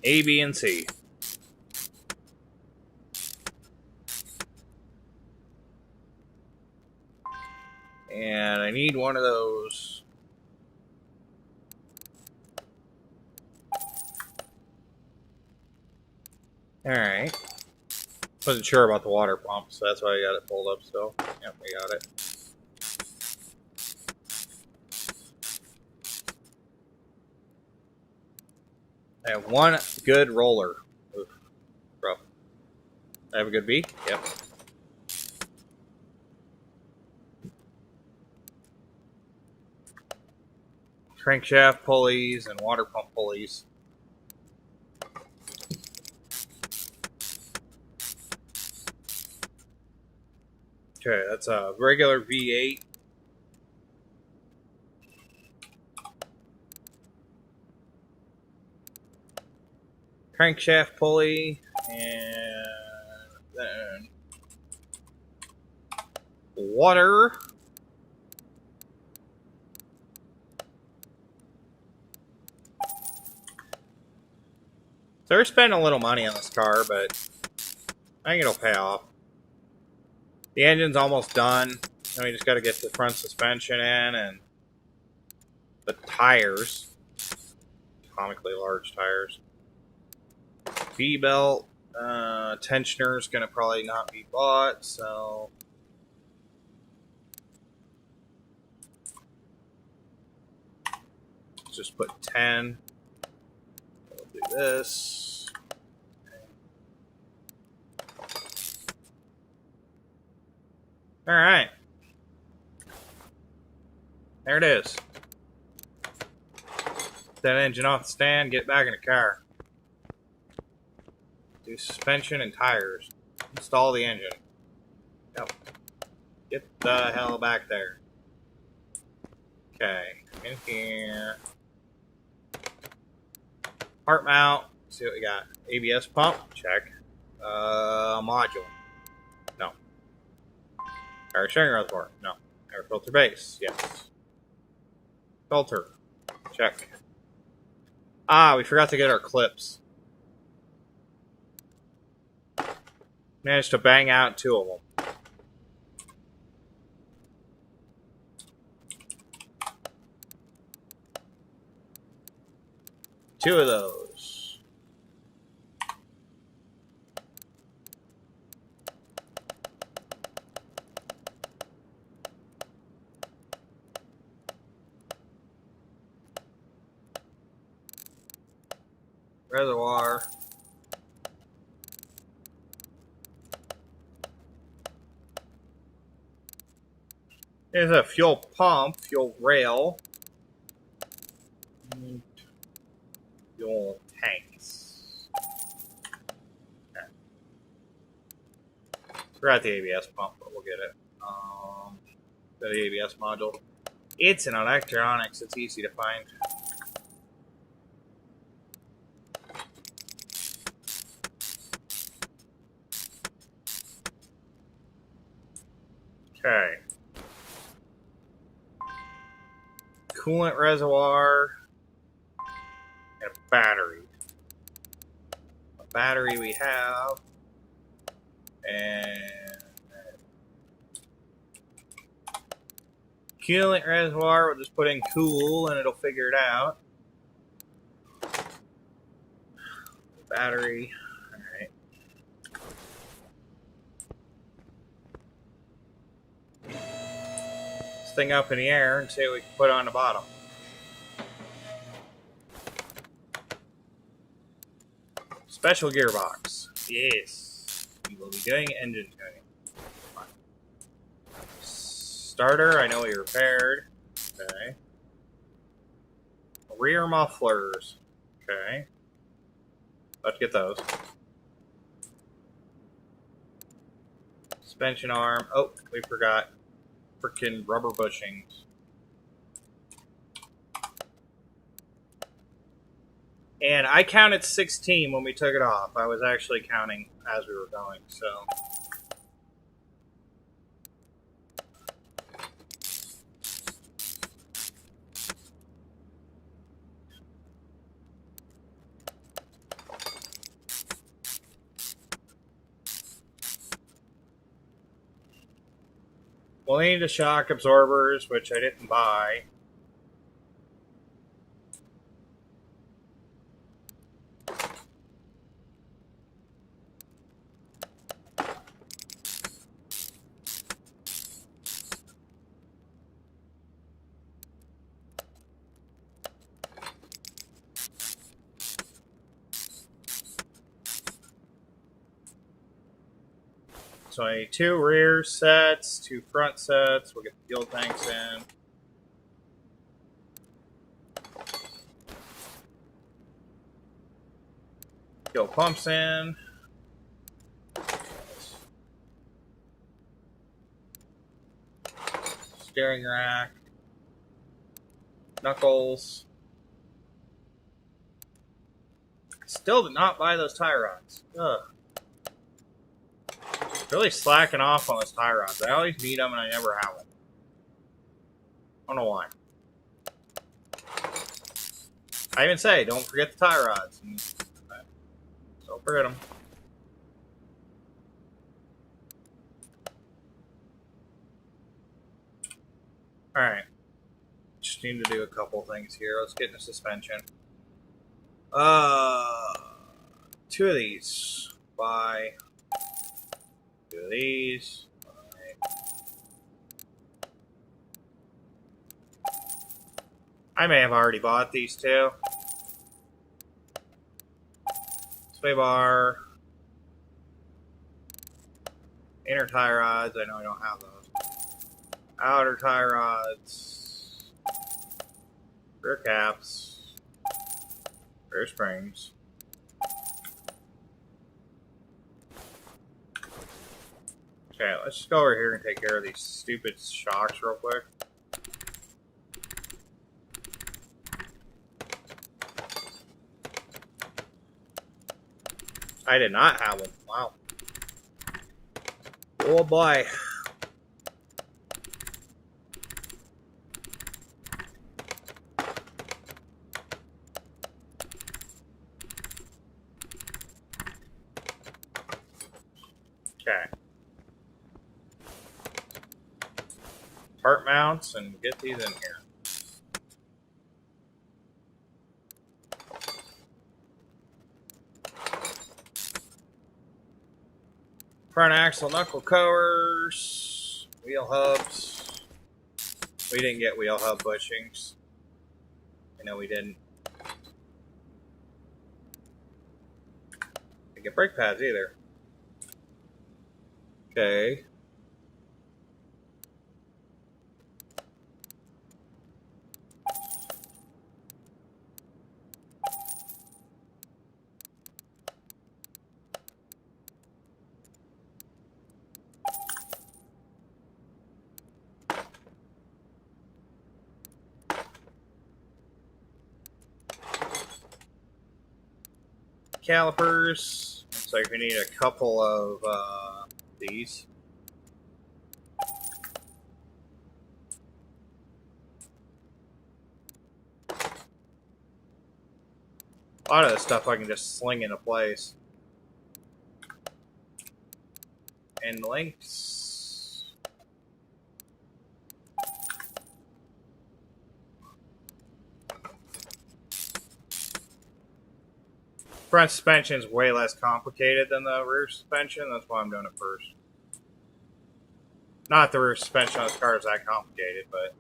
A, B, and C. And I need one of those. Alright. Wasn't sure about the water pump, so that's why I got it pulled up still. Yep, we got it. I have one good roller. Oof, rough. I have a good B? Yep. Crankshaft pulleys and water pump pulleys. Okay, that's a regular V8. Crankshaft pulley, and then water. So we're spending a little money on this car, but I think it'll pay off. The engine's almost done. Now we just got to get the front suspension in and the tires. Comically large tires. V-belt. Tensioner's going to probably not be bought, so... Let's just put 10. We'll do this. Alright. There it is. Get that engine off the stand, get it back in the car. Do suspension and tires. Install the engine. Yep. Get the hell back there. Okay. In here. Part mount. See what we got. ABS pump. Check. Module. No. Air sharing reservoir. No. Air filter base. Yes. Filter. Check. Ah, we forgot to get our clips. Managed to bang out 2 of them. Two of those. reservoir. There's a fuel pump, fuel rail, and fuel tanks. Okay. Forgot the ABS pump, but we'll get it. The ABS module. It's in electronics. It's easy to find. Okay. Coolant reservoir and a battery. A battery we have, and coolant reservoir. We'll just put in cool, and it'll figure it out. Battery. All right. This thing up in the air and see what we can put on the bottom. Special gearbox. Yes. We will be doing engine tuning. Starter, I know we repaired. Okay. Rear mufflers. Okay. Let's get those. Suspension arm. Oh, we forgot. Frickin' rubber bushings. And I counted 16 when we took it off. I was actually counting as we were going, so. We'll need the shock absorbers, which I didn't buy. So I need 2 rear sets, 2 front sets. We'll get the fuel tanks in. Fuel pumps in. Steering rack. Knuckles. Still did not buy those tie rods. Ugh. Really slacking off on those tie rods. I always need them and I never have them. I don't know why. I even say, don't forget the tie rods. Don't forget them. Alright. Just need to do a couple things here. Let's get into suspension. 2 of these. Buy. 2 of these. I may have already bought these 2. Sway bar. Inner tie rods. I know I don't have those. Outer tie rods. Rear caps. Rear springs. Okay, let's just go over here and take care of these stupid shocks real quick. I did not have them. Wow. Oh boy. Okay. Part mounts and get these in here. Front axle knuckle covers, wheel hubs. We didn't get wheel hub bushings. I know we didn't. get brake pads either. Okay. Calipers. Looks like we need a couple of these. A lot of this stuff I can just sling into place. And links. Front suspension is way less complicated than the rear suspension. That's why I'm doing it first. Not the rear suspension on this car is that complicated, but...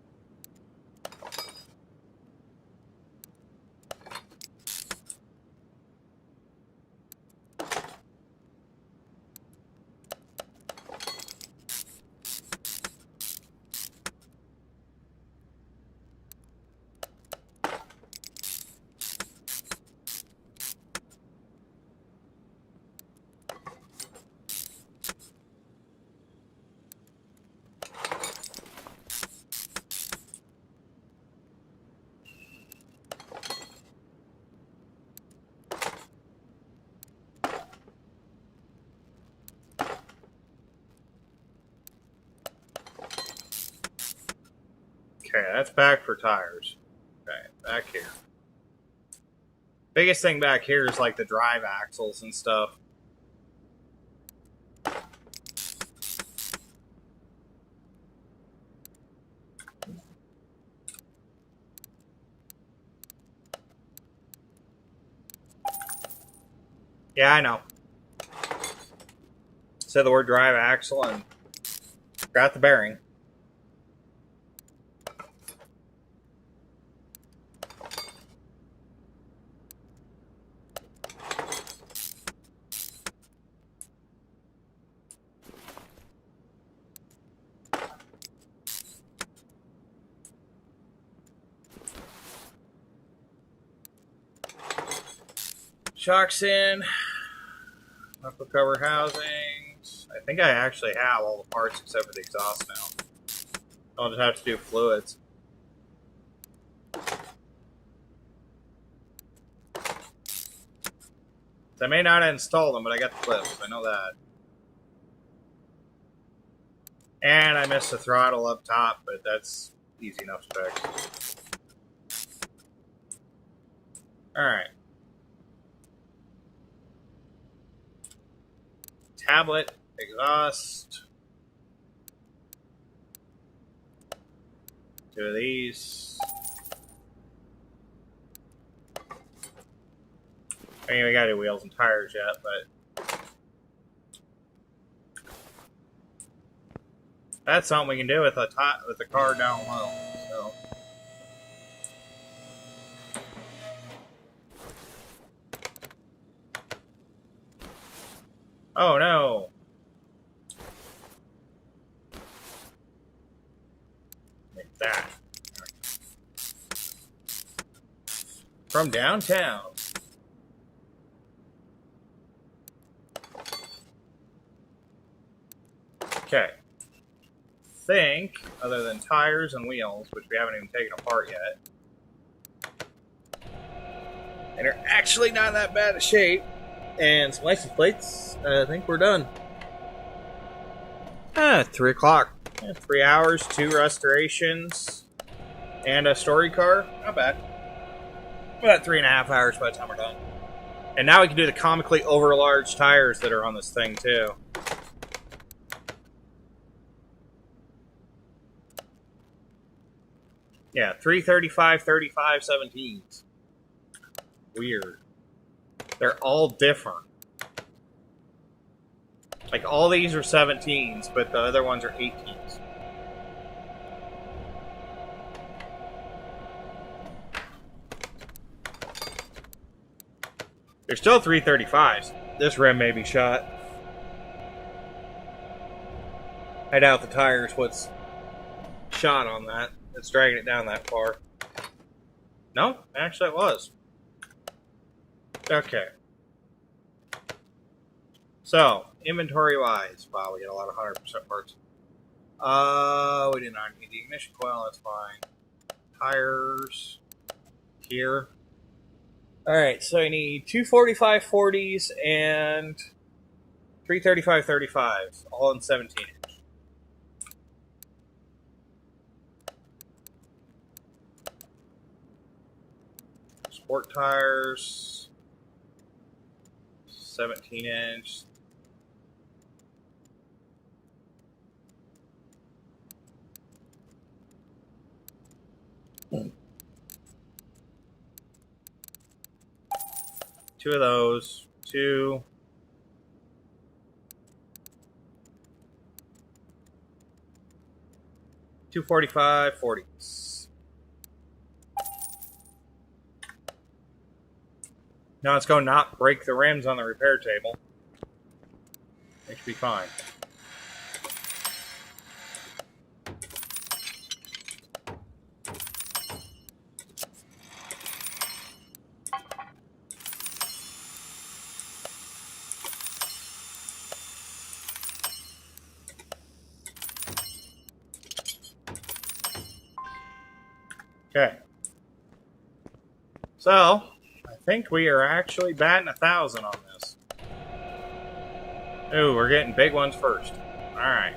Okay, that's back for tires. Okay, back here. Biggest thing back here is like the drive axles and stuff. Yeah, I know. Said the word drive axle and got the bearing. Shocks in. Knuckle cover housings. I think I actually have all the parts except for the exhaust now. I'll just have to do fluids. I may not install them, but I got the clips. I know that. And I missed the throttle up top, but that's easy enough to fix. Alright. Tablet, exhaust. 2 of these. I mean, we gotta do wheels and tires yet, but that's something we can do with the car down low. So. Oh no! Like that. From downtown. Okay. Think, other than tires and wheels, which we haven't even taken apart yet, and they're actually not in that bad a shape, and some license plates, I think we're done. 3 o'clock. 3 hours, 2 restorations, and a story car. Not bad. About 3.5 hours by the time we're done. And now we can do the comically over-large tires that are on this thing, too. Yeah, 335, 35, 17s. Weird. They're all different. Like, all these are 17s, but the other ones are 18s. They're still 335s. This rim may be shot. I doubt the tire's what's shot on that. It's dragging it down that far. No, actually it was. Okay. So, inventory-wise, wow, we got a lot of 100% parts. We did not need the ignition coil, that's fine. Tires here. Alright, so I need two 45-40s and three 35-35s, all in 17-inch. Sport tires, 17-inch. Two of those. Two. Two 45-40s. Now let's go not break the rims on the repair table. It should be fine. Okay. So, I think we are actually batting 1,000 on this. Ooh, we're getting big ones first. Alright.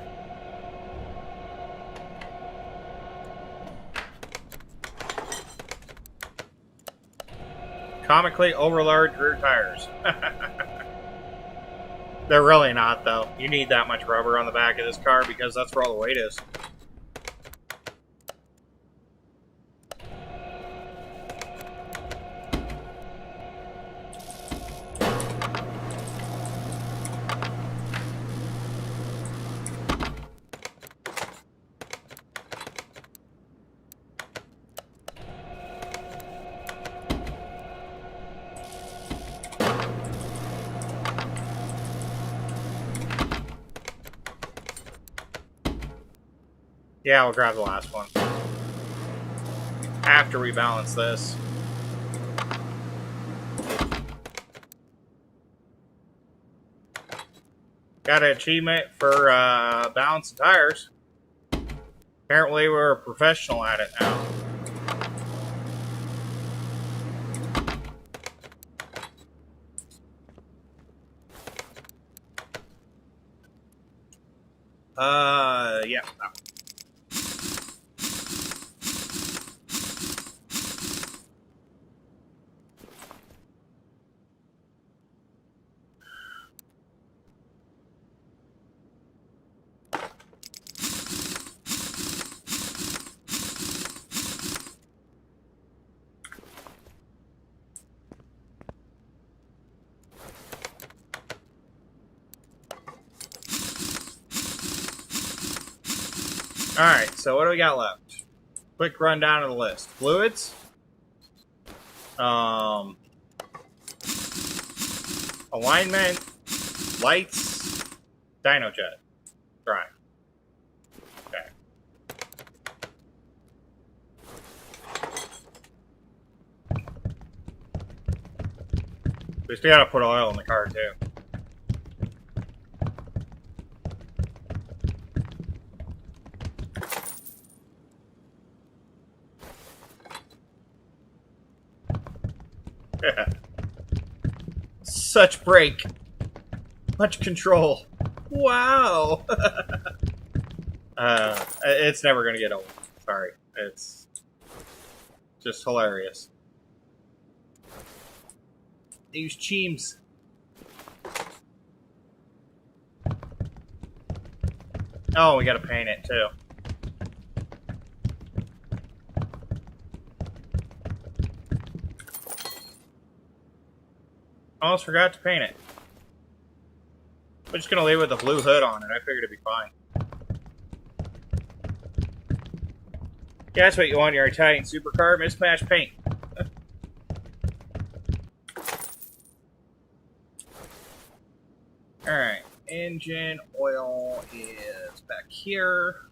Comically overlarge rear tires. They're really not, though. You need that much rubber on the back of this car because that's where all the weight is. Yeah, we'll grab the last one. After we balance this. Got an achievement for balancing tires. Apparently we're a professional at it now. Yeah, that one. Alright, so what do we got left? Quick rundown of the list. Fluids. Alignment. Lights. Dyno jet. Drive. Okay. We still gotta put oil in the car, too. Such brake. Much control. Wow. It's never going to get old. Sorry. It's just hilarious. They use cheams. Oh, we got to paint it too. Almost forgot to paint it. We're just going to leave with a blue hood on it. I figured it'd be fine. Yeah, that's what you want in your Italian supercar. Mismatched paint. Alright, engine oil is back here.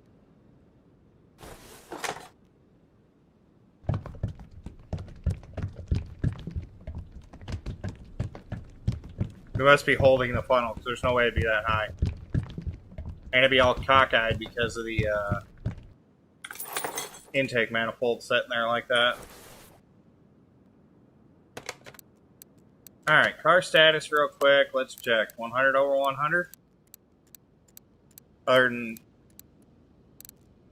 We must be holding the funnel, because there's no way it'd be that high. And it'd be all cockeyed because of the intake manifold sitting there like that. Alright, car status real quick. Let's check. 100 over 100. Other than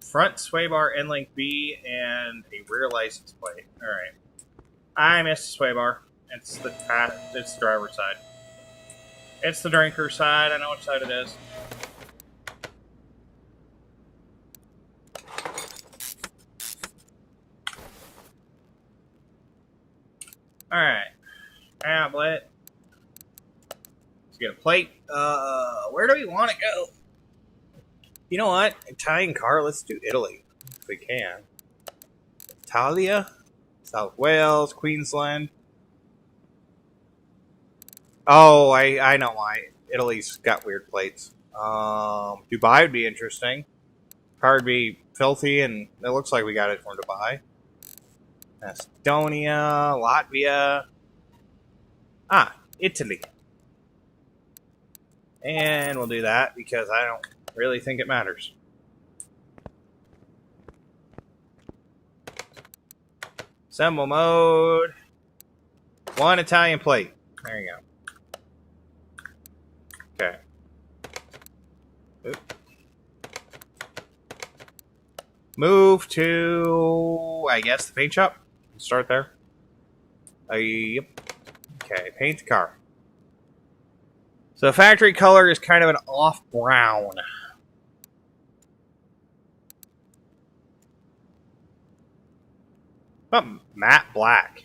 front sway bar, end link B, and a rear license plate. Alright. I missed the sway bar. It's the driver's side. It's the drinker's side. I know which side it is. Alright. Tablet. Let's get a plate. Where do we want to go? You know what? Italian car, let's do Italy. If we can. Italia? South Wales, Queensland. Oh, I know why. Italy's got weird plates. Dubai would be interesting. Car would be filthy, and it looks like we got it from Dubai. Estonia, Latvia. Ah, Italy. And we'll do that because I don't really think it matters. Assemble mode. One Italian plate. There you go. Okay. Oop. Move to, I guess, the paint shop. Start there. Yep. Okay, paint the car. So the factory color is kind of an off brown. But matte black.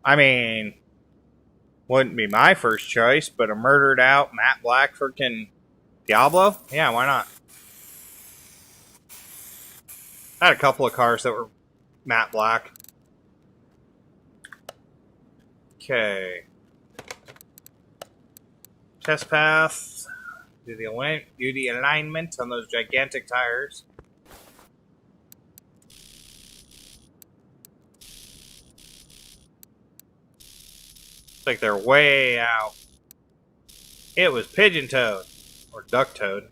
I mean, wouldn't be my first choice, but a murdered out matte black freaking Diablo? Yeah, why not? I had a couple of cars that were matte black. Okay. Test path. Do the alignment on those gigantic tires. It's like they're way out. It was pigeon-toed. Or duck-toed.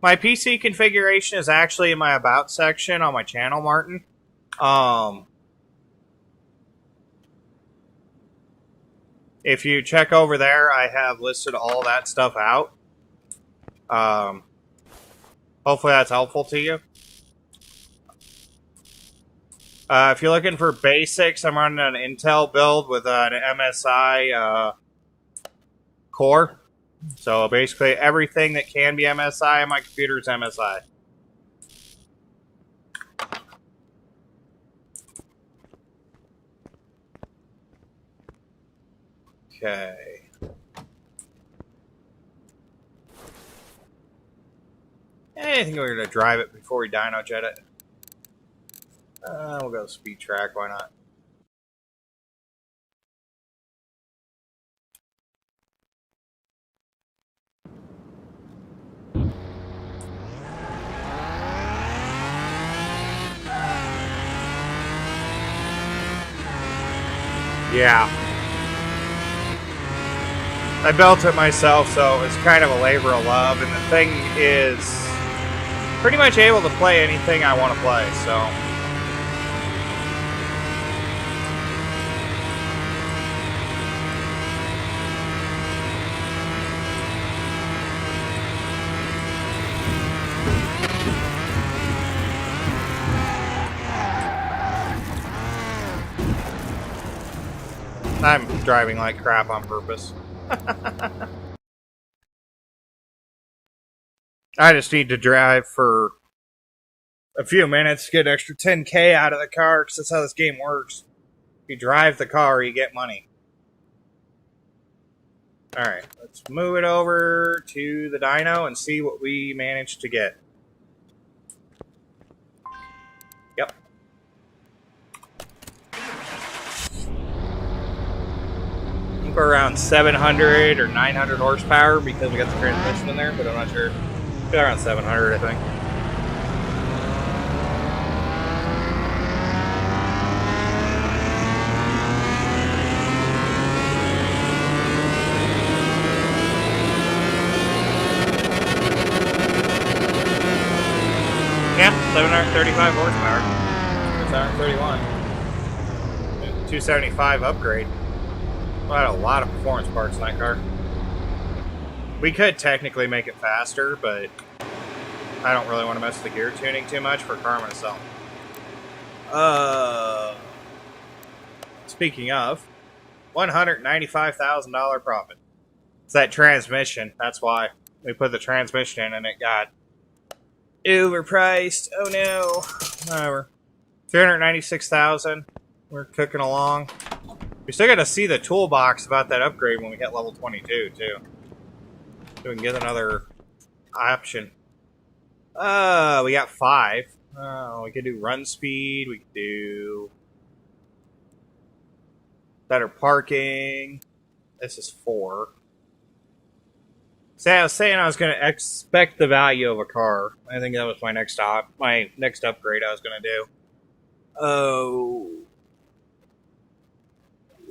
My PC configuration is actually in my About section on my channel, Martin. If you check over there, I have listed all that stuff out. Hopefully that's helpful to you. If you're looking for basics, I'm running an Intel build with an MSI core. So basically everything that can be MSI on my computer is MSI. Okay. I think we're going to drive it before we dyno jet it. We'll go speed track, why not? Yeah. I built it myself, so it's kind of a labor of love, and the thing is pretty much able to play anything I want to play, so. I'm driving like crap on purpose. I just need to drive for a few minutes to get an extra 10K out of the car, because that's how this game works. If you drive the car, you get money. Alright, let's move it over to the dyno and see what we managed to get. Yep. for around 700 or 900 horsepower because we got the transmission in there, but I'm not sure. It's around 700, I think. Yeah, 735 horsepower. 731. 275 upgrade. Well, I had a lot of performance parts in that car. We could technically make it faster, but I don't really want to mess with the gear tuning too much for a car I'm going to sell. Speaking of, $195,000 profit. It's that transmission. That's why we put the transmission in and it got overpriced. Oh no. Whatever. $396,000. We're cooking along. We still got to see the toolbox about that upgrade when we hit level 22 too. So we can get another option. We got 5. We could do run speed. We could do better parking. This is 4. See, I was saying I was going to expect the value of a car. I think that was my next upgrade I was going to do. Oh.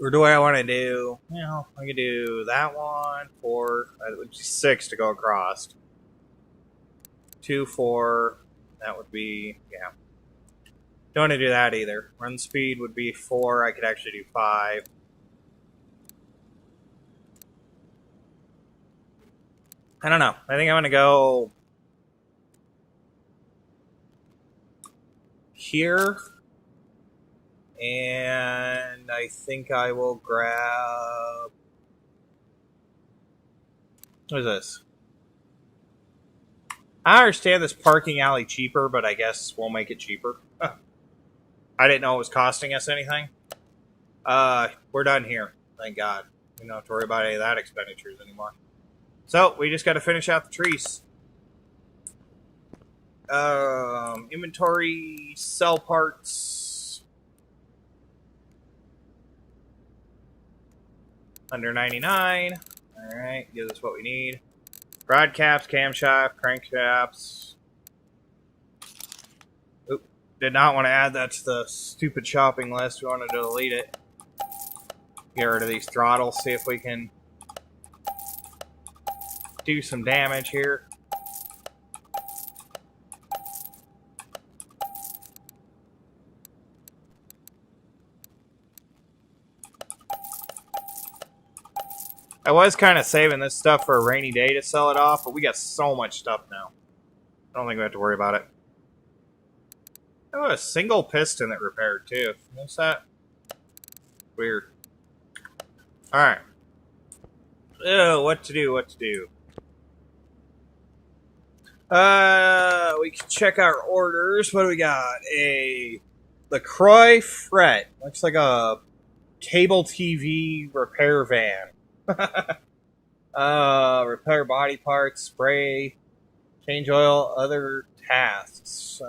Or do I want to do, you know, I could do that one, 4, which is 6 to go across. 2, 4, that would be, yeah. Don't want to do that either. Run speed would be 4, I could actually do 5. I don't know. I think I'm going to go here. And I think I will grab... What is this? I understand this parking alley cheaper, but I guess we'll make it cheaper. I didn't know it was costing us anything. We're done here. Thank God. We don't have to worry about any of that expenditures anymore. So, we just got to finish out the trees. Inventory, sell parts... Under 99. Alright, gives us what we need. Rod caps, camshaft, crankshafts. Oop, did not want to add that to the stupid shopping list. We wanted to delete it. Get rid of these throttles, see if we can do some damage here. I was kind of saving this stuff for a rainy day to sell it off, but we got so much stuff now. I don't think we have to worry about it. Oh, a single piston that repaired too. What's that? Weird. Alright. Oh, what to do, what to do. We can check our orders. What do we got? A LaCroix Fret. Looks like a cable TV repair van. Repair body parts, spray, change oil, other tasks.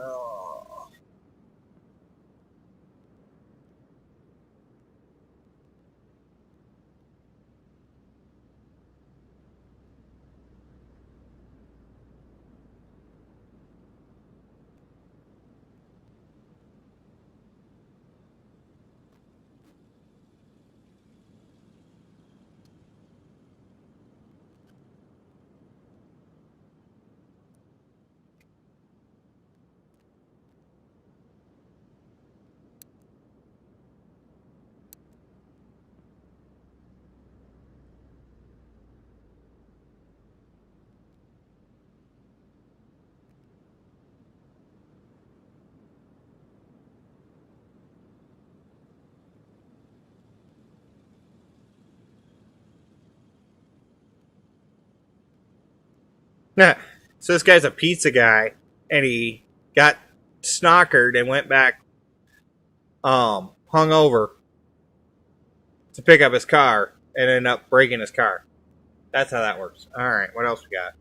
So this guy's a pizza guy, and he got snockered and went back hungover to pick up his car and ended up breaking his car. That's how that works. Alright, what else we got?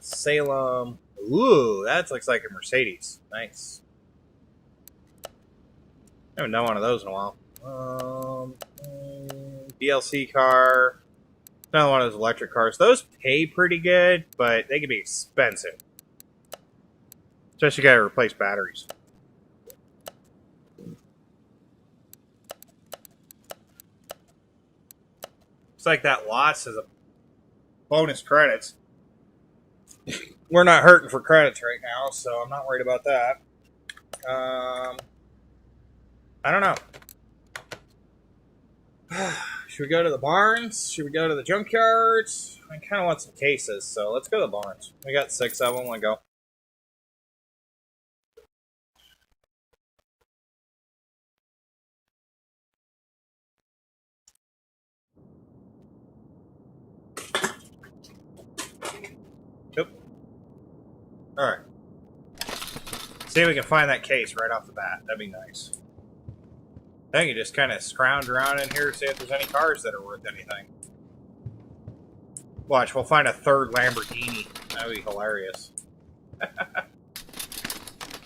Salem. Ooh, that looks like a Mercedes. Nice. I haven't done one of those in a while. DLC car. Another one of those electric cars. Those pay pretty good, but they can be expensive. Especially you gotta replace batteries. It's like that loss is a bonus credits. We're not hurting for credits right now, so I'm not worried about that. I don't know. Should we go to the barns? Should we go to the junkyards? I kind of want some cases, so let's go to the barns. We got 6 of them. Let's go. Yep. Alright. See if we can find that case right off the bat. That'd be nice. I can just kind of scrounge around in here to see if there's any cars that are worth anything. Watch, we'll find a third Lamborghini. That'd be hilarious.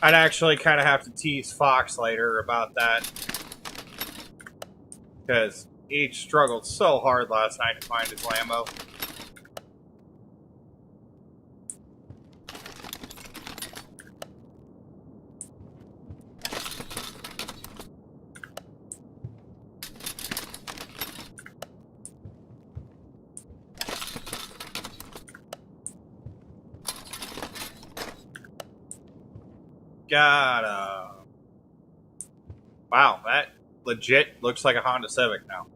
I'd actually kind of have to tease Fox later about that. Because he struggled so hard last night to find his Lambo. Wow, that legit looks like a Honda Civic now.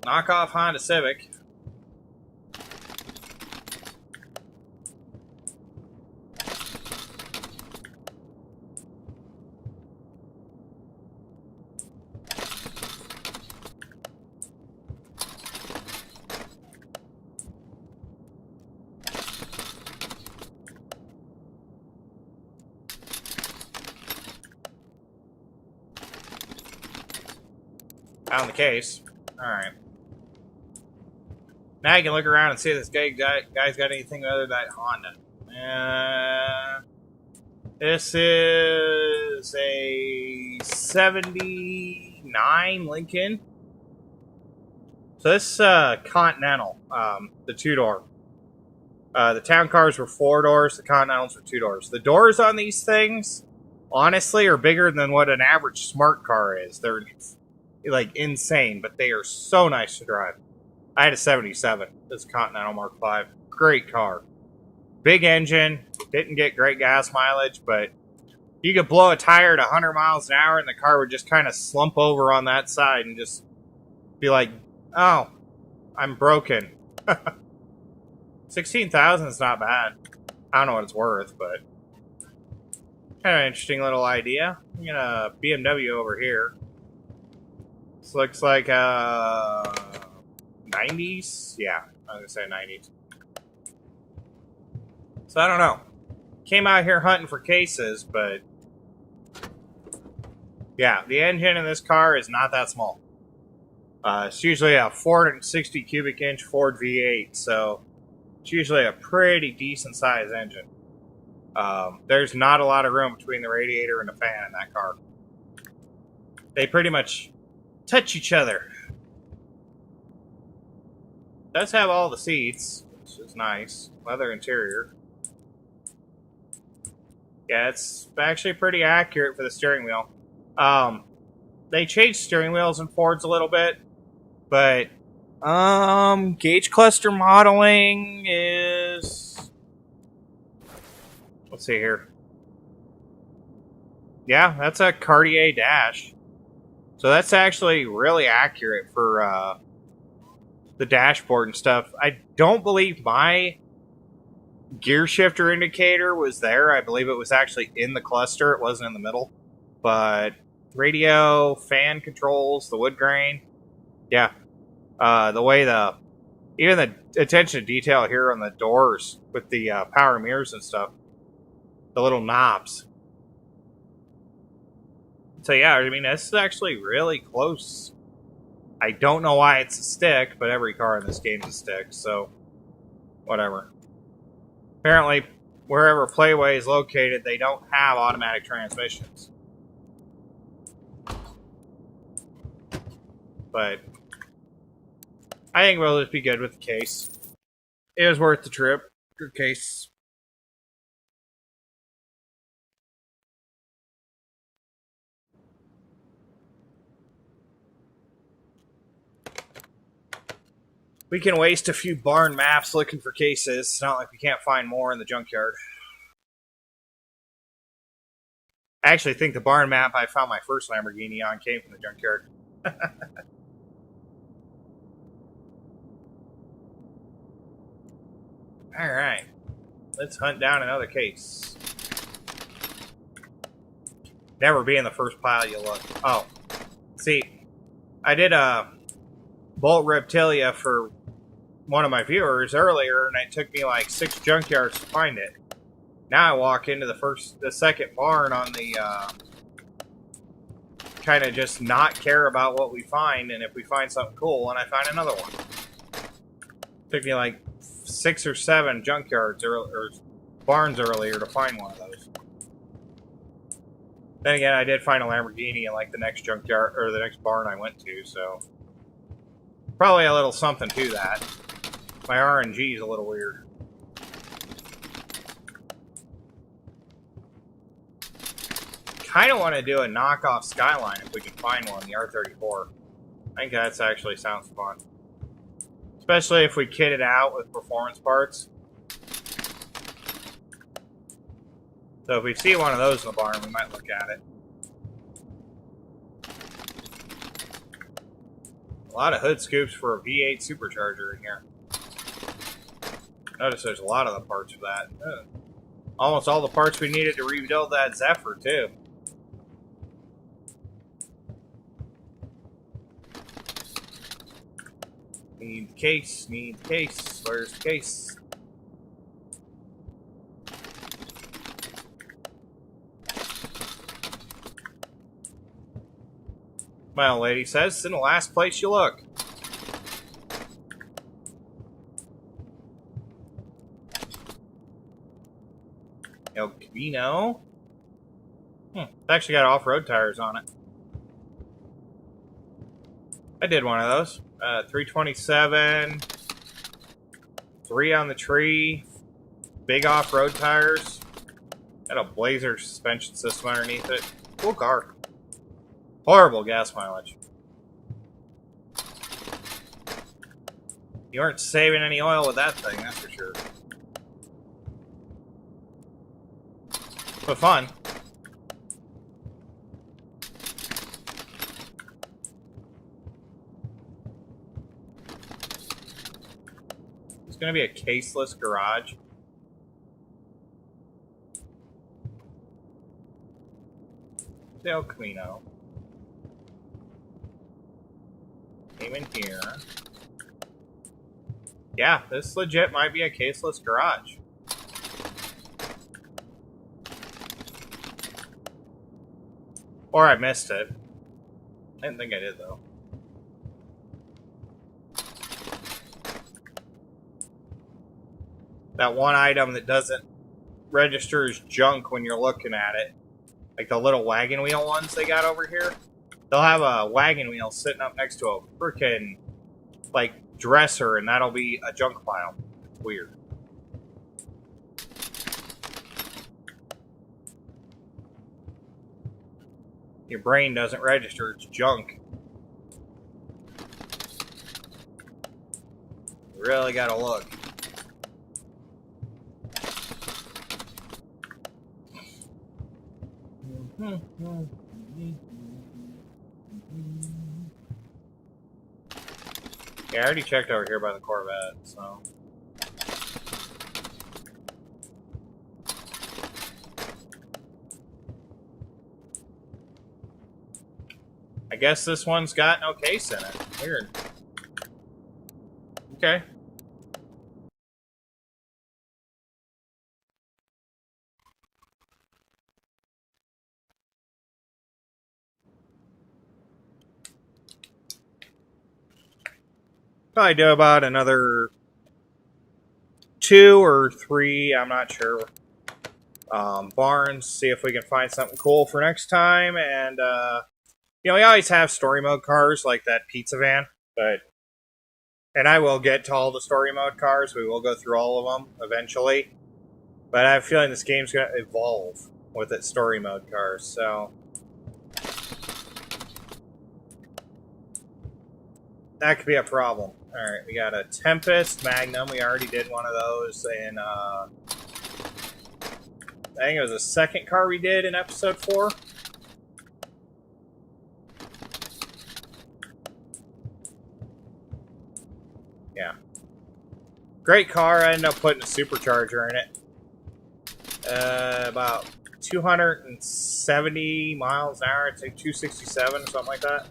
Knockoff Honda Civic. Found the case. Alright. Now you can look around and see if this guy's got anything other than that Honda. This is a 79 Lincoln. So this Continental, the 2-door. The town cars were 4 doors, the Continentals were 2 doors. The doors on these things, honestly, are bigger than what an average smart car is. They're like insane, but they are so nice to drive. I had a 77. This Continental Mark V. Great car. Big engine. Didn't get great gas mileage, but you could blow a tire at 100 miles an hour and the car would just kind of slump over on that side and just be like, oh, I'm broken. 16,000 is not bad. I don't know what it's worth, but kind of an interesting little idea. I'm gonna BMW over here. This looks like 90s? Yeah, I was gonna say 90s. So I don't know. Came out here hunting for cases, but yeah, the engine in this car is not that small. It's usually a 460 cubic inch Ford V8, so it's usually a pretty decent sized engine. There's not a lot of room between the radiator and the fan in that car. They pretty much touch each other. It does have all the seats, which is nice. Leather interior. Yeah, it's actually pretty accurate for the steering wheel. They changed steering wheels in Fords a little bit, but gauge cluster modeling is, let's see here. Yeah, that's a Cartier dash. So that's actually really accurate for the dashboard and stuff. I don't believe my gear shifter indicator was there. I believe it was actually in the cluster. It wasn't in the middle. But radio, fan controls, the wood grain. Yeah. The way even the attention to detail here on the doors with the power mirrors and stuff. The little knobs. So yeah, I mean, this is actually really close. I don't know why it's a stick, but every car in this game is a stick, so whatever. Apparently, wherever Playway is located, they don't have automatic transmissions. But I think we'll just be good with the case. It was worth the trip. Good case. We can waste a few barn maps looking for cases. It's not like we can't find more in the junkyard. I actually think the barn map I found my first Lamborghini on came from the junkyard. Alright. Let's hunt down another case. Never be in the first pile you look. Oh. See, I did a bolt reptilia for one of my viewers earlier, and it took me like 6 junkyards to find it. Now I walk into the second barn on the, kind of just not care about what we find, and if we find something cool, and I find another one. Took me like 6 or 7 junkyards or barns earlier to find one of those. Then again, I did find a Lamborghini in like the next junkyard, or the next barn I went to, so probably a little something to that. My RNG is a little weird. Kind of want to do a knockoff Skyline if we can find one, the R34. I think that actually sounds fun. Especially if we kit it out with performance parts. So if we see one of those in the barn, we might look at it. A lot of hood scoops for a V8 supercharger in here. Notice there's a lot of the parts for that. Almost all the parts we needed to rebuild that Zephyr, too. Need the case, need the case. Where's the case? My old lady says it's in the last place you look. El Camino. It's actually got off-road tires on it. I did one of those. 327. 3 on the tree. Big off-road tires. Got a Blazer suspension system underneath it. Cool car. Horrible gas mileage. You aren't saving any oil with that thing, that's for sure. But fun. It's gonna be a caseless garage. El Camino. Came in here. Yeah, this legit might be a caseless garage. Or I missed it. I didn't think I did, though. That one item that doesn't register as junk when you're looking at it. Like the little wagon wheel ones they got over here. They'll have a wagon wheel sitting up next to a frickin' like dresser, and that'll be a junk pile. It's weird. Your brain doesn't register, it's junk. You really gotta look. Yeah, I already checked over here by the Corvette, so. I guess this one's got no case in it. Weird. Okay. Probably do about another 2 or 3, I'm not sure. barns, see if we can find something cool for next time. And, you know, we always have story mode cars like that pizza van, and I will get to all the story mode cars. We will go through all of them eventually. But I have a feeling this game's going to evolve with its story mode cars, so that could be a problem. Alright, we got a Tempest Magnum. We already did one of those in, I think it was the second car we did in episode 4. Yeah. Great car. I ended up putting a supercharger in it. About 270 miles an hour. I'd say 267 or something like that.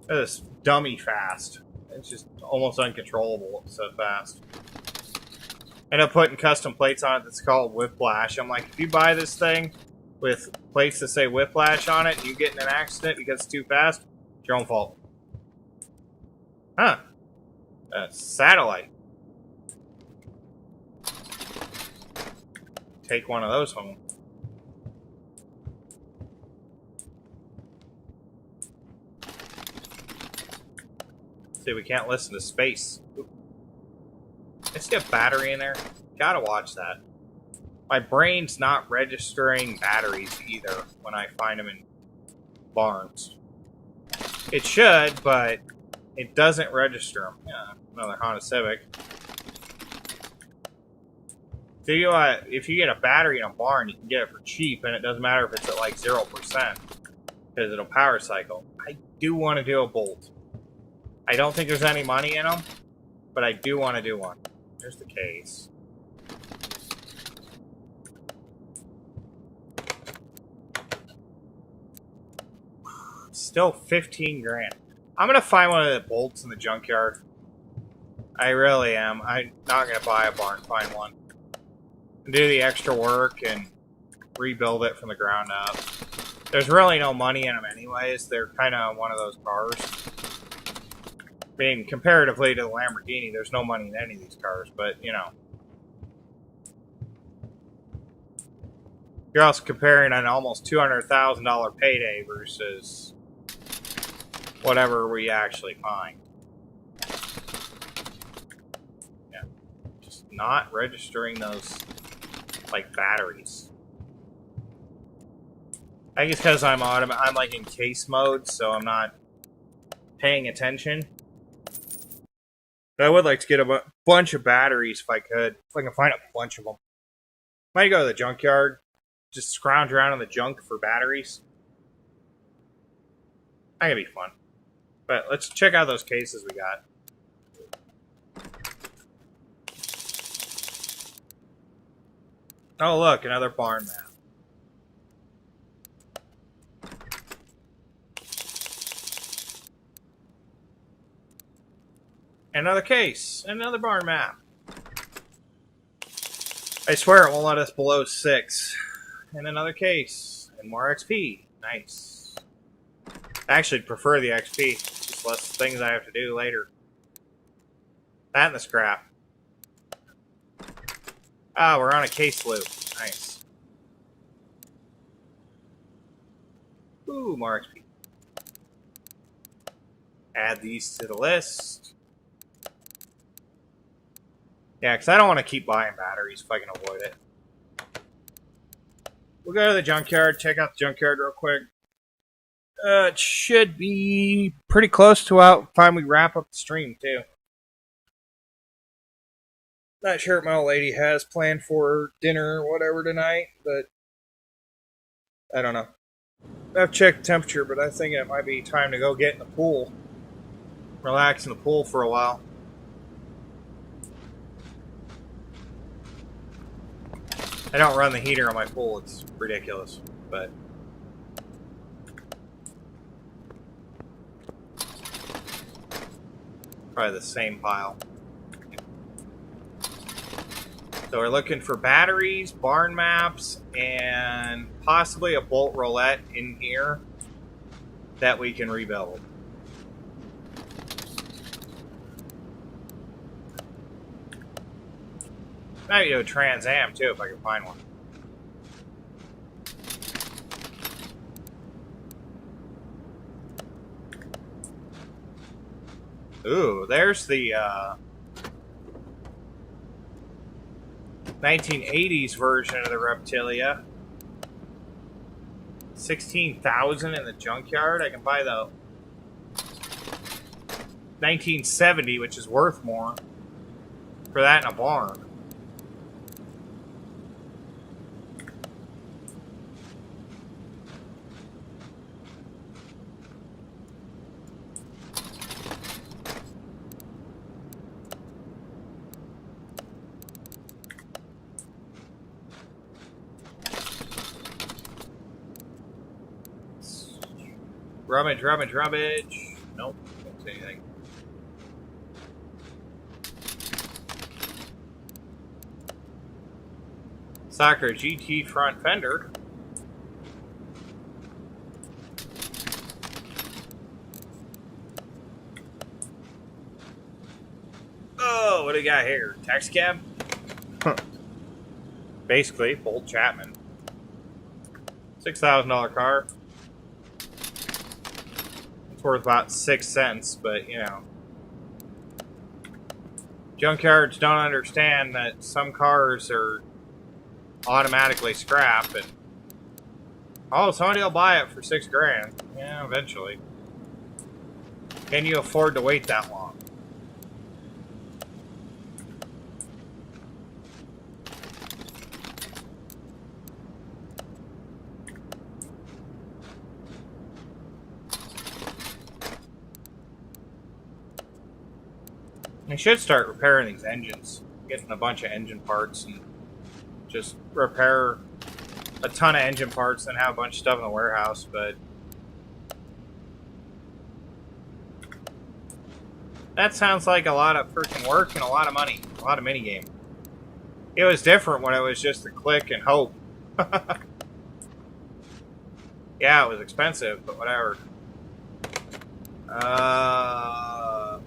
It's dummy fast. It's just almost uncontrollable. It's so fast. I ended up putting custom plates on it that's called Whiplash. I'm like, if you buy this thing with plates that say Whiplash on it and you get in an accident because it's too fast, it's your own fault. Huh. Satellite. Take one of those home. See, we can't listen to space. I see a battery in there. Gotta watch that. My brain's not registering batteries either when I find them in barns. It should, but it doesn't register them. Yeah, another Honda Civic. So if you get a battery in a barn, you can get it for cheap, and it doesn't matter if it's at like 0%, because it'll power cycle. I do want to do a Bolt. I don't think there's any money in them, but I do want to do one. Here's the case. Still 15 grand. I'm going to find one of the Bolts in the junkyard. I really am. I'm not going to buy a barn, find one. Do the extra work and rebuild it from the ground up. There's really no money in them anyways. They're kind of one of those cars. I mean, comparatively to the Lamborghini, there's no money in any of these cars, but, you know. You're also comparing an almost $200,000 payday versus whatever we actually find. Yeah. Just not registering those, like, batteries. I think it's because I'm like in case mode, so I'm not paying attention. But I would like to get a bunch of batteries if I could. If I can find a bunch of them. Might go to the junkyard. Just scrounge around in the junk for batteries. That could be fun. But let's check out those cases we got. Oh look, another barn map. Another case. Another barn map. I swear it won't let us below 6. And another case. And more XP. Nice. I actually prefer the XP. Just less things I have to do later. That and the scrap. Ah, we're on a case loop. Nice. Ooh, more XP. Add these to the list. Yeah, because I don't want to keep buying batteries if I can avoid it. We'll go to the junkyard, check out the junkyard real quick. It should be pretty close to the time we wrap up the stream, too. Not sure what my old lady has planned for dinner or whatever tonight, but I don't know. I've checked the temperature, but I think it might be time to go get in the pool. Relax in the pool for a while. I don't run the heater on my pool. It's ridiculous, but probably the same pile. So we're looking for batteries, barn maps, and possibly a bolt roulette in here that we can rebuild. Maybe do a Trans Am too if I can find one. Ooh, there's the 1980s version of the reptilia. 16,000 in the junkyard. I can buy the 1970, which is worth more, for that in a barn. Rummage, rummage, rummage. Nope, don't see anything. Soccer GT front fender. Oh, what do we got here? Taxi cab? Huh. Basically, Bolt Chapman. $6,000 car. It's worth about 6 cents, but you know. Junkyards don't understand that some cars are automatically scrap, and oh, somebody will buy it for $6,000. Yeah, eventually. Can you afford to wait that long? They should start repairing these engines, getting a bunch of engine parts and just repair a ton of engine parts and have a bunch of stuff in the warehouse, but that sounds like a lot of freaking work and a lot of money, a lot of minigame. It was different when it was just a click and hope. Yeah, it was expensive, but whatever.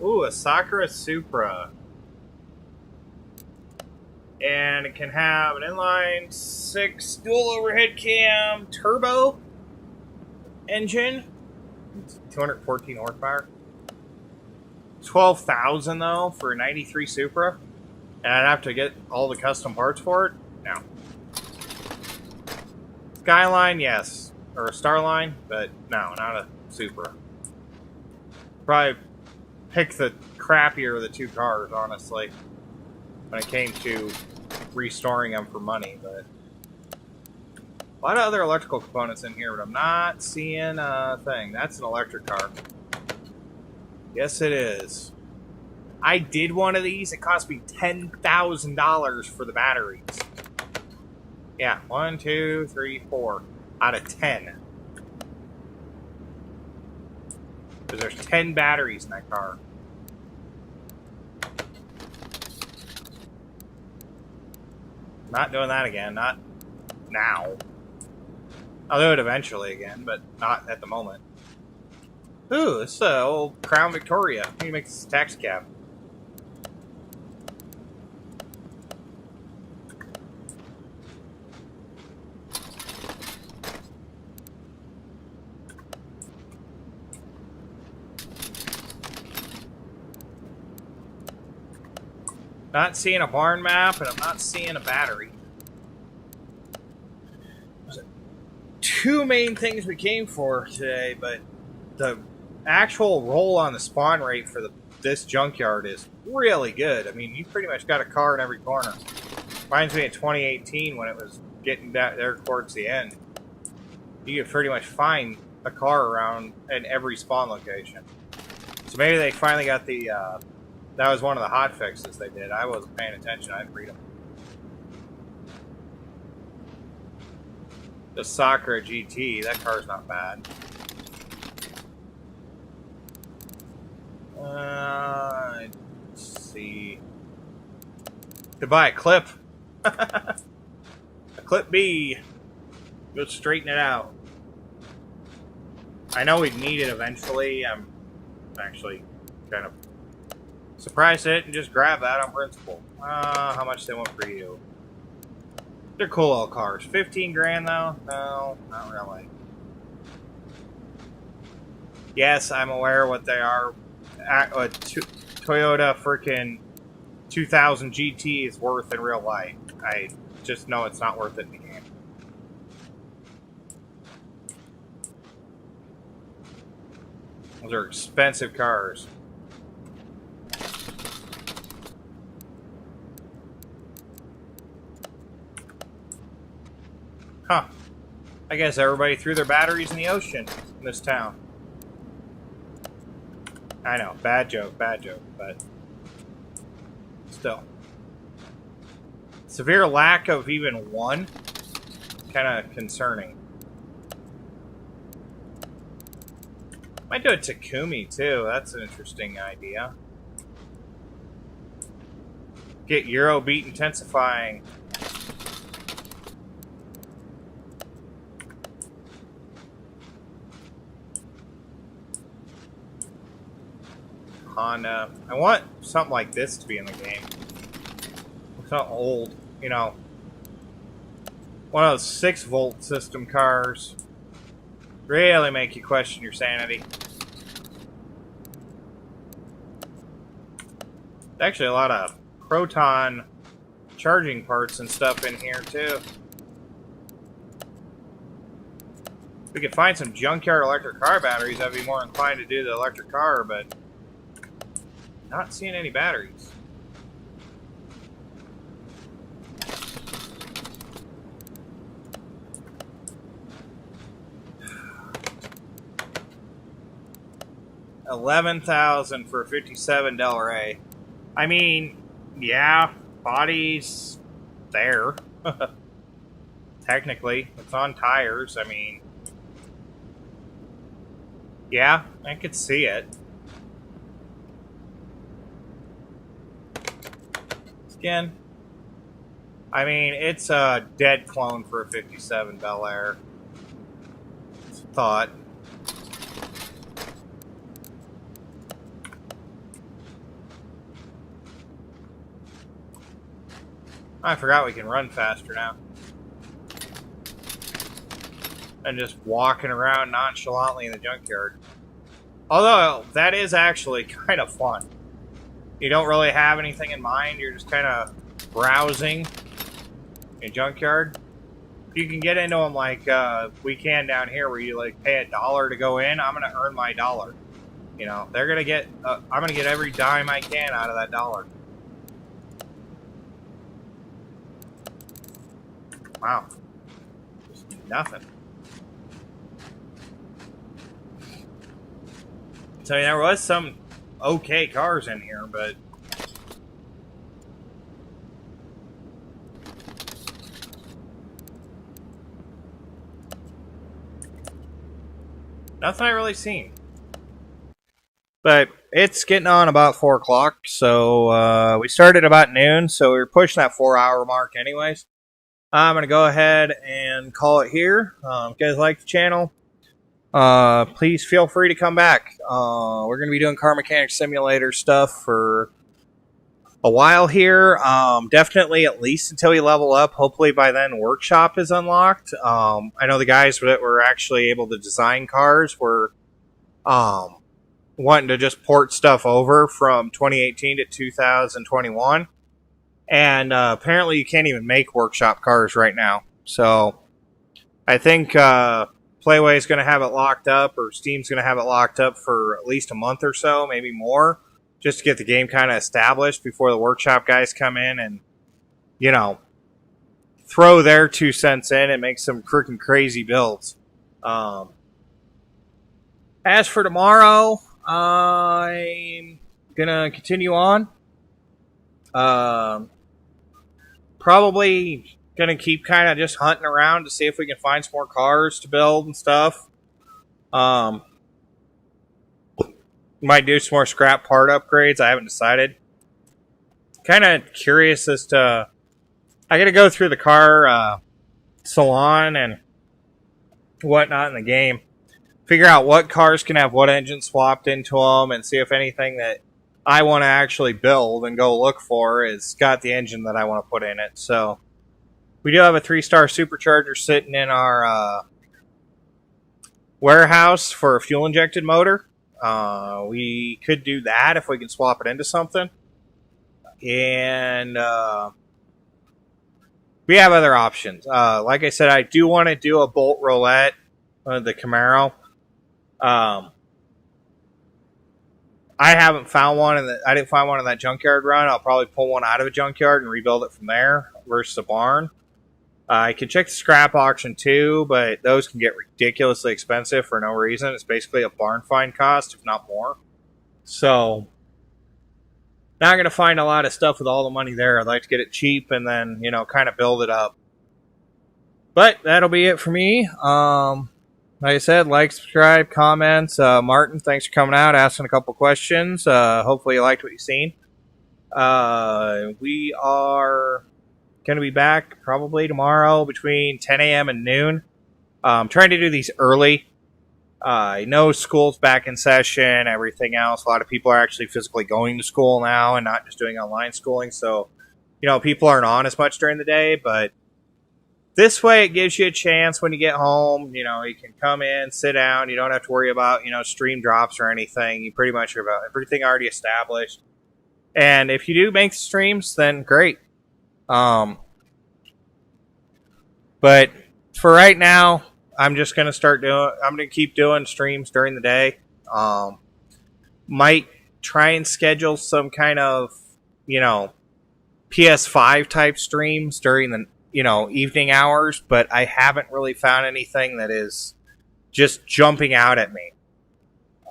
Ooh, a Sakura Supra. And it can have an inline 6 dual overhead cam turbo engine. It's 214 horsepower. 12,000 though for a 93 Supra. And I'd have to get all the custom parts for it? No. Skyline, yes. Or a Starline, but no, not a Supra. Probably pick the crappier of the two cars, honestly, when it came to restoring them for money. But a lot of other electrical components in here, but I'm not seeing a thing. That's an electric car. Yes, it is. I did one of these. It cost me $10,000 for the batteries. Yeah, 1, 2, 3, 4 out of 10. Because there's 10 batteries in that car. Not doing that again. Not now. I'll do it eventually again, but not at the moment. Ooh, this is old Crown Victoria. I need to make this a taxi cab. Not seeing a barn map, and I'm not seeing a battery. There's two main things we came for today, but the actual roll on the spawn rate for this junkyard is really good. I mean, you pretty much got a car in every corner. Reminds me of 2018 when it was getting there towards the end. You could pretty much find a car around in every spawn location. So maybe they finally got the... that was one of the hot fixes they did. I wasn't paying attention. I didn't read them. The Sakura GT. That car's not bad. Let's see. Could buy a clip. A clip B. Go straighten it out. I know we'd need it eventually. I'm actually kind of surprised I didn't just grab that on principle. How much they want for you? They're cool old cars. 15 grand though? No, not really. Yes, I'm aware what they are Toyota freaking 2000 GT is worth in real life. I just know it's not worth it in the game. Those are expensive cars. Huh. I guess everybody threw their batteries in the ocean in this town. I know, bad joke, but still. Severe lack of even one? Kind of concerning. Might do a Takumi too, that's an interesting idea. Get Euro beat intensifying. Honda. I want something like this to be in the game. Something old, you know. One of those 6-volt system cars. Really make you question your sanity. There's actually a lot of proton charging parts and stuff in here too. If we could find some junkyard electric car batteries, I'd be more inclined to do the electric car, but not seeing any batteries. $11,000 for a 57 Delray. I mean, yeah, body's there. Technically, it's on tires. I mean, yeah, I could see it. Skin. I mean, it's a dead clone for a 57 Bel Air. Thought. I forgot we can run faster now. And just walking around nonchalantly in the junkyard. Although, that is actually kind of fun. You don't really have anything in mind, you're just kind of browsing in a junkyard. You can get into them like we can down here, where you like pay $1 to go in. I'm gonna earn my $1. You know, they're gonna get. I'm gonna get every dime I can out of that $1. Wow, just nothing. So there was some okay cars in here, but nothing I really seen. But it's getting on about 4 o'clock, so we started about noon, so we were pushing that 4-hour mark anyways. I'm going to go ahead and call it here. If you guys like the channel, please feel free to come back. We're going to be doing car mechanic simulator stuff for a while here. Definitely at least until we level up. Hopefully by then workshop is unlocked. I know the guys that were actually able to design cars were wanting to just port stuff over from 2018 to 2021. And apparently you can't even make workshop cars right now. So I think Playway is going to have it locked up, or Steam's going to have it locked up for at least a month or so, maybe more, just to get the game kind of established before the workshop guys come in and, you know, throw their 2 cents in and make some freaking crazy builds. As for tomorrow, I'm going to continue on. Probably gonna keep kind of just hunting around to see if we can find some more cars to build and stuff. Might do some more scrap part upgrades. I haven't decided. Kind of curious as to. I gotta go through the car salon and whatnot in the game. Figure out what cars can have what engine swapped into them, and see if anything that I want to actually build and go look for is got the engine that I want to put in it. So we do have a 3-star supercharger sitting in our warehouse for a fuel injected motor. We could do that if we can swap it into something. And we have other options. Like I said, I do want to do a bolt roulette with the Camaro. I haven't found one, I didn't find one in that junkyard run. I'll probably pull one out of a junkyard and rebuild it from there versus a barn. I can check the scrap auction too, but those can get ridiculously expensive for no reason. It's basically a barn find cost, if not more. So, not going to find a lot of stuff with all the money there. I'd like to get it cheap and then, you know, kind of build it up. But that'll be it for me. Like I said, like, subscribe, comments. Martin, thanks for coming out, asking a couple questions. Hopefully you liked what you've seen. We are going to be back probably tomorrow between 10 a.m. and noon. I'm trying to do these early. I know school's back in session, everything else. A lot of people are actually physically going to school now and not just doing online schooling. So, you know, people aren't on as much during the day, but this way it gives you a chance when you get home. You know, you can come in, sit down. You don't have to worry about, you know, stream drops or anything. You pretty much have everything already established. And if you do make streams, then great. But for right now, I'm just going to I'm going to keep doing streams during the day. Might try and schedule some kind of, you know, PS5 type streams during the, you know, evening hours, but I haven't really found anything that is just jumping out at me.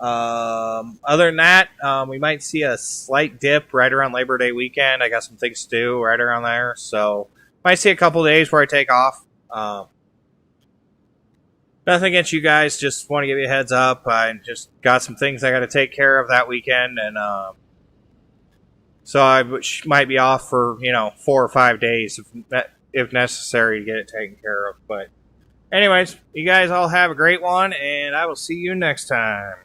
Other than that, we might see a slight dip right around Labor Day weekend. I got some things to do right around there, so might see a couple days where I take off. Nothing against you guys, just want to give you a heads up. I just got some things I got to take care of that weekend, and so I might be off for, you know, 4 or 5 days if necessary to get it taken care of. But anyways, you guys all have a great one, and I will see you next time.